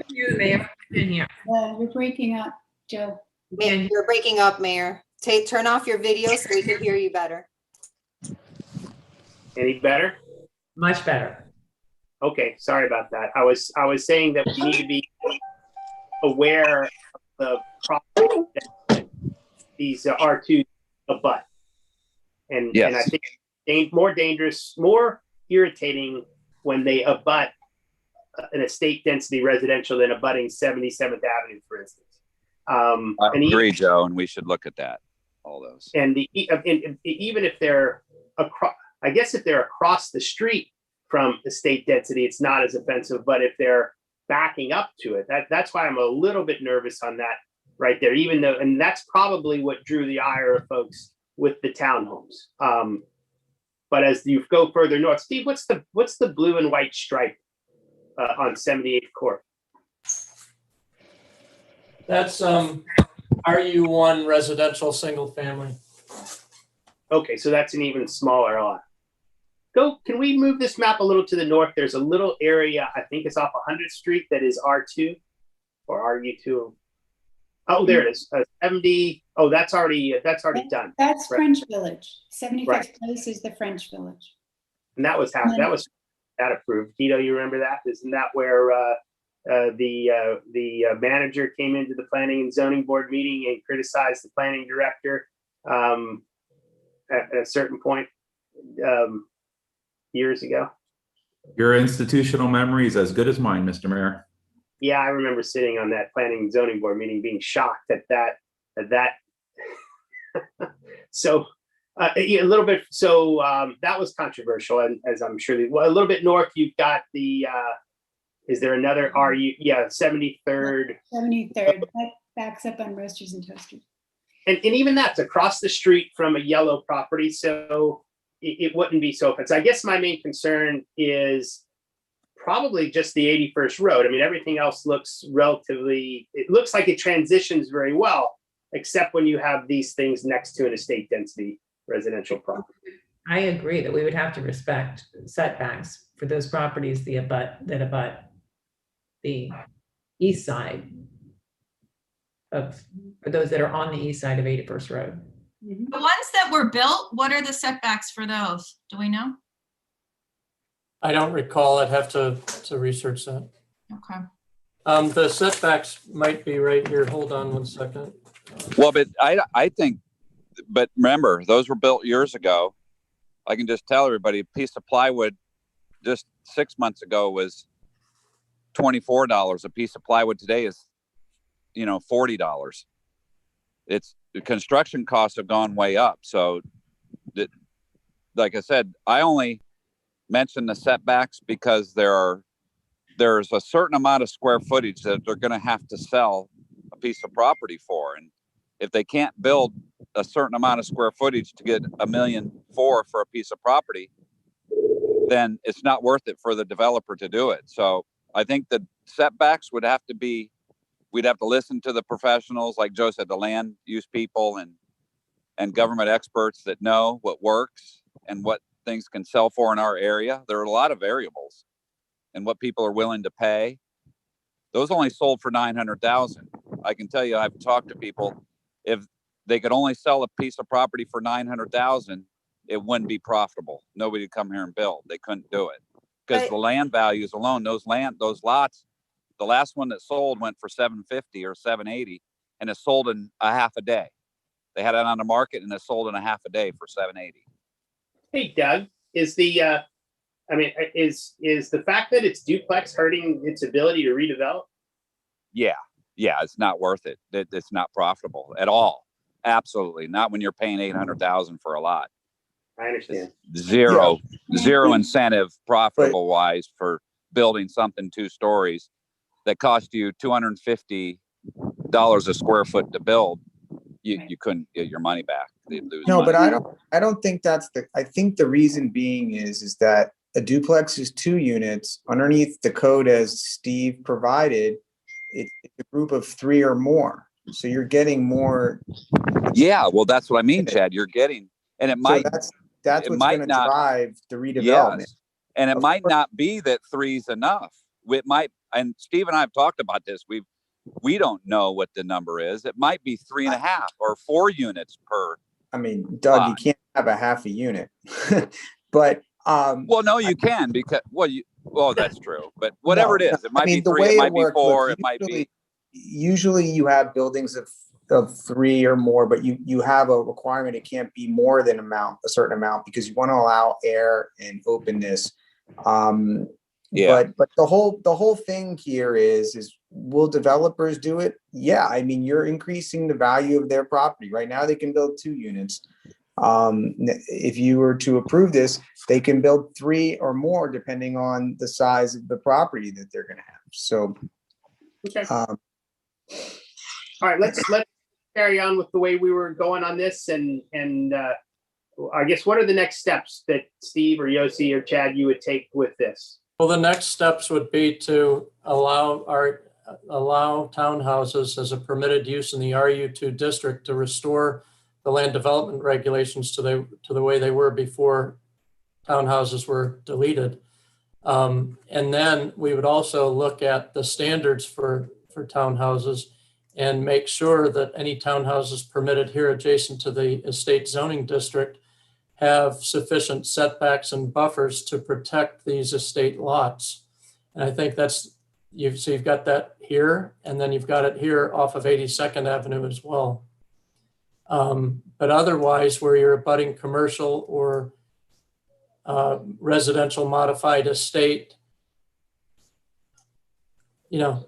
You're breaking up, Joe. You're breaking up, Mayor. Turn off your video so we can hear you better. Any better? Much better. Okay, sorry about that. I was saying that we need to be aware of the property that these R2 abut. And I think more dangerous, more irritating when they abut an estate density residential than abutting 77th Avenue, for instance. I agree, Joe, and we should look at that, all those. And even if they're across, I guess if they're across the street from estate density, it's not as offensive. But if they're backing up to it, that's why I'm a little bit nervous on that right there. Even though, and that's probably what drew the ire of folks with the townhomes. But as you go further north, Steve, what's the blue and white stripe on 78th Court? That's RU1 residential single family. Okay, so that's an even smaller lot. Can we move this map a little to the north? There's a little area, I think it's off 100th Street, that is R2 or RU2. Oh, there it is. 70. Oh, that's already done. That's right. French Village. 75th Right. Place is the French Village. And that was that approved. Tito, you remember that? Isn't that where the manager came into the planning and zoning board meeting and criticized the planning director at a certain point years ago? Your institutional memory is as good as mine, Mr. Mayor. Yeah, I remember sitting on that planning and zoning board meeting, being shocked at that. So a little bit. So that was controversial, and as I'm sure, a little bit north, you've got the. Is there another? Are you? Yeah, 73rd. 73rd. That backs up on Roasters and Toasters. And even that's across the street from a yellow property, so it wouldn't be so open. So I guess my main concern is probably just the 81st Road. I mean, everything else looks relatively, it looks like it transitions very well, except when you have these things next to an estate density residential property. I agree that we would have to respect setbacks for those properties that abut the east side of, for those that are on the east side of 81st Road. The ones that were built, what are the setbacks for those? Do we know? I don't recall. I'd have to research that. Okay. The setbacks might be right here. Hold on one second. Well, but I think, but remember, those were built years ago. I can just tell everybody, a piece of plywood just 6 months ago was $24. A piece of plywood today is, $40. It's, the construction costs have gone way up. So like I said, I only mention the setbacks because there's a certain amount of square footage that they're going to have to sell a piece of property for. And if they can't build a certain amount of square footage to get $1.4 million for a piece of property, then it's not worth it for the developer to do it. So I think the setbacks would have to be, we'd have to listen to the professionals, like Joe said, the land use people and government experts that know what works and what things can sell for in our area. There are a lot of variables and what people are willing to pay. Those only sold for $900,000. I can tell you, I've talked to people, if they could only sell a piece of property for $900,000, it wouldn't be profitable. Nobody would come here and build. They couldn't do it because the land values alone, those lots, the last one that sold went for $750 or $780, and it sold in a half a day. They had it on the market and it sold in a half a day for $780. Hey, Doug, is the fact that it's duplex hurting its ability to redevelop? Yeah, it's not worth it. It's not profitable at all. Absolutely not when you're paying $800,000 for a lot. I understand. Zero incentive profitable wise for building something 2 stories that cost you $250 a square foot to build. You couldn't get your money back. No, but I don't think that's I think the reason being is that a duplex is 2 units. Underneath the code as Steve provided, it's a group of 3 or more. So you're getting more. Yeah, well, that's what I mean, Chad. You're getting, and it might. So that's what's going to drive the redevelopment. Yes. And it might not be that 3's enough. It might, and Steve and I have talked about this. We don't know what the number is. It might be 3.5 or 4 units per. I mean, Doug, you can't have a half a unit, but well, no, you can because that's true. But whatever it is, it might be 3, it might be 4, it might be. Usually, you have buildings of 3 or more, but you have a requirement. It can't be more than a certain amount because you want to allow air and openness. Yeah. But the whole thing here is will developers do it? Yeah. I mean, you're increasing the value of their property. Right now they can build 2 units. If you were to approve this, they can build 3 or more depending on the size of the property that they're going to have. So, okay. All right, let's carry on with the way we were going on this, and I guess what are the next steps that Steve or Yossi or Chad you would take with this? Well, the next steps would be to allow townhouses as a permitted use in the RU2 district to restore the land development regulations to the way they were before townhouses were deleted. And then we would also look at the standards for townhouses and make sure that any townhouses permitted here adjacent to the estate zoning district have sufficient setbacks and buffers to protect these estate lots. And I think that's, so you've got that here, and then you've got it here off of 82nd Avenue as well. But otherwise, where you're abutting commercial or residential modified estate, you know,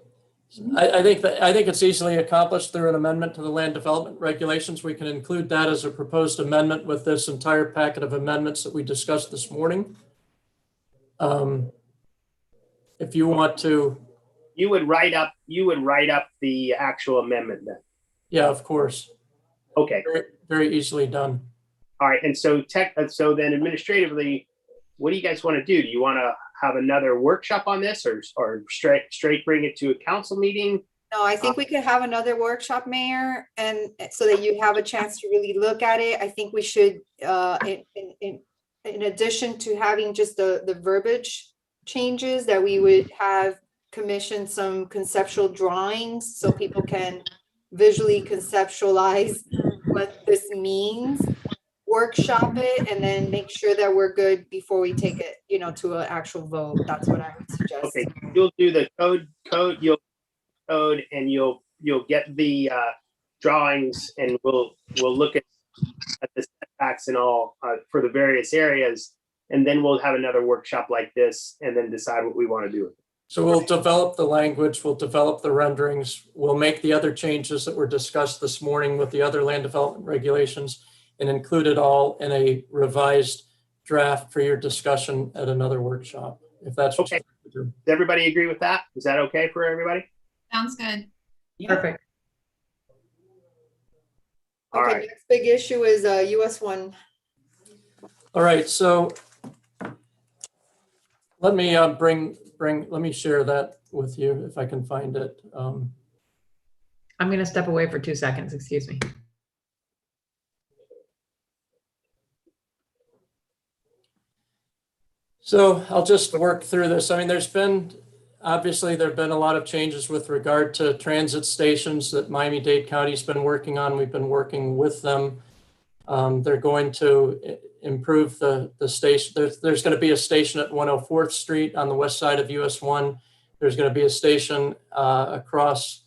I think it's easily accomplished through an amendment to the land development regulations. We can include that as a proposed amendment with this entire packet of amendments that we discussed this morning. If you want to, you would write up the actual amendment then. yeah, of course. Okay. Very, very easily done. All right. And so so then administratively, what do you guys want to do? Do you want to have another workshop on this, or straight bring it to a council meeting? No, I think we could have another workshop, Mayor, and so that you have a chance to really look at it. I think we should, in addition to having just the verbiage changes, that we would have commissioned some conceptual drawings so people can visually conceptualize what this means, workshop it, and then make sure that we're good before we take it, you know, to an actual vote. That's what I would suggest. Okay, you'll do the code, and you'll get the drawings, and we'll look at the setbacks and all for the various areas, and then we'll have another workshop like this, and then decide what we want to do with it. So we'll develop the language, we'll develop the renderings, we'll make the other changes that were discussed this morning with the other land development regulations, and include it all in a revised draft for your discussion at another workshop, if that's what okay. you do. Does everybody agree with that? Is that okay for everybody? Sounds good. Perfect. All Okay, right. next big issue is US 1. All right, so let me let me share that with you if I can find it. I'm going to step away for 2 seconds. Excuse me. So I'll just work through this. I mean, obviously there have been a lot of changes with regard to transit stations that Miami-Dade County's been working on. We've been working with them. They're going to improve the station. There's going to be a station at 104th Street on the west side of US 1. There's going to be a station across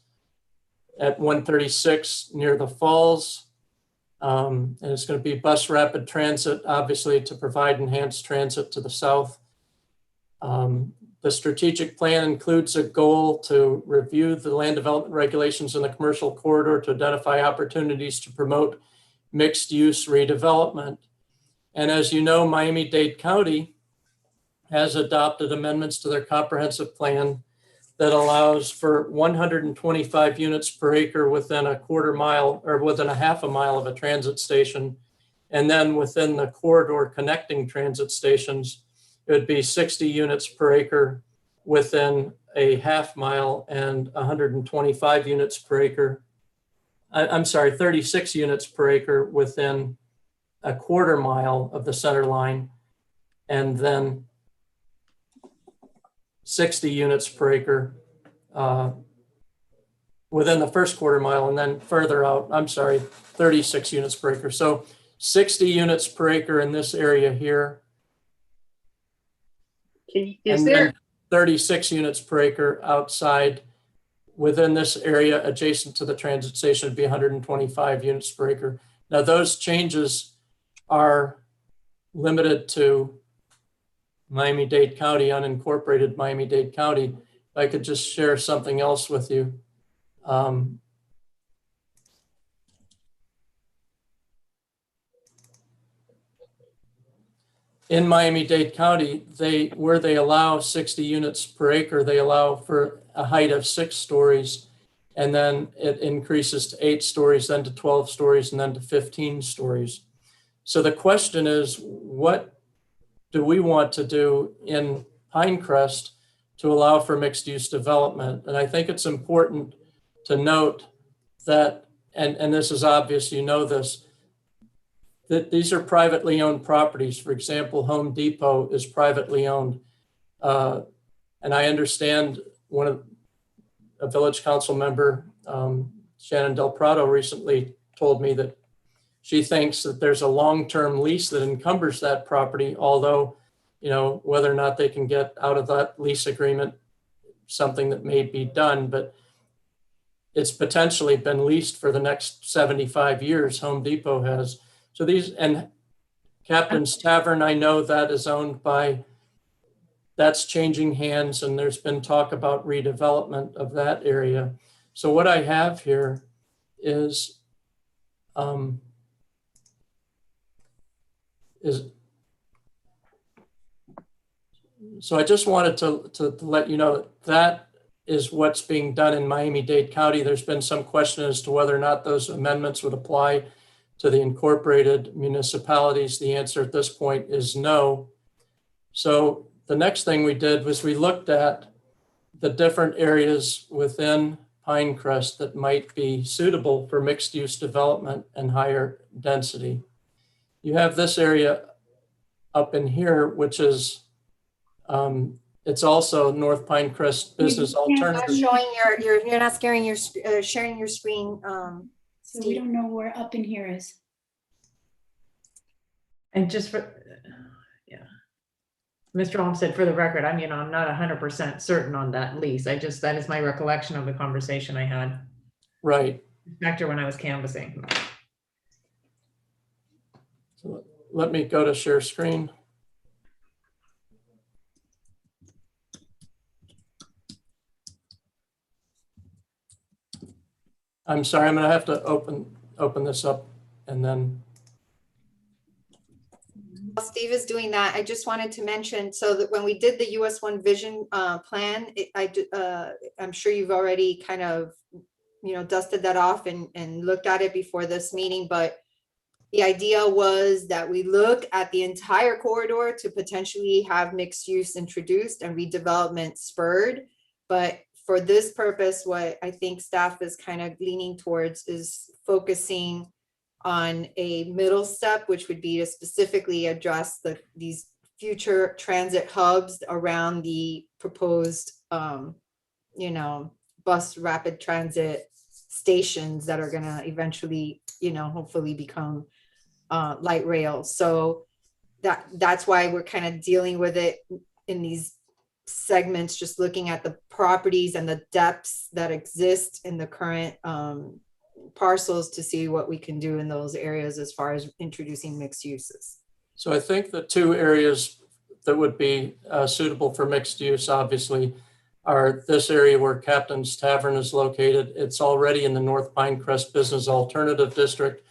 at 136 near the falls. And it's going to be bus rapid transit, obviously, to provide enhanced transit to the south. The strategic plan includes a goal to review the land development regulations in the commercial corridor to identify opportunities to promote mixed use redevelopment. And as you know, Miami-Dade County has adopted amendments to their comprehensive plan that allows for 125 units per acre within a quarter mile or within a half a mile of a transit station. And then within the corridor connecting transit stations, it would be 60 units per acre within a half mile and 125 units per acre. I'm sorry, 36 units per acre within a quarter mile of the center line, and then 60 units per acre within the first quarter mile, and then further out, 36 units per acre. So 60 units per acre in this area here. Is there 36 units per acre outside within this area adjacent to the transit station would be 125 units per acre. Now those changes are limited to Miami-Dade County, unincorporated Miami-Dade County. If I could just share something else with you. In Miami-Dade County, where they allow 60 units per acre, they allow for a height of 6 stories, and then it increases to 8 stories, then to 12 stories, and then to 15 stories. So the question is, what do we want to do in Pinecrest to allow for mixed use development? And I think it's important to note that, and this is obvious, you know this, that these are privately owned properties. For example, Home Depot is privately owned. And I understand a village council member, Shannon Del Prado, recently told me that she thinks that there's a long-term lease that encumbers that property, although, whether or not they can get out of that lease agreement, something that may be done, but it's potentially been leased for the next 75 years, Home Depot has. So and Captain's Tavern, I know that is owned by, that's changing hands, and there's been talk about redevelopment of that area. So what I have here is, so I just wanted to let you know that is what's being done in Miami-Dade County. There's been some question as to whether or not those amendments would apply to the incorporated municipalities. The answer at this point is no. So the next thing we did was we looked at the different areas within Pinecrest that might be suitable for mixed-use development and higher density. You have this area up in here, which is, it's also North Pinecrest Business Alternative. You're not sharing your screen. So we don't know where up in here is. And just for, Mr. Olmsted, for the record, I'm not 100% certain on that lease. That is my recollection of the conversation I had. Right. Inspector when I was canvassing. So let me go to share screen. I'm sorry, I'm gonna have to open this up and then. While Steve is doing that, I just wanted to mention, so that when we did the US One Vision plan, I'm sure you've already kind of, dusted that off and looked at it before this meeting, but the idea was that we look at the entire corridor to potentially have mixed use introduced and redevelopment spurred. But for this purpose, what I think staff is kind of leaning towards is focusing on a middle step, which would be to specifically address these future transit hubs around the proposed, bus rapid transit stations that are going to eventually, hopefully become light rail. So that's why we're kind of dealing with it in these segments, just looking at the properties and the depths that exist in the current parcels to see what we can do in those areas as far as introducing mixed uses. So I think the two areas that would be suitable for mixed use, obviously, are this area where Captain's Tavern is located. It's already in the North Pinecrest Business Alternative District.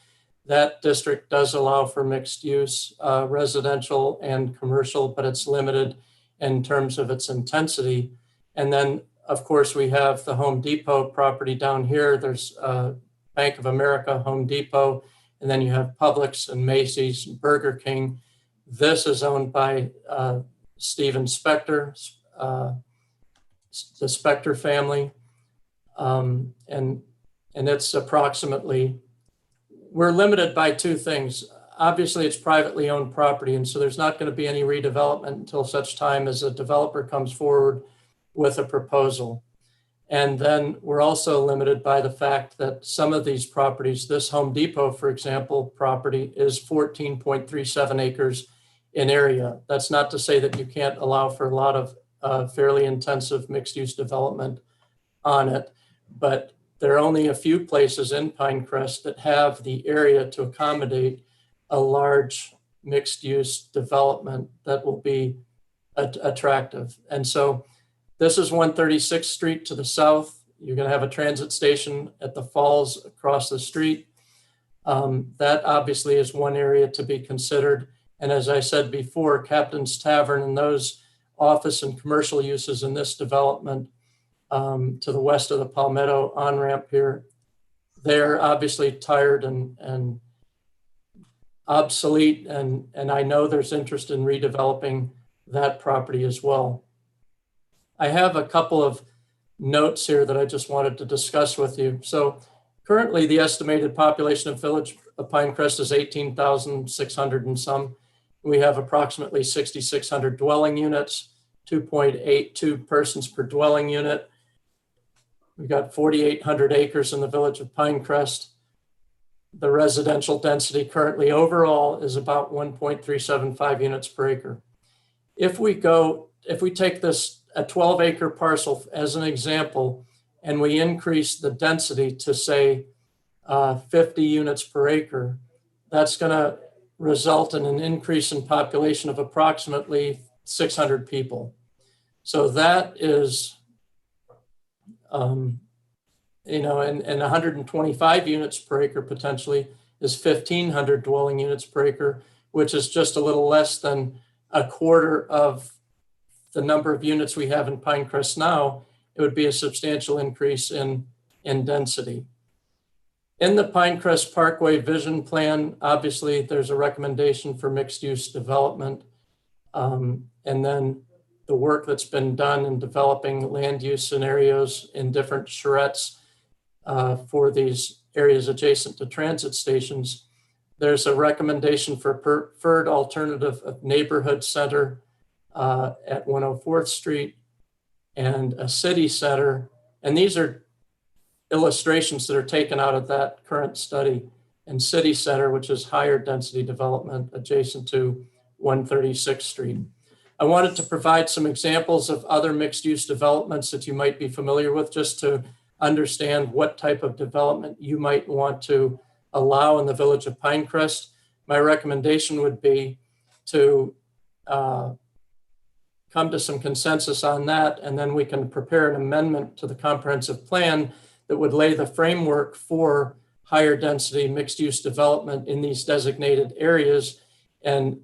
That district does allow for mixed use, residential and commercial, but it's limited in terms of its intensity. And then, of course, we have the Home Depot property down here. There's Bank of America, Home Depot, and then you have Publix and Macy's, and Burger King. This is owned by Stephen Spector, the Spector family. And it's approximately, we're limited by two things. Obviously, it's privately owned property, and so there's not going to be any redevelopment until such time as a developer comes forward with a proposal. And then we're also limited by the fact that some of these properties, this Home Depot, for example, property is 14.37 acres in area. That's not to say that you can't allow for a lot of fairly intensive mixed-use development on it, but there are only a few places in Pinecrest that have the area to accommodate a large mixed-use development that will be attractive. And so this is 136th Street to the south. You're going to have a transit station at the falls across the street. That obviously is one area to be considered. And as I said before, Captain's Tavern and those office and commercial uses in this development to the west of the Palmetto on-ramp here, they're obviously tired and obsolete. And I know there's interest in redeveloping that property as well. I have a couple of notes here that I just wanted to discuss with you. So currently the estimated population of Village of Pinecrest is 18,600 and some. We have approximately 6,600 dwelling units, 2.82 persons per dwelling unit. We've got 4,800 acres in the Village of Pinecrest. the residential density currently overall is about 1.375 units per acre. If we take this a 12-acre parcel as an example, and we increase the density to say 50 units per acre, that's going to result in an increase in population of approximately 600 people. So that is, and 125 units per acre potentially is 1,500 dwelling units per acre, which is just a little less than a quarter of the number of units we have in Pinecrest now. It would be a substantial increase in density. In the Pinecrest Parkway Vision Plan, obviously there's a recommendation for mixed use development. And then the work that's been done in developing land use scenarios in different charrettes for these areas adjacent to transit stations. There's a recommendation for preferred alternative of neighborhood center at 104th Street and a city center. And these are illustrations that are taken out of that current study, and city center, which is higher density development adjacent to 136th Street. I wanted to provide some examples of other mixed use developments that you might be familiar with, just to understand what type of development you might want to allow in the village of Pinecrest. My recommendation would be to come to some consensus on that, and then we can prepare an amendment to the comprehensive plan that would lay the framework for higher density mixed use development in these designated areas. And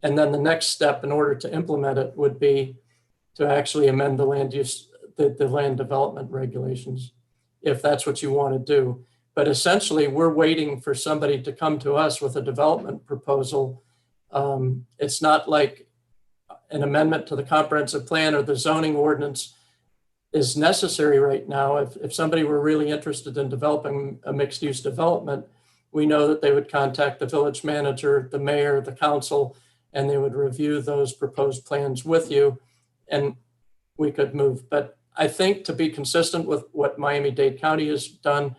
then the next step in order to implement it would be to actually amend the land use, the land development regulations, if that's what you want to do. But essentially, we're waiting for somebody to come to us with a development proposal. It's not like an amendment to the comprehensive plan or the zoning ordinance is necessary right now. If somebody were really interested in developing a mixed use development, we know that they would contact the village manager, the mayor, the council, and they would review those proposed plans with you, and we could move. But I think to be consistent with what Miami-Dade County has done,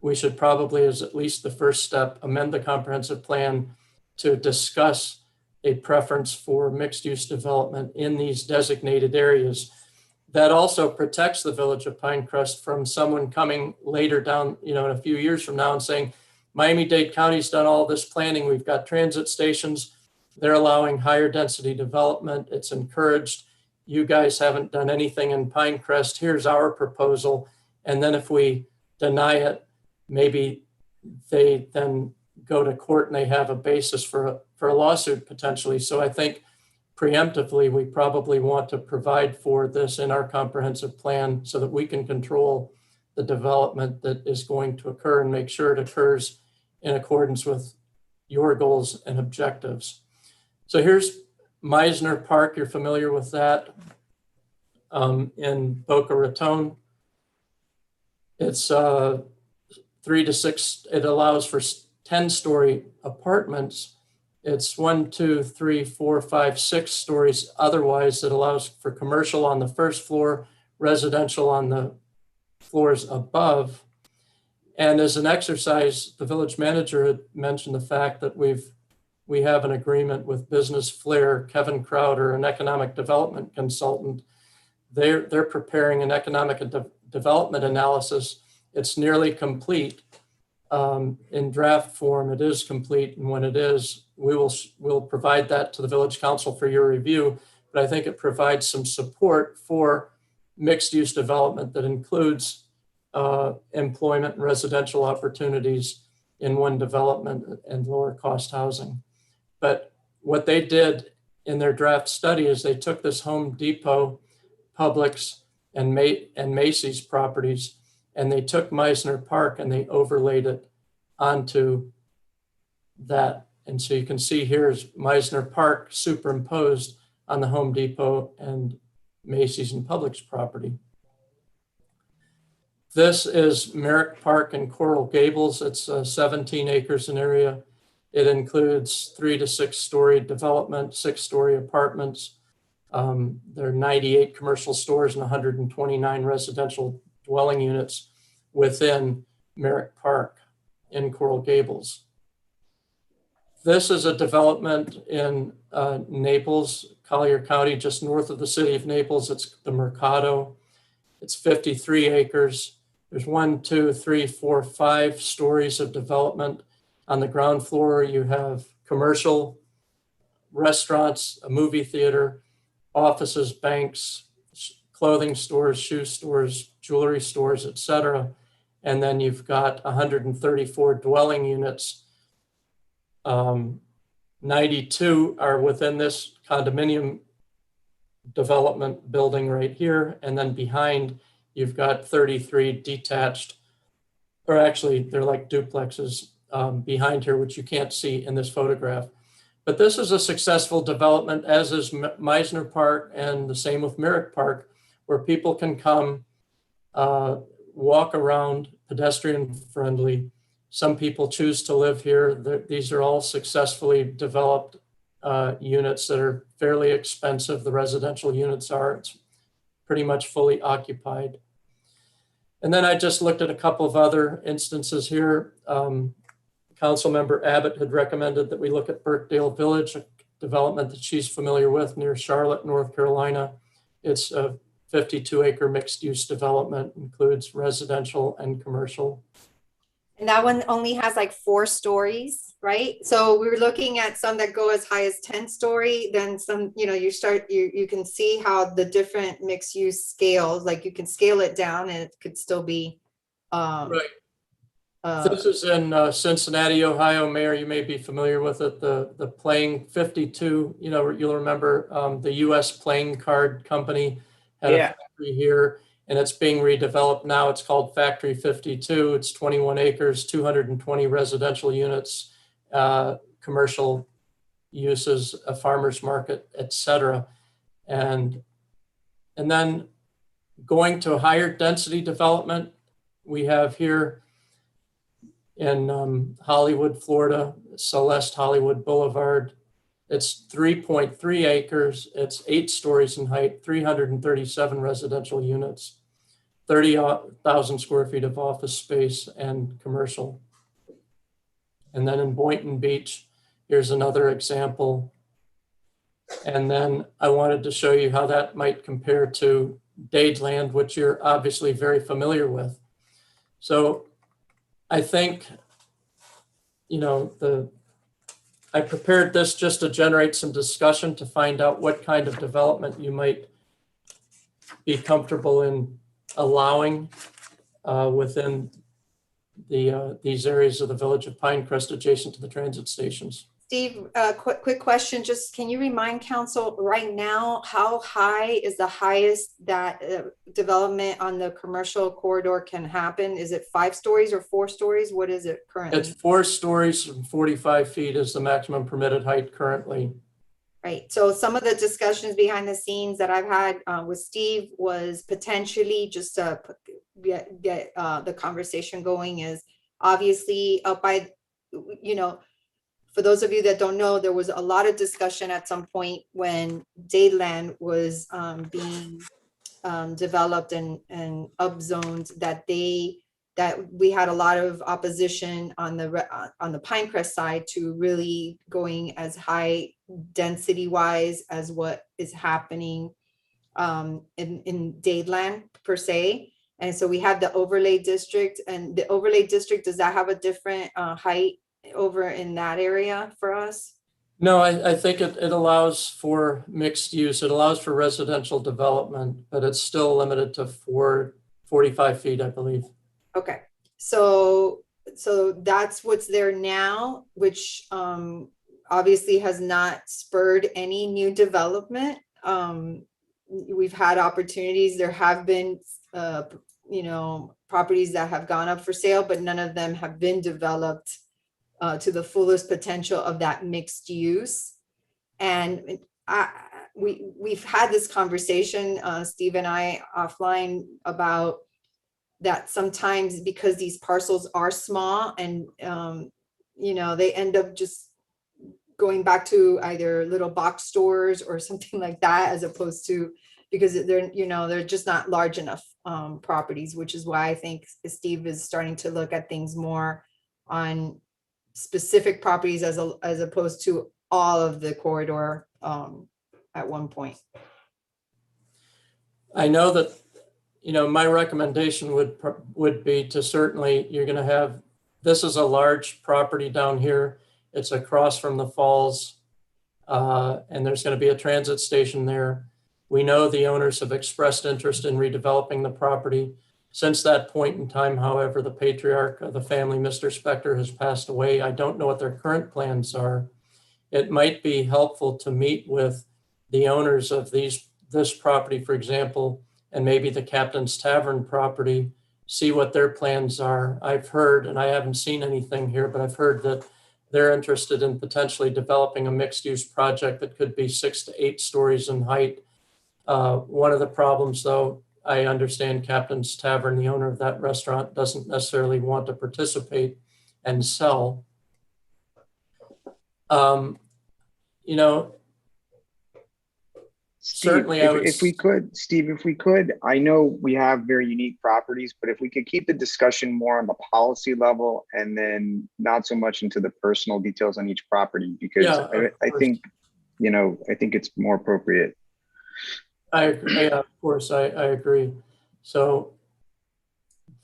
we should probably, as at least the first step, amend the comprehensive plan to discuss a preference for mixed use development in these designated areas. That also protects the village of Pinecrest from someone coming later down, in a few years from now and saying, Miami-Dade County's done all this planning. We've got transit stations. They're allowing higher density development. It's encouraged. You guys haven't done anything in Pinecrest. Here's our proposal. And then if we deny it, maybe they then go to court and they have a basis for a lawsuit potentially. So I think preemptively, we probably want to provide for this in our comprehensive plan so that we can control the development that is going to occur and make sure it occurs in accordance with your goals and objectives. So here's Meisner Park. You're familiar with that in Boca Raton. It's 3 to 6. It allows for 10-story apartments. It's 1, 2, 3, 4, 5, 6 stories. Otherwise, it allows for commercial on the first floor, residential on the floors above. And as an exercise, the village manager had mentioned the fact that we have an agreement with Business Flair, Kevin Crowder, an economic development consultant. They're preparing an economic development analysis. It's nearly complete. In draft form, it is complete, and when it is, we'll provide that to the village council for your review. But I think it provides some support for mixed use development that includes employment and residential opportunities in one development and lower cost housing. But what they did in their draft study is they took this Home Depot, Publix, and Macy's properties, and they took Meisner Park and they overlaid it onto that. And so you can see here's Meisner Park superimposed on the Home Depot and Macy's and Publix property. This is Merrick Park in Coral Gables. It's 17 acres in area. It includes 3 to 6 story development, 6-story apartments. There are 98 commercial stores and 129 residential dwelling units within Merrick Park. in Coral Gables. This is a development in Naples, Collier County, just north of the city of Naples. It's the Mercado. It's 53 acres. There's 1, 2, 3, 4, 5 stories of development. On the ground floor, you have commercial, restaurants, a movie theater, offices, banks, clothing stores, shoe stores, jewelry stores, etc. And then you've got 134 dwelling units. 92 are within this condominium development building right here. And then behind, you've got 33 detached, or actually they're like duplexes behind here, which you can't see in this photograph. But this is a successful development, as is Meisner Park, and the same with Merrick Park, where people can come walk around, pedestrian friendly. Some people choose to live here. These are all successfully developed units that are fairly expensive. The residential units are. It's pretty much fully occupied. And then I just looked at a couple of other instances here. Councilmember Abbott had recommended that we look at Birkdale Village, a development that she's familiar with near Charlotte, North Carolina. It's a 52-acre mixed-use development, includes residential and commercial. And that one only has like 4 stories, right? So we were looking at some that go as high as 10-story, then some, you know, you can see how the different mixed use scales, like you can scale it down and it could still be. Right. This is in Cincinnati, Ohio. Mayor, you may be familiar with it. The playing 52, you know, you'll remember the US playing card company had a factory here, and it's being redeveloped now. It's called Factory 52. It's 21 acres, 220 residential units, commercial uses, a farmer's market, etc. And then going to higher density development, we have here in Hollywood, Florida, Celeste Hollywood Boulevard. It's 3.3 acres. It's 8 stories in height, 337 residential units, 30,000 square feet of office space and commercial. And then in Boynton Beach, here's another example. And then I wanted to show you how that might compare to Dadeland, which you're obviously very familiar with. So I think, you know, I prepared this just to generate some discussion to find out what kind of development you might be comfortable in allowing within these areas of the village of Pinecrest adjacent to the transit stations. Steve, quick question. Just can you remind council right now, how high is the highest that development on the commercial corridor can happen? Is it 5 stories or 4 stories? What is it currently? It's 4 stories and 45 feet is the maximum permitted height currently. Right. So some of the discussions behind the scenes that I've had with Steve was potentially just to get the conversation going is obviously up by, you know, for those of you that don't know, there was a lot of discussion at some point when Dadeland was being developed and upzoned that we had a lot of opposition on the Pinecrest side to really going as high density wise as what is happening in Dadeland per se. And so we have the overlay district, and the overlay district, does that have a different height over in that area for us? No, I think it allows for mixed use. It allows for residential development, but it's still limited to 45 feet, I believe. Okay, so that's what's there now, which obviously has not spurred any new development. We've had opportunities. There have been, you know, properties that have gone up for sale, but none of them have been developed to the fullest potential of that mixed use. And we've had this conversation, Steve and I offline, about that sometimes because these parcels are small and, you know, they end up just going back to either little box stores or something like that, as opposed to, because they're, you know, they're just not large enough properties, which is why I think Steve is starting to look at things more on specific properties as opposed to all of the corridor at one point. I know that, my recommendation would be to certainly, you're going to have, this is a large property down here. It's across from the falls, and there's going to be a transit station there. We know the owners have expressed interest in redeveloping the property. Since that point in time, however, the patriarch of the family, Mr. Spector, has passed away. I don't know what their current plans are. It might be helpful to meet with the owners of this property, for example, and maybe the Captain's Tavern property, see what their plans are. I've heard, and I haven't seen anything here, but I've heard that they're interested in potentially developing a mixed-use project that could be 6 to 8 stories in height. One of the problems, though, I understand Captain's Tavern, the owner of that restaurant, doesn't necessarily want to participate and sell. Steve, Certainly, if we could, Steve, if we could, I know we have very unique properties, but if we could keep the discussion more on the policy level and then not so much into the personal details on each property, because I think, I think it's more appropriate. I agree. Of course, I agree. So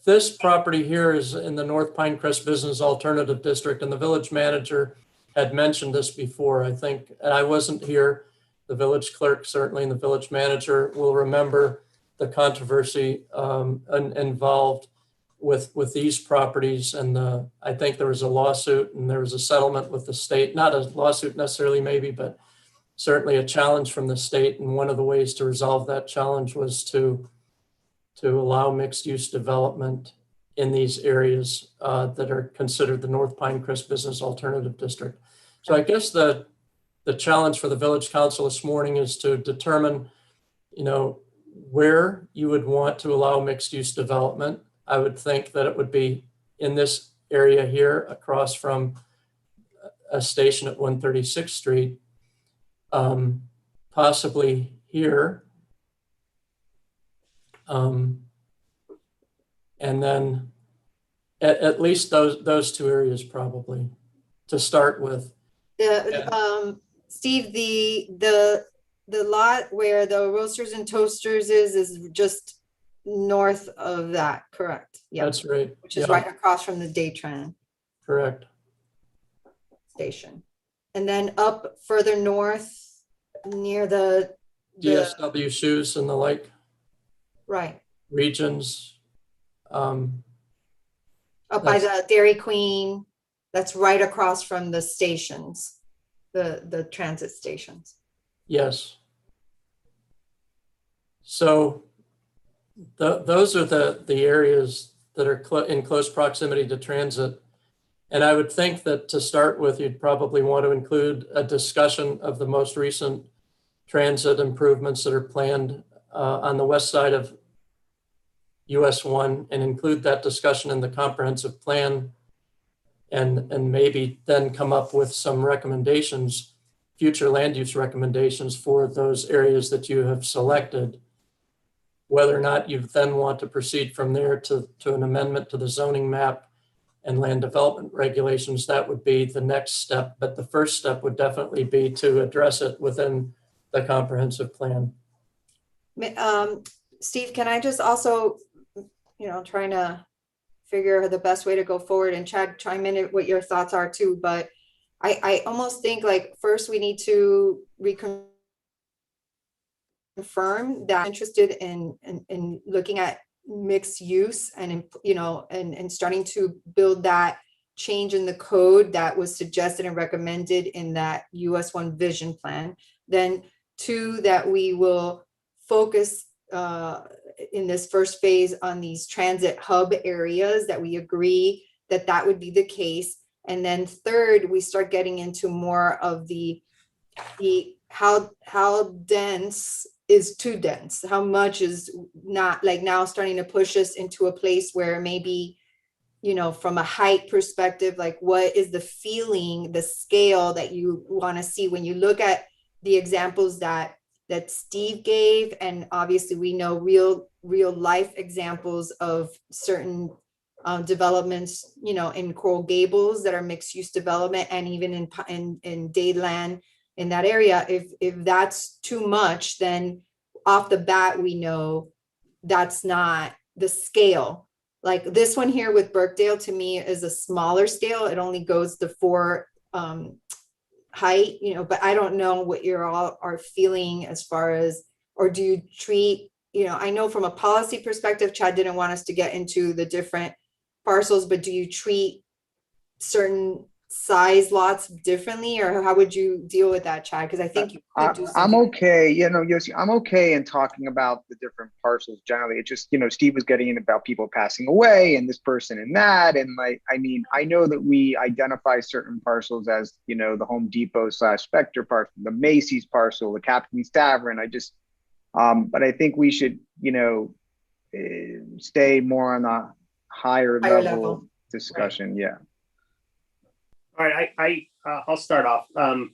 this property here is in the North Pinecrest Business Alternative District, and the village manager had mentioned this before, I think, and I wasn't here. The village clerk certainly and the village manager will remember the controversy involved with these properties. And I think there was a lawsuit and there was a settlement with the state, not a lawsuit necessarily maybe, but certainly a challenge from the state. And one of the ways to resolve that challenge was to allow mixed use development in these areas that are considered the North Pinecrest Business Alternative District. So I guess the challenge for the village council this morning is to determine, where you would want to allow mixed use development. I would think that it would be in this area here across from a station at 136th Street, possibly here. And then at least those two areas probably to start with. Steve, the lot where the Roasters and Toasters is just north of that, correct? Yeah, that's right. Which is right across from the Daytran. Correct. Station. And then up further north near the DSW shoes and the like. Right. Regions. Up by the Dairy Queen. That's right across from the stations. The transit stations. Yes. So those are the areas that are in close proximity to transit. And I would think that to start with, you'd probably want to include a discussion of the most recent transit improvements that are planned on the west side of US 1 and include that discussion in the comprehensive plan. And maybe then come up with some recommendations, future land use recommendations for those areas that you have selected. Whether or not you then want to proceed from there to an amendment to the zoning map and land development regulations, that would be the next step. But the first step would definitely be to address it within the comprehensive plan. Steve, can I just also, trying to figure the best way to go forward, and Chad, chime in what your thoughts are too. But I almost think like first we need to reconfirm that I'm interested in looking at mixed use and, and starting to build that change in the code that was suggested and recommended in that US 1 vision plan. Then 2, that we will focus in this first phase on these transit hub areas, that we agree that would be the case. And then 3rd, we start getting into more of the how dense is too dense, how much is not, like now starting to push us into a place where maybe, from a height perspective, like what is the feeling, the scale that you want to see when you look at the examples that Steve gave. And obviously we know real life examples of certain developments, you know, in Coral Gables that are mixed use development, and even in Dadeland in that area. If that's too much, then off the bat, we know that's not the scale. Like this one here with Birkdale, to me, is a smaller scale. It only goes to 4 height, you know, but I don't know what you're all are feeling as far as, or do you treat, you know, I know from a policy perspective, Chad didn't want us to get into the different parcels, but do you treat certain size lots differently, or how would you deal with that, Chad? Because I think you could do I'm something. okay. You know, Yossi, I'm okay in talking about the different parcels generally. It just, you know, Steve was getting in about people passing away and this person and that. And like, I mean, I know that we identify certain parcels as, you know, the Home Depot / Spectre parcel, the Macy's parcel, the Captain's Tavern. I just, but I think we should, you know, stay more on a higher level discussion. Right. Yeah. All right, I'll start off. I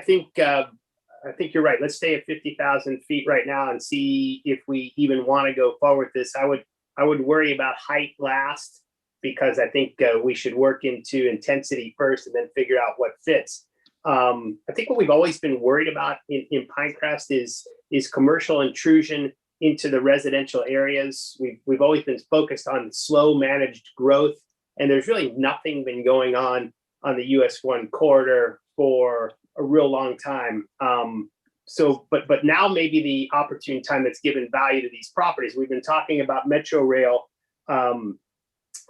think you're right. Let's stay at 50,000 feet right now and see if we even want to go forward with this. I would worry about height last, because I think we should work into intensity first and then figure out what fits. I think what we've always been worried about in Pinecrest is commercial intrusion into the residential areas. We've always been focused on slow managed growth. And there's really nothing been going on the US 1 corridor for a real long time. But now maybe the opportune time that's given value to these properties. We've been talking about Metro Rail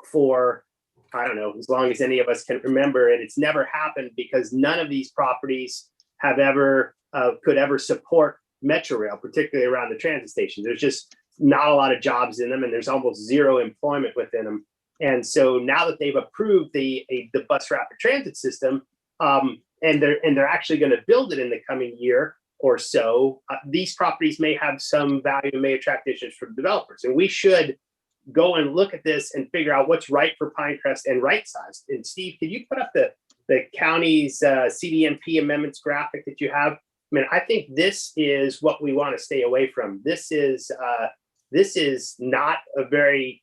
for, I don't know, as long as any of us can remember, and it's never happened because none of these properties have ever could ever support Metro Rail, particularly around the transit station. There's just not a lot of jobs in them, and there's almost zero employment within them. And so now that they've approved the bus rapid transit system, and they're actually going to build it in the coming year or so, these properties may have some value and may attract interest from developers. And we should go and look at this and figure out what's right for Pinecrest and right sized. And Steve, could you put up the county's CDMP amendments graphic that you have? I mean, I think this is what we want to stay away from. This is not a very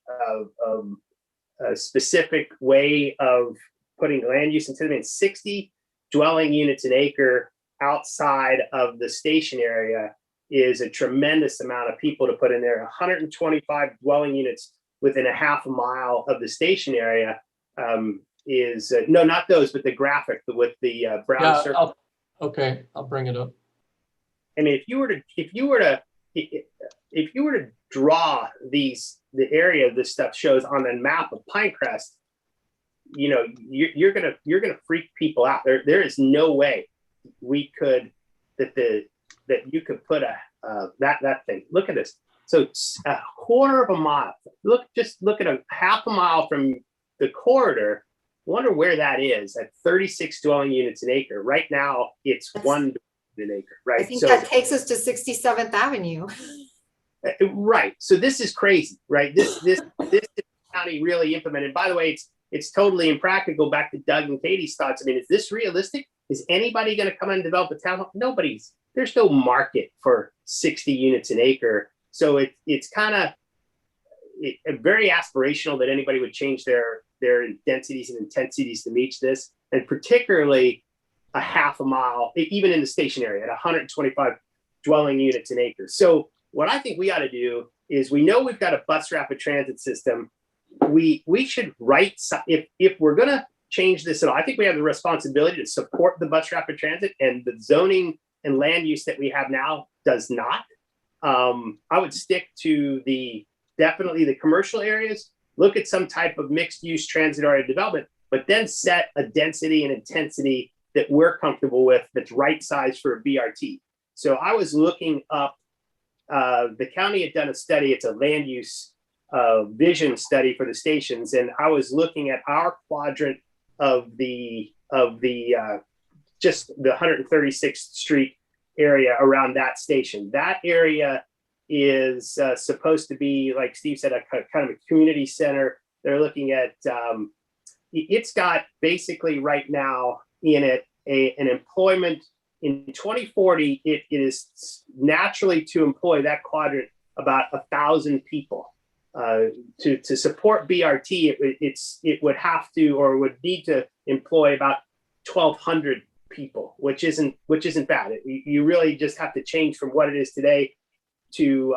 specific way of putting land use into it. 60 dwelling units an acre outside of the station area is a tremendous amount of people to put in there. 125 dwelling units within a half a mile of the station area is no, not those, but the graphic with the brown circle. I'll bring it up. I mean, if you were to draw the area this stuff shows on the map of Pinecrest, you know, you're gonna freak people out. There is no way we could that you could put that thing. Look at this. So it's a quarter of a mile. Look at a half a mile from the corridor. Wonder where that is at 36 dwelling units an acre. Right now, it's 1 an acre. Right. I think that takes us to 67th Avenue. Right. So this is crazy, right? This county really implemented. By the way, it's totally impractical. Back to Doug and Katie's thoughts. I mean, is this realistic? Is anybody going to come and develop a town? Nobody's. There's no market for 60 units an acre. So it's kind of very aspirational that anybody would change their densities and intensities to meet this, and particularly a half a mile, even in the station area at 125 dwelling units an acre. So what I think we ought to do is, we know we've got a bus rapid transit system. We should if we're going to change this at all, I think we have the responsibility to support the bus rapid transit, and the zoning and land use that we have now does not. I would stick to definitely the commercial areas, look at some type of mixed use transit area development, but then set a density and intensity that we're comfortable with, that's right size for a BRT. So I was looking up, the county had done a study. It's a land use vision study for the stations. And I was looking at our quadrant of just the 136th Street area around that station. That area is supposed to be, like Steve said, a kind of a community center. They're looking at, it's got basically right now in it an employment. In 2040, it is naturally to employ that quadrant about 1,000 people. to support BRT, it would have to, or would need to employ about 1,200 people, which isn't bad. You really just have to change from what it is today to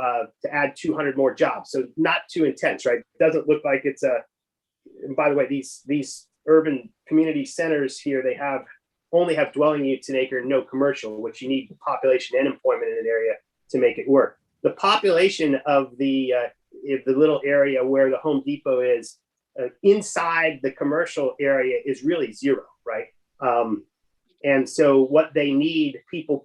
add 200 more jobs. So not too intense, right? It doesn't look like it's a. And by the way, these urban community centers here, they only have dwelling units an acre, no commercial, which you need population and employment in an area to make it work. The population of the little area where the Home Depot is inside the commercial area is really zero, right? And so what they need people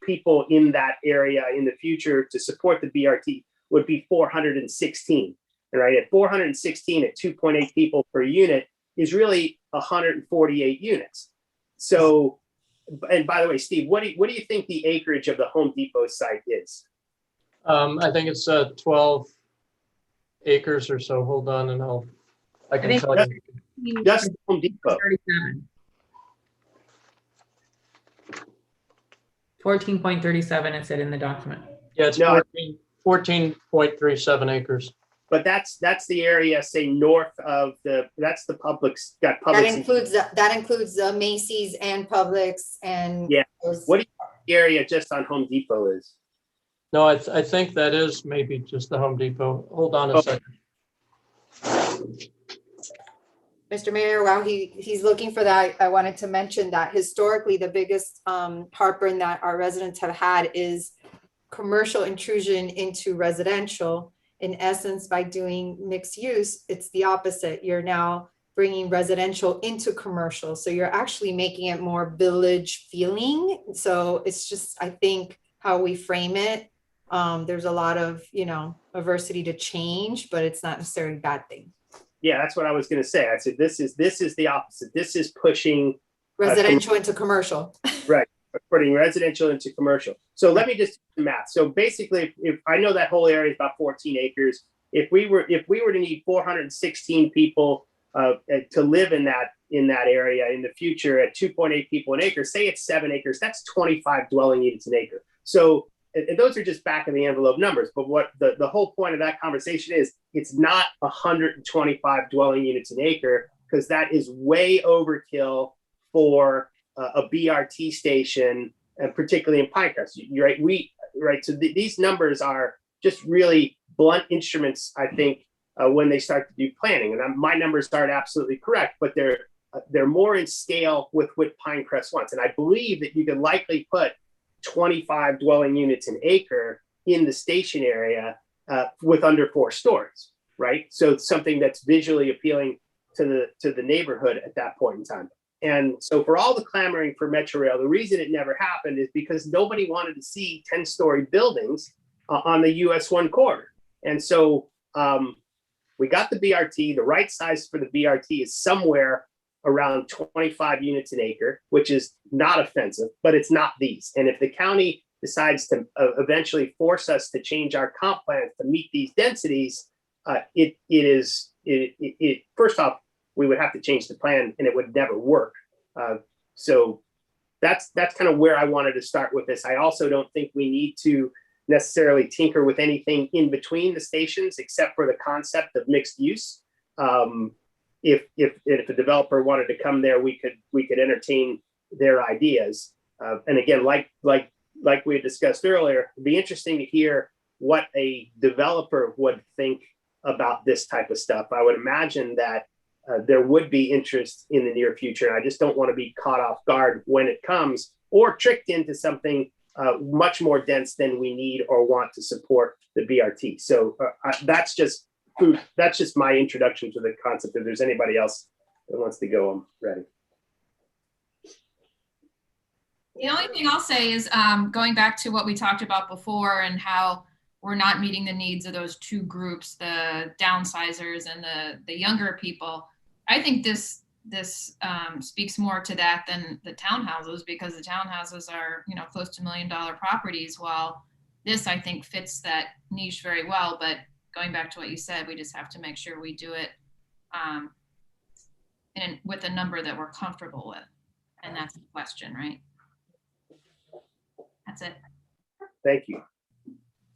people in that area in the future to support the BRT would be 416, right? At 416 at 2.8 people per unit is really 148 units. So, and by the way, Steve, what do you think the acreage of the Home Depot site is? I think it's 12 acres or so. Hold on, and I can tell you. Just Home Depot. 37. 14.37 it said in the document. Yeah, it's 14.37 acres. But that's the area, say, north of that's the Publix. Got Publix. That includes Macy's and Publix and yeah. What do you think the area just on Home Depot is? No, I think that is maybe just the Home Depot. Hold on a second. Mr. Mayor, while he's looking for that, I wanted to mention that historically the biggest heartburn that our residents have had is commercial intrusion into residential. In essence, by doing mixed use, it's the opposite. You're now bringing residential into commercial. So you're actually making it more village feeling. So it's just, I think, how we frame it. There's a lot of, aversity to change, but it's not necessarily a bad thing. Yeah, that's what I was going to say. I said, this is the opposite. This is pushing residential into commercial. Right. Putting residential into commercial. So let me just do the math. So basically, if I know that whole area is about 14 acres, if we were to need 416 people to live in that area in the future at 2.8 people an acre, say it's 7 acres, that's 25 dwelling units an acre. So and those are just back of the envelope numbers. But what the whole point of that conversation is, it's not 125 dwelling units an acre, because that is way overkill for a BRT station, and particularly in Pinecrest. You're right. So these numbers are just really blunt instruments, I think, when they start to do planning. And my numbers aren't absolutely correct, but they're more in scale with what Pinecrest wants. And I believe that you could likely put 25 dwelling units an acre in the station area with under 4 stories, right? So it's something that's visually appealing to the neighborhood at that point in time. And so for all the clamoring for Metro Rail, the reason it never happened is because nobody wanted to see 10-story buildings on the US 1 corridor. And so we got the BRT. The right size for the BRT is somewhere around 25 units an acre, which is not offensive, but it's not these. And if the county decides to eventually force us to change our comp plans to meet these densities, first off, we would have to change the plan and it would never work. So that's kind of where I wanted to start with this. I also don't think we need to necessarily tinker with anything in between the stations, except for the concept of mixed use. If a developer wanted to come there, we could entertain their ideas. And again, like we had discussed earlier, it'd be interesting to hear what a developer would think about this type of stuff. I would imagine that there would be interest in the near future. And I just don't want to be caught off guard when it comes, or tricked into something much more dense than we need or want to support the BRT. So that's just food. That's just my introduction to the concept. If there's anybody else that wants to go, I'm ready. The only thing I'll say is going back to what we talked about before and how we're not meeting the needs of those two groups, the downsizers and the younger people. I think this speaks more to that than the townhouses, because the townhouses are, close to $1 million properties, while this, I think, fits that niche very well. But going back to what you said, we just have to make sure we do it with a number that we're comfortable with. And that's the question, right? That's it. Thank you.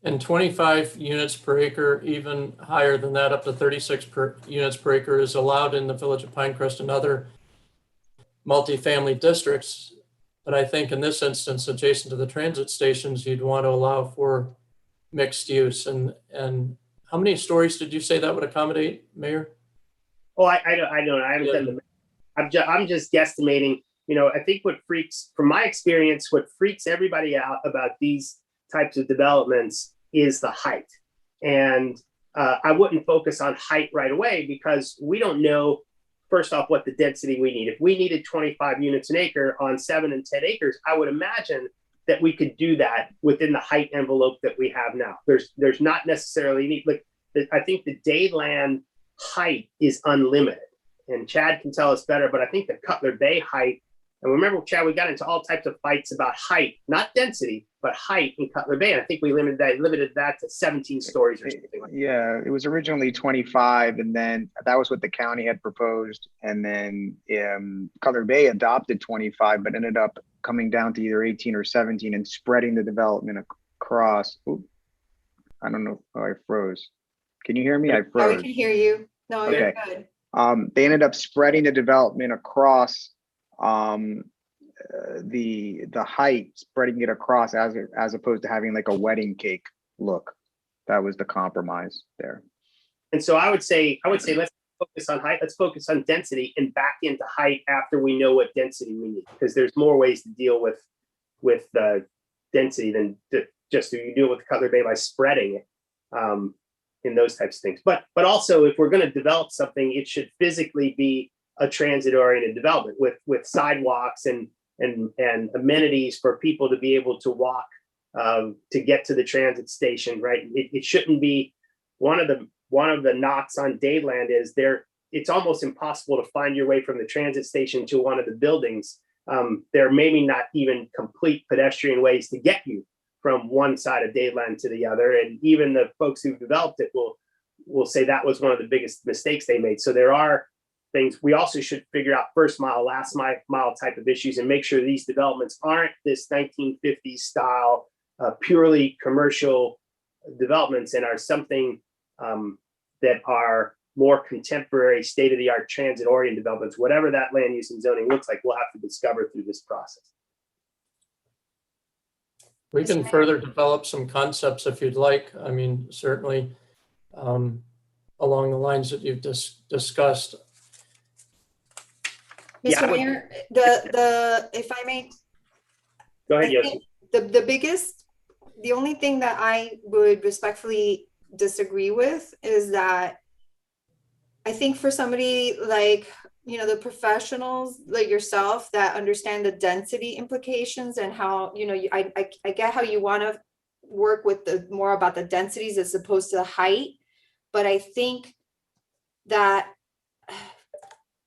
And 25 units per acre, even higher than that, up to 36 units per acre is allowed in the Village of Pinecrest and other multifamily districts. But I think in this instance, adjacent to the transit stations, you'd want to allow for mixed use. And how many stories did you say that would accommodate, Mayor? Oh, I don't know. I haven't done the. I'm just guesstimating. You know, I think from my experience, what freaks everybody out about these types of developments is the height. And I wouldn't focus on height right away because we don't know, first off, what the density we need. If we needed 25 units an acre on 7 and 10 acres, I would imagine that we could do that within the height envelope that we have now. There's not necessarily need, like, I think the Dayland height is unlimited. And Chad can tell us better, but I think the Cutler Bay height, and remember, Chad, we got into all types of fights about height, not density, but height in Cutler Bay. And I think we limited that to 17 stories or something like that. Yeah, it was originally 25, and then that was what the county had proposed. And then Cutler Bay adopted 25, but ended up coming down to either 18 or 17 and spreading the development across. Ooh, I don't know. Oh, I froze. Can you hear me? I froze. Oh, we can hear you. No, you're good. They ended up spreading the development across the height, spreading it across as opposed to having like a wedding cake look. That was the compromise there. And so I would say let's focus on height. Let's focus on density and back into height after we know what density we need, because there's more ways to deal with density than just you deal with Cutler Bay by spreading it. In those types of things. But also, if we're going to develop something, it should physically be a transit-oriented development with sidewalks and amenities for people to be able to walk to get to the transit station, right? It shouldn't be one of the knocks on Dayland is it's almost impossible to find your way from the transit station to one of the buildings. There may be not even complete pedestrian ways to get you from one side of Dayland to the other. And even the folks who developed it will say that was one of the biggest mistakes they made. So there are things we also should figure out: first mile, last mile type of issues, and make sure these developments aren't this 1950s style, purely commercial developments, and are something that are more contemporary, state-of-the-art transit-oriented developments. Whatever that land use and zoning looks like, we'll have to discover through this process. We can further develop some concepts if you'd like. I mean, certainly along the lines that you've discussed. Mr. Mayor, if I may. Go ahead, Yossi. The only thing that I would respectfully disagree with is that I think for somebody like, the professionals like yourself that understand the density implications and how, I get how you want to work with more about the densities as opposed to the height. But I think that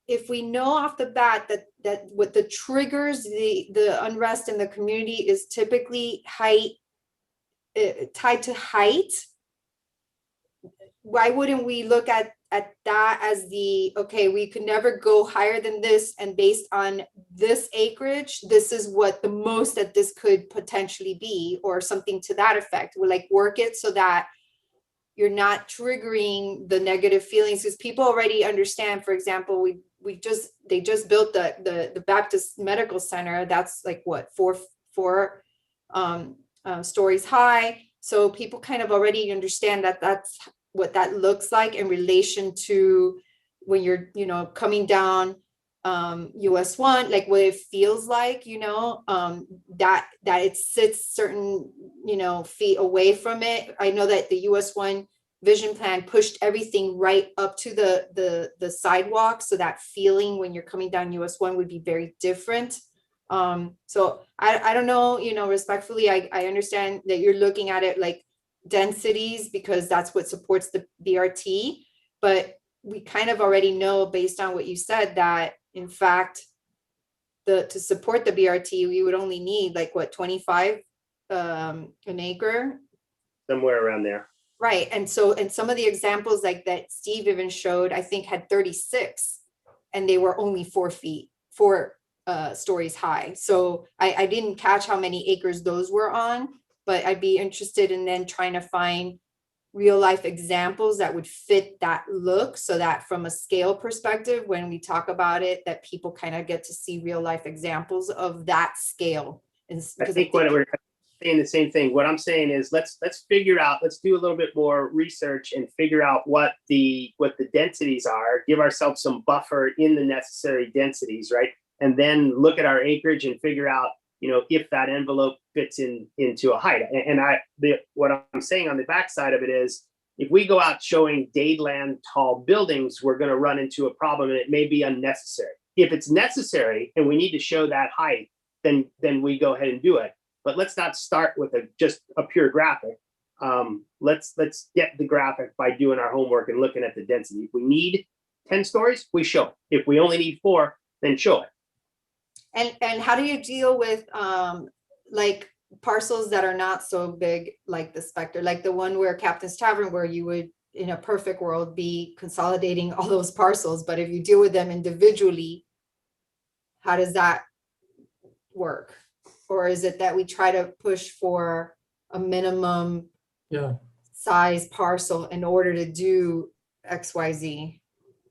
if we know off the bat that what the triggers the unrest in the community is typically height, tied to height, why wouldn't we look at that as okay, we could never go higher than this, and based on this acreage, this is what the most that this could potentially be, or something to that effect. We'll work it so that you're not triggering the negative feelings, because people already understand. For example, they just built the Baptist Medical Center. That's four stories high. So people kind of already understand that that's what that looks like in relation to when you're, coming down US 1, what it feels like, that it sits certain, feet away from it. I know that the US 1 vision plan pushed everything right up to the sidewalk. So that feeling when you're coming down US 1 would be very different. So I don't know, respectfully, I understand that you're looking at it like densities because that's what supports the BRT, but we kind of already know based on what you said that in fact to support the BRT we would only need 25 an acre, somewhere around there, right? And some of the examples that Steve even showed I think had 36 and they were only 4 stories high. So I didn't catch how many acres those were on, but I'd be interested in then trying to find real life examples that would fit that look, so that from a scale perspective, when we talk about it, that people kind of get to see real life examples of that scale. And I think what we're saying the same thing. What I'm saying is let's figure out, let's do a little bit more research and figure out what the densities are, give ourselves some buffer in the necessary densities, right? And then look at our acreage and figure out, if that envelope fits into a height. What I'm saying on the backside of it is, if we go out showing Dadeland tall buildings, we're going to run into a problem, and it may be unnecessary. If it's necessary and we need to show that height, then we go ahead and do it. But let's not start with just a pure graphic. Let's get the graphic by doing our homework and looking at the density. If we need 10 stories, we show it. If we only need 4, then show it. And how do you deal with like parcels that are not so big, like the Spectre, like the one where Captain's Tavern, where you would, in a perfect world, be consolidating all those parcels, but if you deal with them individually, how does that work? Or is it that we try to push for a minimum size parcel in order to do XYZ?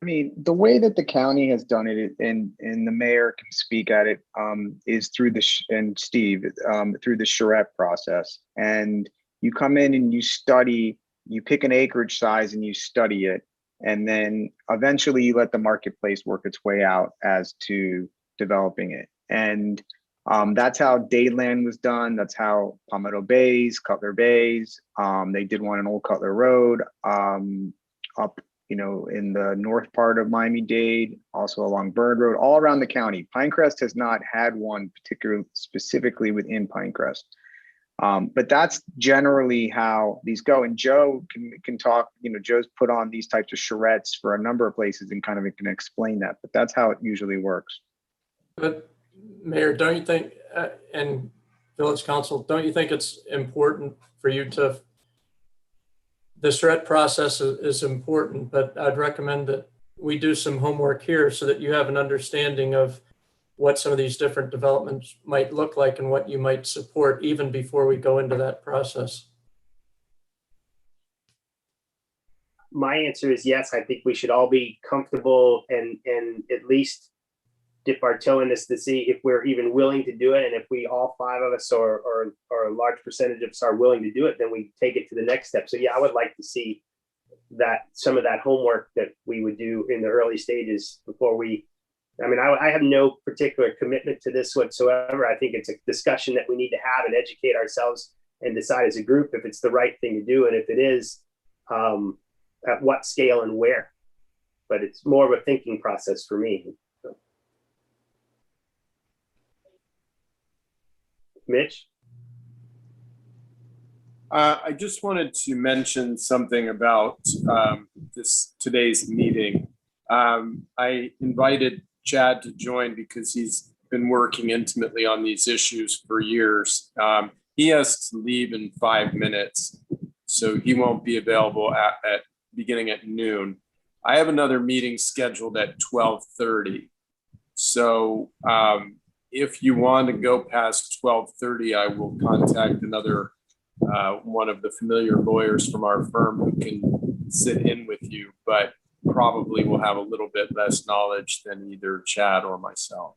I mean, the way that the county has done it, and the mayor can speak at it, is through and Steve, through the charrette process. And you come in and you pick an acreage size and you study it. And then eventually you let the marketplace work its way out as to developing it. And that's how Dadeland was done. That's how Palmetto Bays, Cutler Bays. They did one in Old Cutler Road, up, in the north part of Miami-Dade, also along Bird Road, all around the county. Pinecrest has not had one particularly specifically within Pinecrest. But that's generally how these go. And Joe can talk, Joe's put on these types of charrettes for a number of places and kind of can explain that, but that's how it usually works. But Mayor, don't you think, and Village Council, don't you think it's important for you to, the charrette process is important, but I'd recommend that we do some homework here so that you have an understanding of what some of these different developments might look like and what you might support even before we go into that process. My answer is yes. I think we should all be comfortable and at least dip our toe in this to see if we're even willing to do it. And if we, all 5 of us or a large percentage of us are willing to do it, then we take it to the next step. So yeah, I would like to see that, some of that homework that we would do in the early stages before we, I have no particular commitment to this whatsoever. I think it's a discussion that we need to have and educate ourselves and decide as a group if it's the right thing to do. And if it is, at what scale and where. But it's more of a thinking process for me. So. Mitch? I just wanted to mention something about today's meeting. I invited Chad to join because he's been working intimately on these issues for years. He has to leave in 5 minutes, so he won't be available at beginning at noon. I have another meeting scheduled at 12:30. So if you want to go past 12:30, I will contact another one of the familiar lawyers from our firm who can sit in with you, but probably will have a little bit less knowledge than either Chad or myself.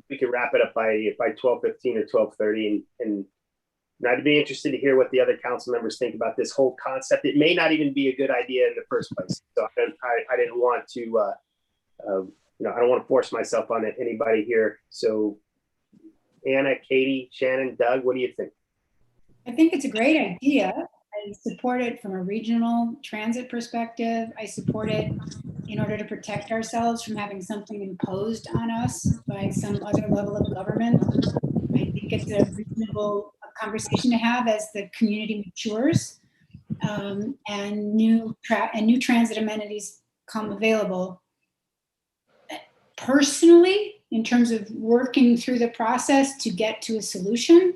We could wrap it up by 12:15 or 12:30, and I'd be interested to hear what the other council members think about this whole concept. It may not even be a good idea in the first place. So I didn't want to, I don't want to force myself on anybody here. So Anna, Katie, Shannon, Doug, what do you think? I think it's a great idea. I support it from a regional transit perspective. I support it in order to protect ourselves from having something imposed on us by some other level of government. I think it's a reasonable conversation to have as the community matures and new transit amenities come available. Personally, in terms of working through the process to get to a solution,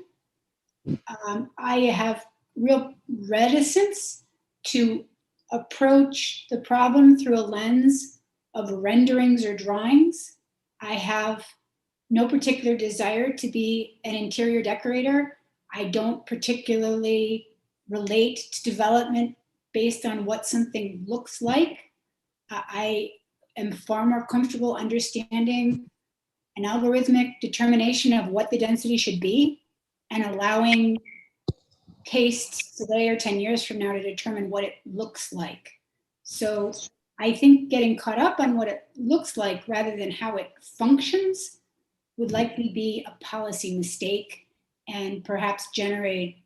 I have real reticence to approach the problem through a lens of renderings or drawings. I have no particular desire to be an interior decorator. I don't particularly relate to development based on what something looks like. I am far more comfortable understanding an algorithmic determination of what the density should be and allowing tastes today or 10 years from now to determine what it looks like. So I think getting caught up on what it looks like rather than how it functions would likely be a policy mistake and perhaps generate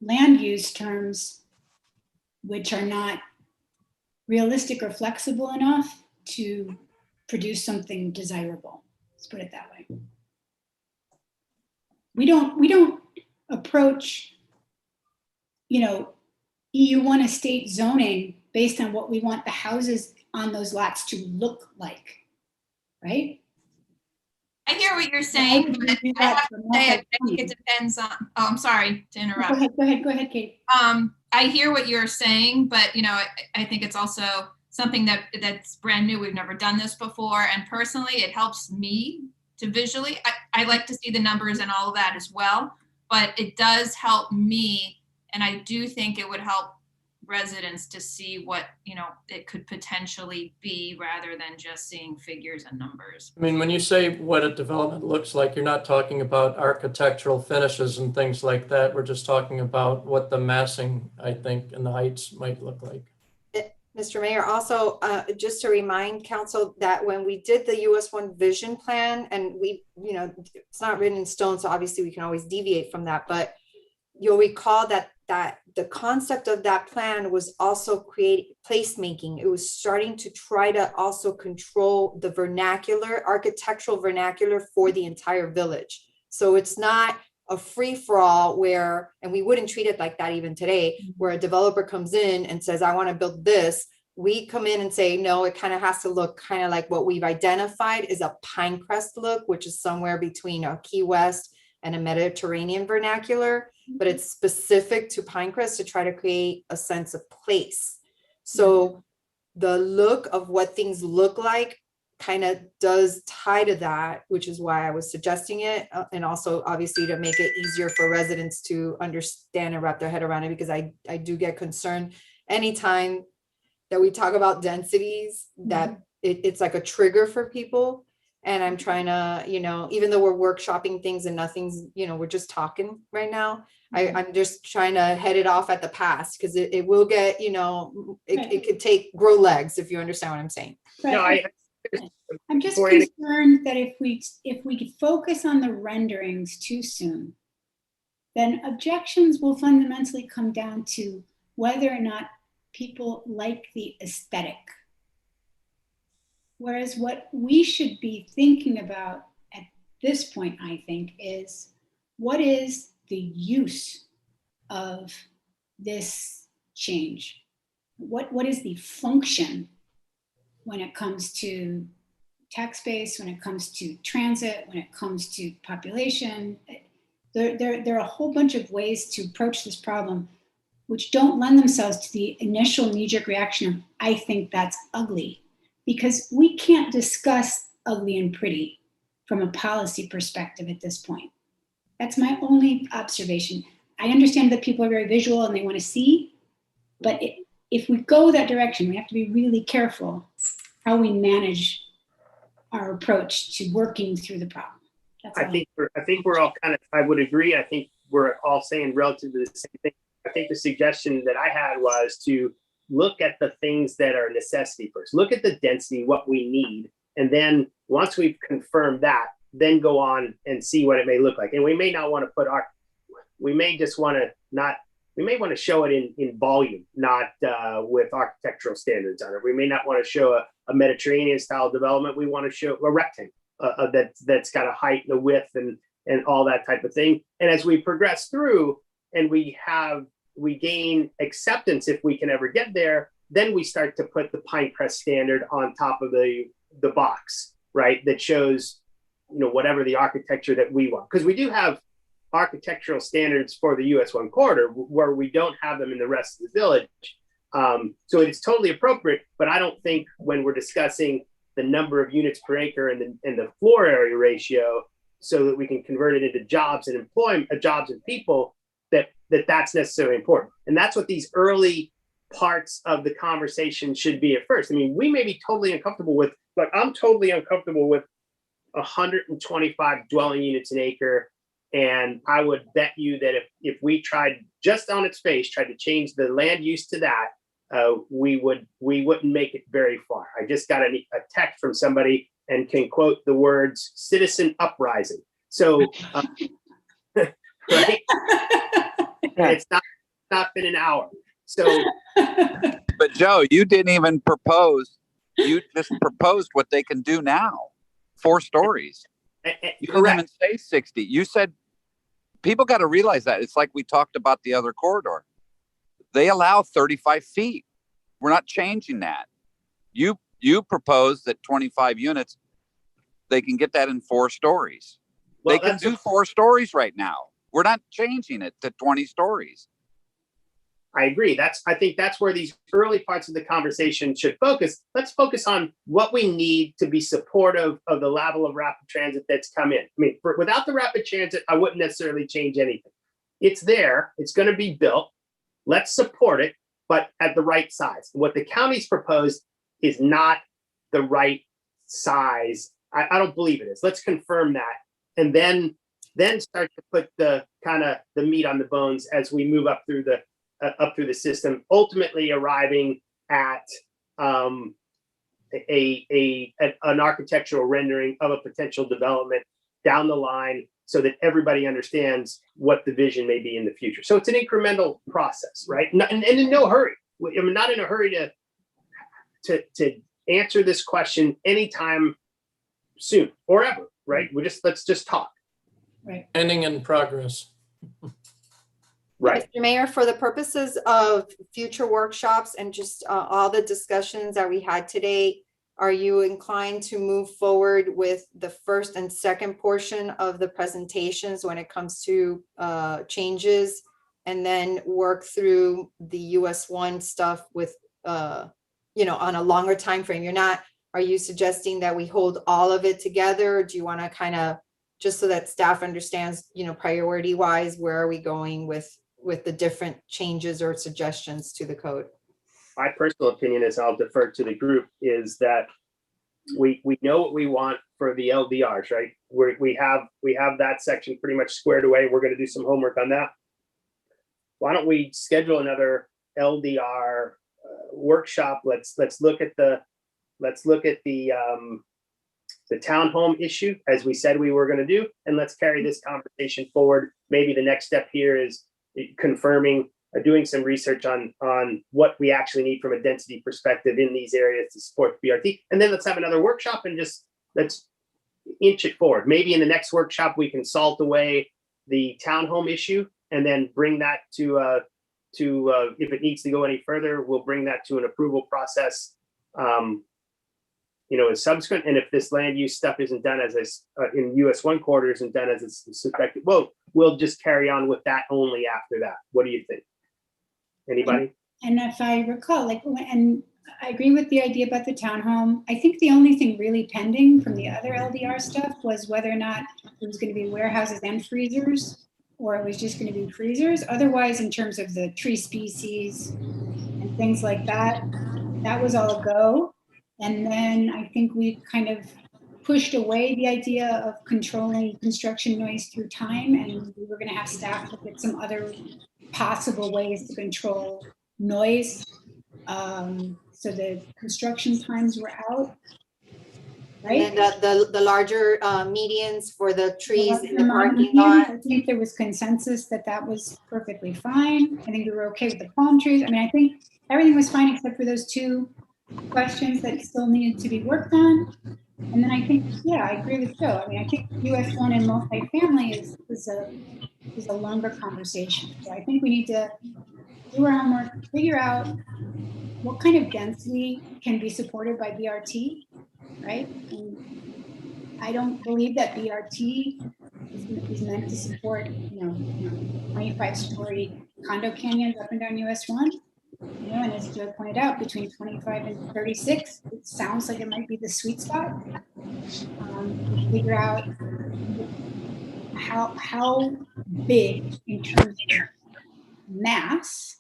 land use terms which are not realistic or flexible enough to produce something desirable. Let's put it that way. We don't approach, EU1 estate zoning based on what we want the houses on those lots to look like, right? I hear what you're saying, but I have to say, I think it depends on, oh, I'm sorry to interrupt. Go ahead, Kate. I hear what you're saying, but I think it's also something that's brand new. We've never done this before. And personally, it helps me to visually, I like to see the numbers and all of that as well, but it does help me. And I do think it would help residents to see what, it could potentially be rather than just seeing figures and numbers. I mean, when you say what a development looks like, you're not talking about architectural finishes and things like that. We're just talking about what the massing, I think, and the heights might look like. Mr. Mayor, also, just to remind council that when we did the US1 vision plan, and we, it's not written in stone, so obviously we can always deviate from that, but you'll recall that the concept of that plan was also create placemaking. It was starting to try to also control the vernacular, architectural vernacular for the entire village. So it's not a free for all where, and we wouldn't treat it like that even today, where a developer comes in and says, I want to build this. We come in and say, no, it kind of has to look kind of like what we've identified is a Pinecrest look, which is somewhere between a Key West and a Mediterranean vernacular, but it's specific to Pinecrest to try to create a sense of place. So the look of what things look like kind of does tie to that, which is why I was suggesting it. And also obviously to make it easier for residents to understand and wrap their head around it, because I do get concerned anytime that we talk about densities, that it's like a trigger for people. And I'm trying to, even though we're workshopping things and nothing's, we're just talking right now. I'm just trying to head it off at the pass, because it will get, it could grow legs, if you understand what I'm saying. Right. No, I'm just concerned that if we could focus on the renderings too soon, then objections will fundamentally come down to whether or not people like the aesthetic. Whereas what we should be thinking about at this point, I think, is what is the use of this change? What is the function when it comes to tax base, when it comes to transit, when it comes to population? There are a whole bunch of ways to approach this problem which don't lend themselves to the initial knee-jerk reaction of, I think that's ugly. Because we can't discuss ugly and pretty from a policy perspective at this point. That's my only observation. I understand that people are very visual and they want to see, but if we go that direction, we have to be really careful how we manage our approach to working through the problem. That's all. I think we're all kind of, I would agree. I think we're all saying relatively the same thing. I think the suggestion that I had was to look at the things that are necessity first. Look at the density, what we need. And then once we've confirmed that, then go on and see what it may look like. And we may not want to we may just want to we may want to show it in volume, not with architectural standards on it. We may not want to show a Mediterranean style development. We want to show a rectangle that's got a height and a width and all that type of thing. And as we progress through and we gain acceptance, if we can ever get there, then we start to put the Pinecrest standard on top of the box, right? That shows, whatever the architecture that we want. Because we do have architectural standards for the US1 corridor where we don't have them in the rest of the village. So it's totally appropriate, but I don't think when we're discussing the number of units per acre and the floor area ratio, so that we can convert it into jobs and employment, jobs and people, that's necessarily important. And that's what these early parts of the conversation should be at first. I mean, we may be totally uncomfortable with, like, I'm totally uncomfortable with 125 dwelling units an acre. And I would bet you that if we tried just on its face, tried to change the land use to that, we wouldn't make it very far. I just got a text from somebody and can quote the words "citizen uprising." So, right? It's not been an hour. So, But Joe, you didn't even propose. You just proposed what they can do now. 4 stories. You didn't even say 60. You said, people got to realize that. It's like we talked about the other corridor. They allow 35 feet. We're not changing that. You proposed that 25 units, they can get that in 4 stories. Well, they can do 4 stories right now. We're not changing it to 20 stories. I agree. I think that's where these early parts of the conversation should focus. Let's focus on what we need to be supportive of the level of rapid transit that's come in. I mean, without the rapid transit, I wouldn't necessarily change anything. It's there. It's going to be built. Let's support it, but at the right size. What the county's proposed is not the right size. I don't believe it is. Let's confirm that, and then start to put the kind of the meat on the bones as we move up through the system, ultimately arriving at an architectural rendering of a potential development down the line, so that everybody understands what the vision may be in the future. So it's an incremental process, right? And in no hurry. I'm not in a hurry to answer this question anytime soon or ever, right? Let's just talk. Right. Ending in progress. Right. Mr. Mayor, for the purposes of future workshops and just all the discussions that we had today, are you inclined to move forward with the first and second portion of the presentations when it comes to changes, and then work through the US1 stuff with, on a longer time frame? Are you suggesting that we hold all of it together? Or do you want to kind of, just so that staff understands, priority wise, where are we going with the different changes or suggestions to the code? My personal opinion is, I'll defer to the group, is that we know what we want for the LDRs, right? We have that section pretty much squared away. We're going to do some homework on that. Why don't we schedule another LDR workshop? Let's look at the townhome issue, as we said we were going to do, and let's carry this conversation forward. Maybe the next step here is confirming, doing some research on what we actually need from a density perspective in these areas to support the BRT. And then let's have another workshop and let's inch it forward. Maybe in the next workshop, we can salt away the townhome issue and then bring that to if it needs to go any further, we'll bring that to an approval process, as subsequent. And if this land use stuff isn't done as in US1 corridor isn't done as it's suspected, we'll just carry on with that only after that. What do you think? Anybody? And if I recall, and I agree with the idea about the townhome. I think the only thing really pending from the other LDR stuff was whether or not it was going to be warehouses and freezers, or it was just going to be freezers. Otherwise, in terms of the tree species and things like that, that was all a go. And then I think we kind of pushed away the idea of controlling construction noise through time, and we were going to have staff look at some other possible ways to control noise. So the construction times were out, right? And then the larger medians for the trees in the parking Yeah, lot. I think there was consensus that was perfectly fine. I think we were okay with the palm trees. I mean, I think everything was fine except for those 2 questions that still needed to be worked on. And then I think, yeah, I agree with Joe. I mean, I think US1 and multifamily is a longer conversation. So I think we need to do our homework, figure out what kind of density can be supported by BRT, right? And I don't believe that BRT is meant to support, 25-story condo canyons up and down US1. And as Joe pointed out, between 25 and 36, it sounds like it might be the sweet spot. Figure out how big in terms of mass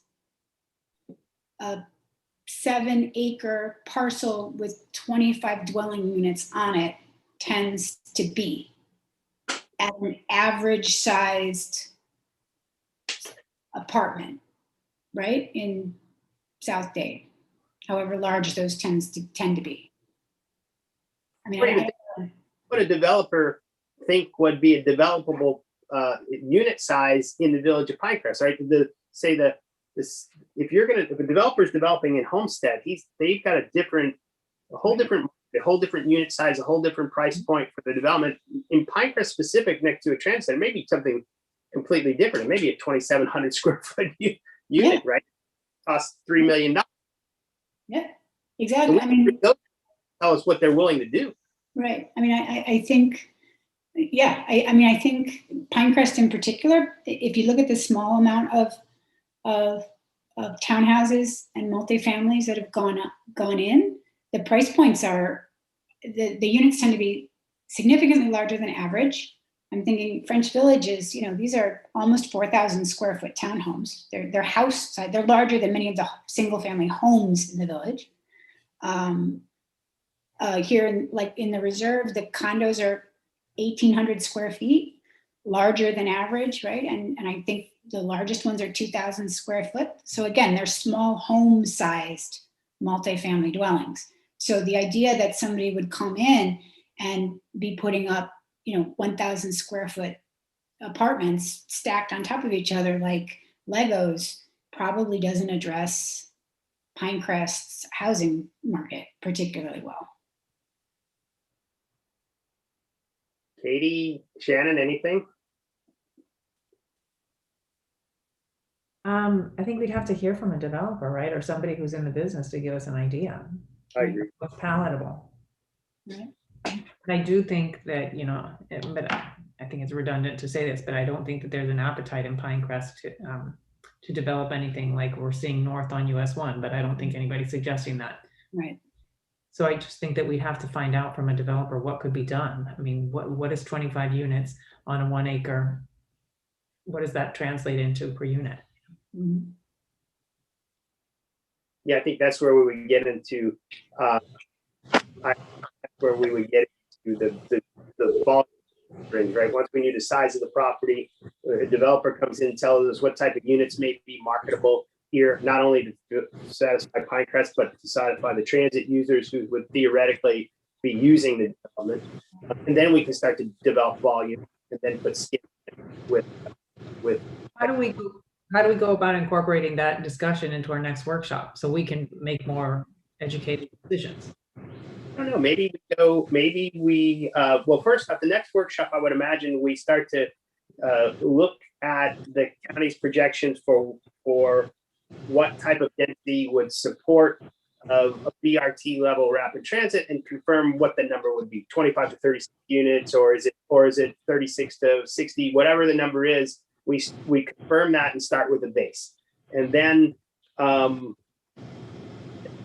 a 7-acre parcel with 25 dwelling units on it tends to be at an average sized apartment, right? In South Dade, however large those tend to be. I mean, what a developer think would be a developable unit size in the village of Pinecrest, right? If a developer is developing in Olmsted, they've got a whole different unit size, a whole different price point for the development. In Pinecrest specific, next to a transit center, maybe something completely different. It may be a 2,700 square foot unit, right? Costs $3 million. Yeah, exactly. So I mean, tell us what they're willing to do. Right. I mean, I think, yeah, I think Pinecrest in particular, if you look at the small amount of townhouses and multifamilies that have gone in, the price points are, the units tend to be significantly larger than average. I'm thinking French Village is, these are almost 4,000 square foot townhomes. They're house size. They're larger than many of the single family homes in the village. Here in the reserve, the condos are 1,800 square feet, larger than average, right? And I think the largest ones are 2,000 square foot. So again, they're small home-sized multifamily dwellings. So the idea that somebody would come in and be putting up, 1,000 square foot apartments stacked on top of each other like Legos probably doesn't address Pinecrest's housing market particularly well. Katie, Shannon, anything? I think we'd have to hear from a developer, right? Or somebody who's in the business to give us an idea. I agree. What's palatable. Right. I do think that, but I think it's redundant to say this, but I don't think that there's an appetite in Pinecrest to develop anything like we're seeing north on US 1, but I don't think anybody's suggesting that. Right. So I just think that we'd have to find out from a developer what could be done. I mean, what is 25 units on a 1 acre? What does that translate into per unit? Mm-hmm. Yeah, I think that's where we would get into the volume range, right? Once we knew the size of the property, a developer comes in and tells us what type of units may be marketable here, not only to satisfy Pinecrest, but to satisfy the transit users who would theoretically be using the development. And then we can start to develop volume and then put skin with. How do we go about incorporating that discussion into our next workshop so we can make more educated decisions? I don't know, well, first at the next workshop, I would imagine we start to look at the county's projections for what type of density would support a BRT level rapid transit and confirm what the number would be, 25 to 36 units, or is it 36 to 60, whatever the number is, we confirm that and start with the base. And then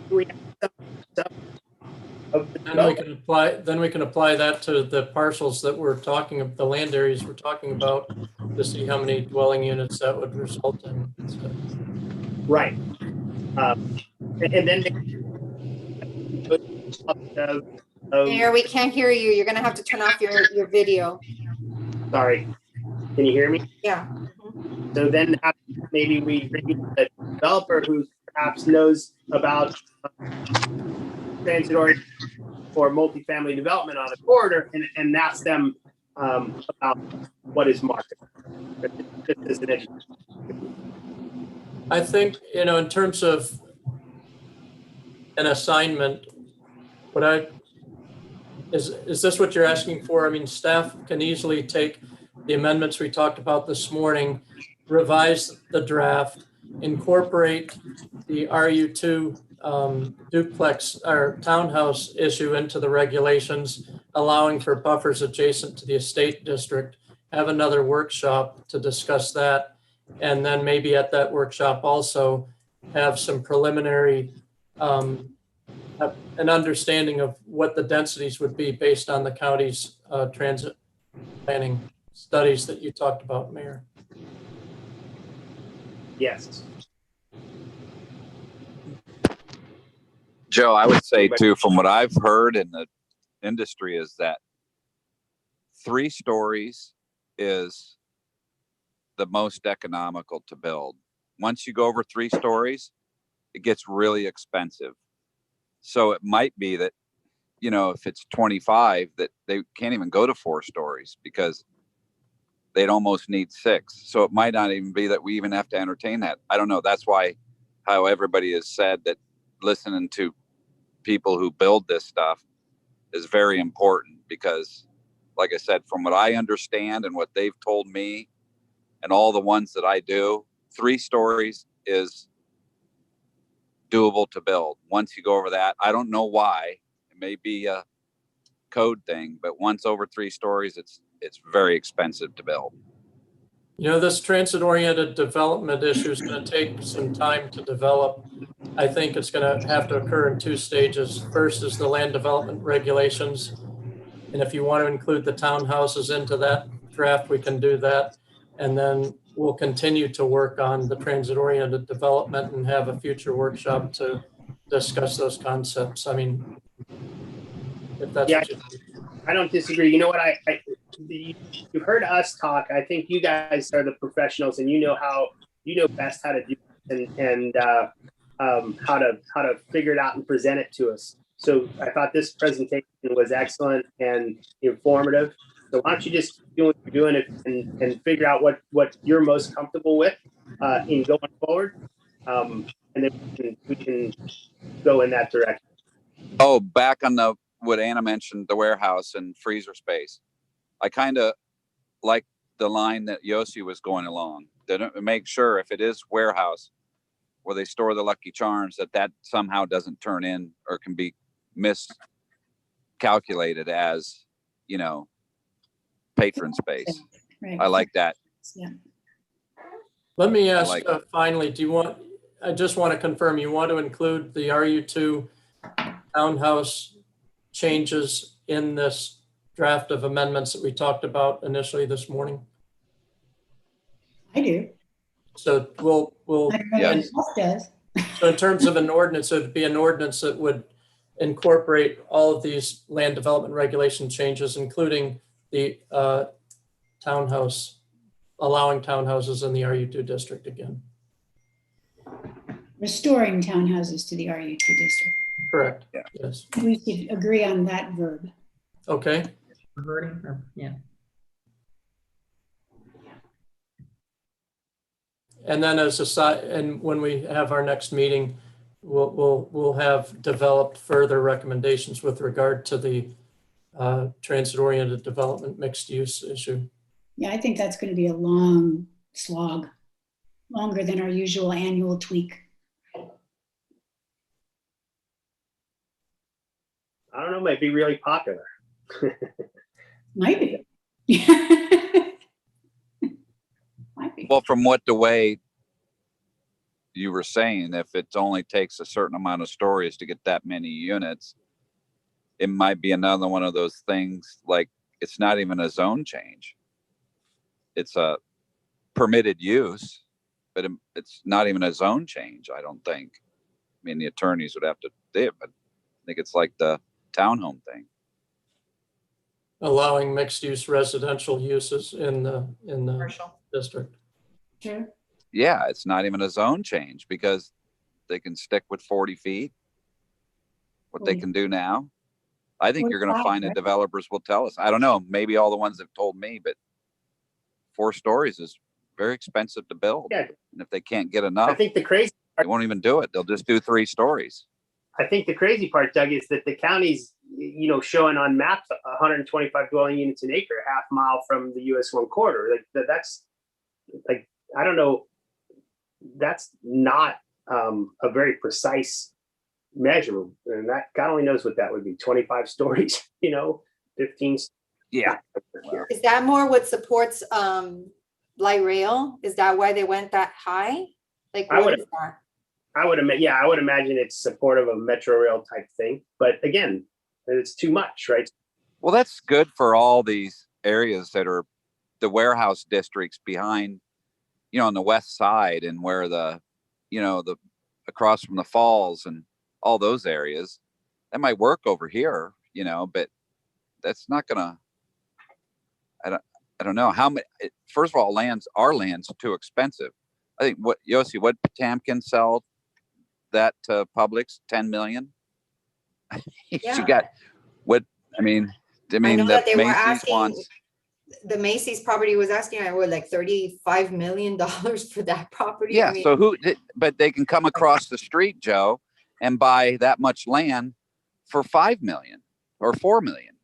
we have some then we can apply that to the parcels that we're talking of, the land areas we're talking about, to see how many dwelling units that would result in. So. Right. And then Mayor, we can't hear you. You're gonna have to turn off your video. Sorry, can you hear me? Yeah. So then maybe we bring in a developer who perhaps knows about transit or multifamily development on a corridor and ask them about what is market. Just as an education. I think, in terms of an assignment, is this what you're asking for? I mean, staff can easily take the amendments we talked about this morning, revise the draft, incorporate the RU2 duplex or townhouse issue into the regulations, allowing for buffers adjacent to the estate district, have another workshop to discuss that. And then maybe at that workshop also have some preliminary, an understanding of what the densities would be based on the county's transit planning studies that you talked about, Mayor. Yes. Joe, I would say too, from what I've heard in the industry, is that 3 stories is the most economical to build. Once you go over 3 stories, it gets really expensive. So it might be that, you know, if it's 25, that they can't even go to 4 stories because they'd almost need 6. So it might not even be that we even have to entertain that. I don't know. That's why how everybody has said that listening to people who build this stuff is very important, because like I said, from what I understand and what they've told me and all the ones that I do, 3 stories is doable to build. Once you go over that, I don't know why. It may be a code thing, but once over 3 stories, it's very expensive to build. You know, this transit-oriented development issue is going to take some time to develop. I think it's going to have to occur in 2 stages. First is the land development regulations. And if you want to include the townhouses into that draft, we can do that. And then we'll continue to work on the transit-oriented development and have a future workshop to discuss those concepts. I mean, if that's what you think. I don't disagree. You know what? You've heard us talk. I think you guys are the professionals, and you know best how to do it and how to figure it out and present it to us. So I thought this presentation was excellent and informative. So why don't you just do what you're doing and figure out what you're most comfortable with in going forward, and then we can go in that direction. Oh, back on what Anna mentioned, the warehouse and freezer space. I kind of like the line that Yossi was going along. They make sure if it is warehouse where they store the Lucky Charms, that somehow doesn't turn in or can be miscalculated as, you know, patron space. Right. I like that. Yeah. Let me ask finally, I just want to confirm, you want to include the RU2 townhouse changes in this draft of amendments that we talked about initially this morning? I do. So we'll I don't know what else does. So in terms of an ordinance, it would be an ordinance that would incorporate all of these land development regulation changes, including the townhouse, allowing townhouses in the RU2 district again. Restoring townhouses to the RU2 district. Correct. Yeah. Yes. We should agree on that verb. Okay. Yeah. And then as a side, and when we have our next meeting, we'll have developed further recommendations with regard to the transit-oriented development mixed use issue. Yeah, I think that's going to be a long slog, longer than our usual annual tweak. I don't know, might be really popular. Might be. Might be. Well, from what the way you were saying, if it only takes a certain amount of stories to get that many units, it might be another one of those things, like it's not even a zone change. It's a permitted use, but it's not even a zone change, I don't think. I mean, the attorneys would have to, but I think it's like the townhome thing. Allowing mixed use residential uses in the Commercial. district. Sure. Yeah, it's not even a zone change because they can stick with 40 feet, what they can do now. I think you're going to find that developers will tell us. I don't know, maybe all the ones have told me, but 4 stories is very expensive to build. Yeah. And if they can't get enough, I think the crazy they part, won't even do it. They'll just do 3 stories. I think the crazy part, Doug, is that the county's, you know, showing on maps 125 dwelling units an acre, half mile from the US 1 corridor. Like that's like, I don't know. That's not a very precise measure, and that God only knows what that would be. 25 stories, you know, 15. Yeah. Is that more what supports light rail? Is that why they went that high? Like, what is that? I would imagine it's supportive of Metro Rail type thing, but again, it's too much, right? Well, that's good for all these areas that are the warehouse districts behind, on the west side, and where the across from the falls and all those areas. That might work over here, but that's not gonna, I don't know how many. First of all, our land's too expensive. I think what Potamkin sell that to Publix, 10 million. Yeah. She got I know that the they were Macy's asking, wants. the Macy's property was asking, like $35 million for that property. Yeah. So but they can come across the street, Joe, and buy that much land for 5 million or 4 million.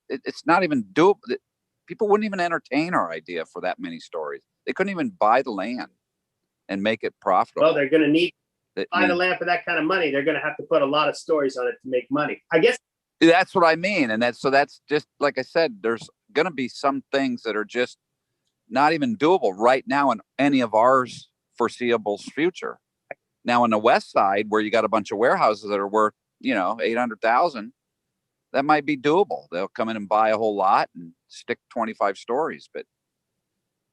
It's not even doable. People wouldn't even entertain our idea for that many stories. They couldn't even buy the land and make it profitable. Well, they're going to need to buy the land for that kind of money. They're going to have to put a lot of stories on it to make money, I guess. That's what I mean. And that's just, like I said, there's going to be some things that are just not even doable right now in any of ours foreseeable future. Now, on the west side, where you got a bunch of warehouses that are worth, 800,000, that might be doable. They'll come in and buy a whole lot and stick 25 stories. But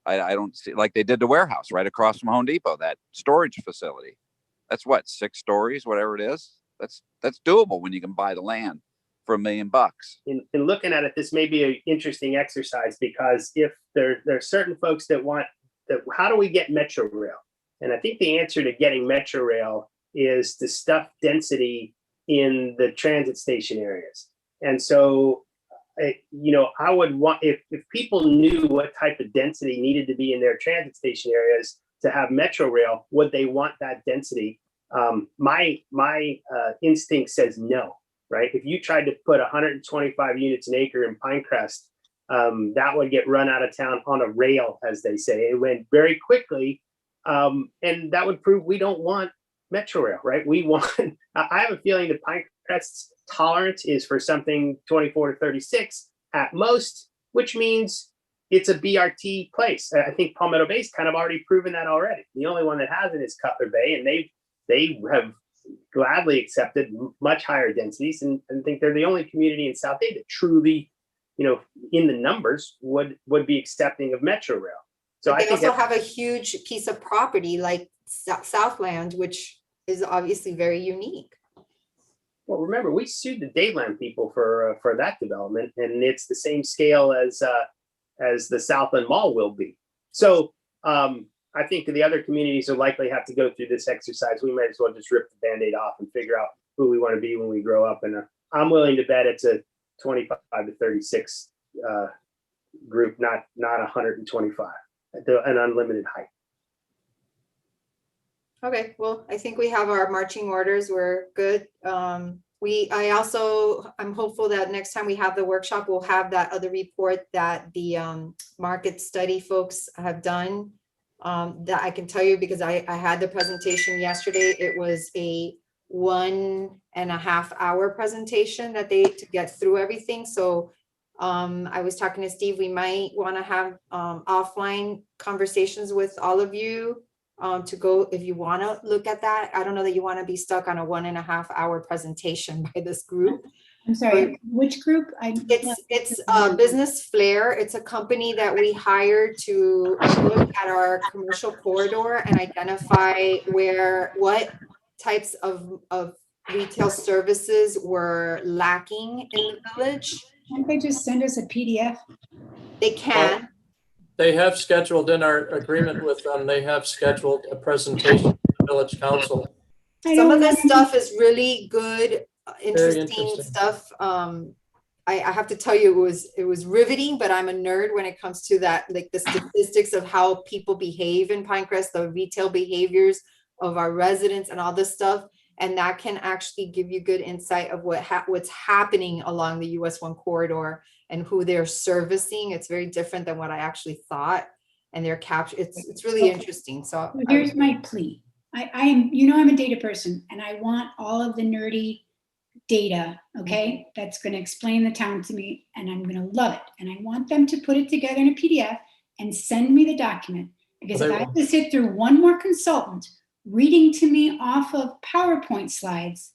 I don't see, like they did the warehouse right across from Home Depot, that storage facility. That's what, 6 stories, whatever it is. That's doable when you can buy the land for $1 million. In looking at it, this may be an interesting exercise, because if there are certain folks that want that, how do we get Metro Rail? And I think the answer to getting Metro Rail is to stuff density in the transit station areas. And so, I would want, if people knew what type of density needed to be in their transit station areas to have Metro Rail, would they want that density? My instinct says no, right? If you tried to put 125 units an acre in Pinecrest, that would get run out of town on a rail, as they say. It went very quickly. And that would prove we don't want Metro Rail, right? We want, I have a feeling that Pinecrest's tolerance is for something 24 to 36 at most, which means it's a BRT place. I think Palmetto Bay's kind of already proven that already. The only one that hasn't is Cutler Bay, and they have gladly accepted much higher densities, and think they're the only community in South Bay that truly, in the numbers would be accepting of Metro Rail. So But I they think also have a huge piece of property like Southland, which is obviously very unique. well, remember, we sued the Dayland people for that development, and it's the same scale as the Southland Mall will be. So I think the other communities will likely have to go through this exercise. We might as well just rip the Band-Aid off and figure out who we want to be when we grow up. And I'm willing to bet it's a 25 to 36 group, not 125, an unlimited height. Okay, well, I think we have our marching orders. We're good. I'm hopeful that next time we have the workshop, we'll have that other report that the market study folks have done. That I can tell you, because I had the presentation yesterday. It was a 1.5 hour presentation to get through everything. So I was talking to Steve, we might want to have offline conversations with all of you to go, if you want to look at that. I don't know that you want to be stuck on a 1.5 hour presentation by this group. I'm sorry, which group? It's Business Flair. It's a company that we hired to look at our commercial corridor and identify what types of retail services were lacking in the village. Can't they just send us a PDF? They can. They have scheduled in our agreement with them, they have scheduled a presentation to the village council. Some of this stuff is really good, interesting interesting stuff. I have to tell you, it was riveting, but I'm a nerd when it comes to that, like the statistics of how people behave in Pinecrest, the retail behaviors of our residents and all this stuff. And that can actually give you good insight of what's happening along the US 1 corridor and who they're servicing. It's very different than what I actually thought. And they're it's really interesting. So here's my plea. I'm a data person, and I want all of the nerdy data, okay, that's going to explain the town to me, and I'm going to love it. And I want them to put it together in a PDF and send me the document, because if I have to sit through one more consultant reading to me off of PowerPoint slides,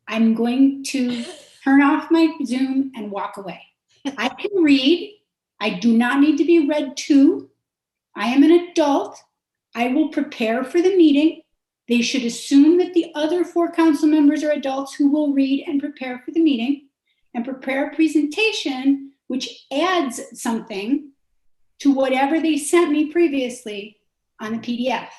I'm going to turn off my Zoom and walk away. I can read. I do not need to be read to. I am an adult. I will prepare for the meeting. They should assume that the other 4 council members are adults who will read and prepare for the meeting and prepare a presentation which adds something to whatever they sent me previously on the PDF.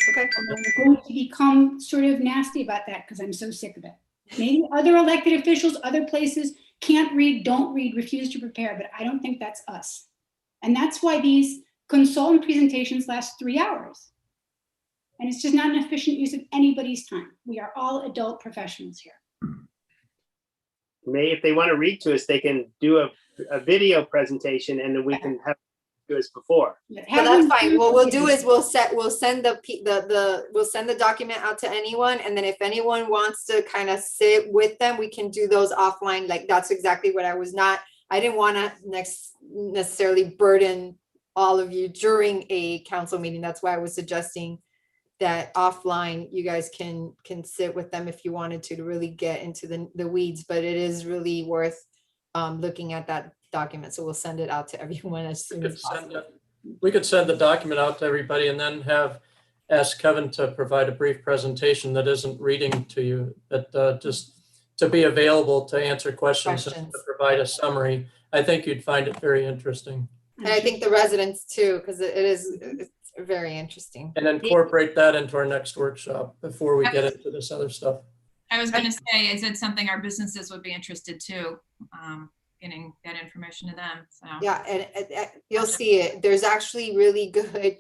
Okay. And I'm going to become sort of nasty about that because I'm so sick of it. Maybe other elected officials, other places can't read, don't read, refuse to prepare, but I don't think that's us. And that's why these consultant presentations last 3 hours. And it's just not an efficient use of anybody's time. We are all adult professionals here. If they want to read to us, they can do a video presentation and then we can have it to us before. Well, that's fine. What we'll do is we'll send the document out to anyone, and then if anyone wants to kind of sit with them, we can do those offline. Like that's exactly what I didn't want to necessarily burden all of you during a council meeting. That's why I was suggesting that offline you guys can sit with them if you wanted to really get into the weeds, but it is really worth looking at that document. So we'll send it out to everyone as soon as possible. We could send the document out to everybody and then ask Kevin to provide a brief presentation that isn't reading to you, but just to be available to answer questions and to provide a summary. I think you'd find it very interesting. And I think the residents too, because it's very interesting. And incorporate that into our next workshop before we get into this other stuff. I was going to say, is it something our businesses would be interested too? Getting that information to them. So yeah, and you'll see it. There's actually really good.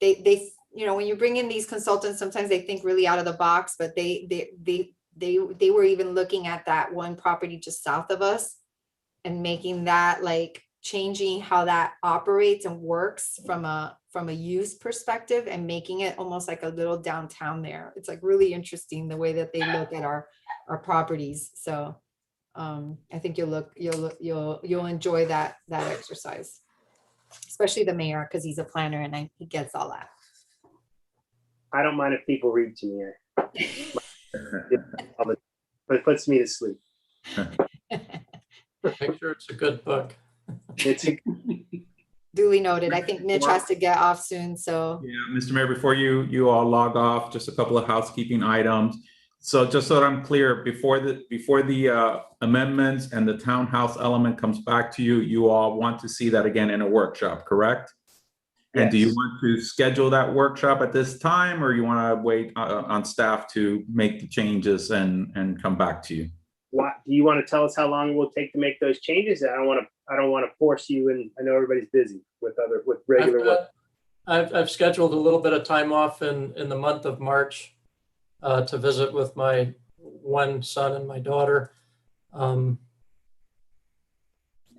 They when you bring in these consultants, sometimes they think really out of the box, but they were even looking at that one property just south of us and making that like changing how that operates and works from a use perspective and making it almost like a little downtown there. It's like really interesting the way that they look at our properties. So I think you'll enjoy that exercise, especially the mayor, because he's a planner and he gets all that. I don't mind if people read to me. But it puts me to sleep. Make sure it's a good book. Duly noted. I think Mitch has to get off soon, so. Yeah, Mr. Mayor, before you all log off, just a couple of housekeeping items. So just so that I'm clear, before the amendments and the townhouse element comes back to you, you all want to see that again in a workshop, correct? Yes. And do you want to schedule that workshop at this time, or you want to wait on staff to make the changes and come back to you? What do you want to tell us how long it will take to make those changes? I don't want to force you, and I know everybody's busy with regular work. I've scheduled a little bit of time off in the month of March to visit with my one son and my daughter.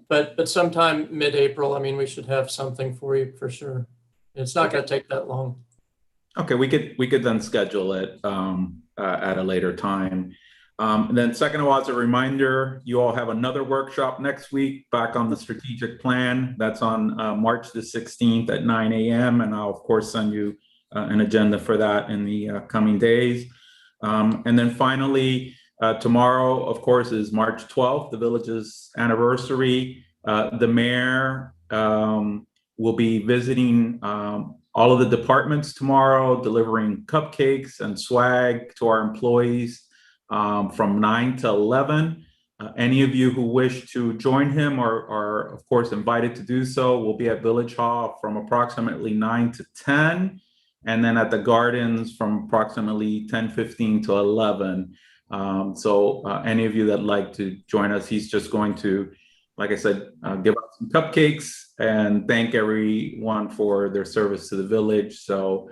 But sometime mid-April, I mean, we should have something for you for sure. It's not going to take that long. Okay, we could then schedule it at a later time. And then second of all, as a reminder, you all have another workshop next week back on the strategic plan. That's on March the 16th at 9 a.m. And I'll of course send you an agenda for that in the coming days. And then finally, tomorrow, of course, is March 12th, the village's anniversary. The mayor will be visiting all of the departments tomorrow, delivering cupcakes and swag to our employees from 9 to 11. Any of you who wish to join him are of course invited to do so. We'll be at Village Hall from approximately 9 to 10, and then at the Gardens from approximately 10:15 to 11. So any of you that like to join us, he's just going to, like I said, give out some cupcakes and thank everyone for their service to the village. So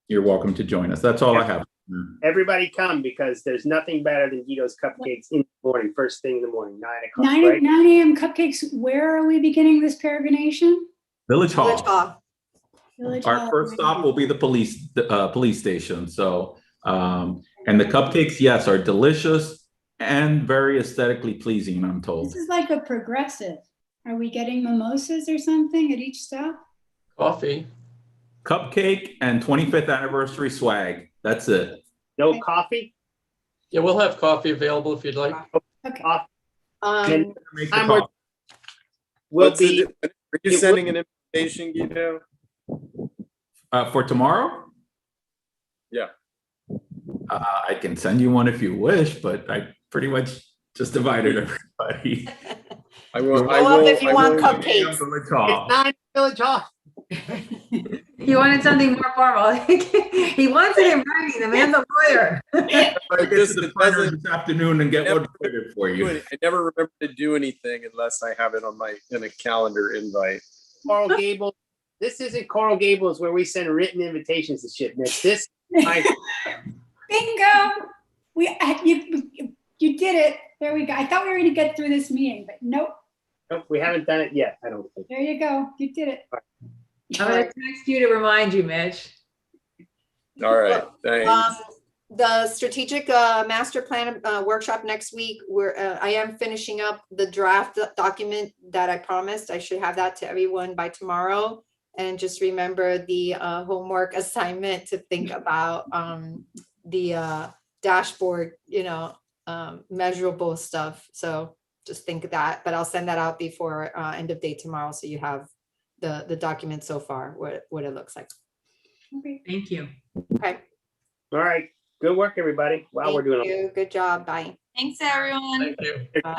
you're welcome to join us. That's all I have. Everybody come, because there's nothing better than Guido's cupcakes in the morning, first thing in the morning, 9 o'clock. 9 a.m. cupcakes. Where are we beginning this peregrination? Village Hall. Village Hall. Village Our Hall. first stop will be the police station. So, and the cupcakes, yes, are delicious and very aesthetically pleasing, I'm told. This is like a progressive. Are we getting mimosas or something at each stop? Coffee. cupcake and 25th anniversary swag. That's it. No Okay. coffee? Yeah, we'll have coffee available if you'd like. Okay. And Make the I'm with- call. will What's the be, di- Are you sending an invitation, Guido? For tomorrow? Yeah. I can send you one if you wish, but I pretty much just divided everybody. I will. Go up if you want cupcakes. Village Hall. it's 9 Village Hall. You wanted something more formal. He wants it in writing. The man's a lawyer. I get to the printer this afternoon and get one printed for you. I never remember to do anything unless I have it in a calendar invite. Coral Gables. This isn't Coral Gables where we send written invitations to shit, Mitch. This, Bingo. You did it. There we go. I thought we were going to get through this meeting, but nope. nope, we haven't done it yet, I don't think. There you go. You did it. I'm gonna text you to remind you, Mitch. All right, thanks. The strategic master plan workshop next week, I am finishing up the draft document that I promised. I should have that to everyone by tomorrow. And just remember the homework assignment to think about the dashboard, measurable stuff. So just think of that, but I'll send that out before end of day tomorrow. So you have the document so far, what it looks like. Okay. Thank you. Okay. All right, good work, everybody. Wow, we're doing. Thank you. Good job. Bye. Thanks, everyone. Thank you.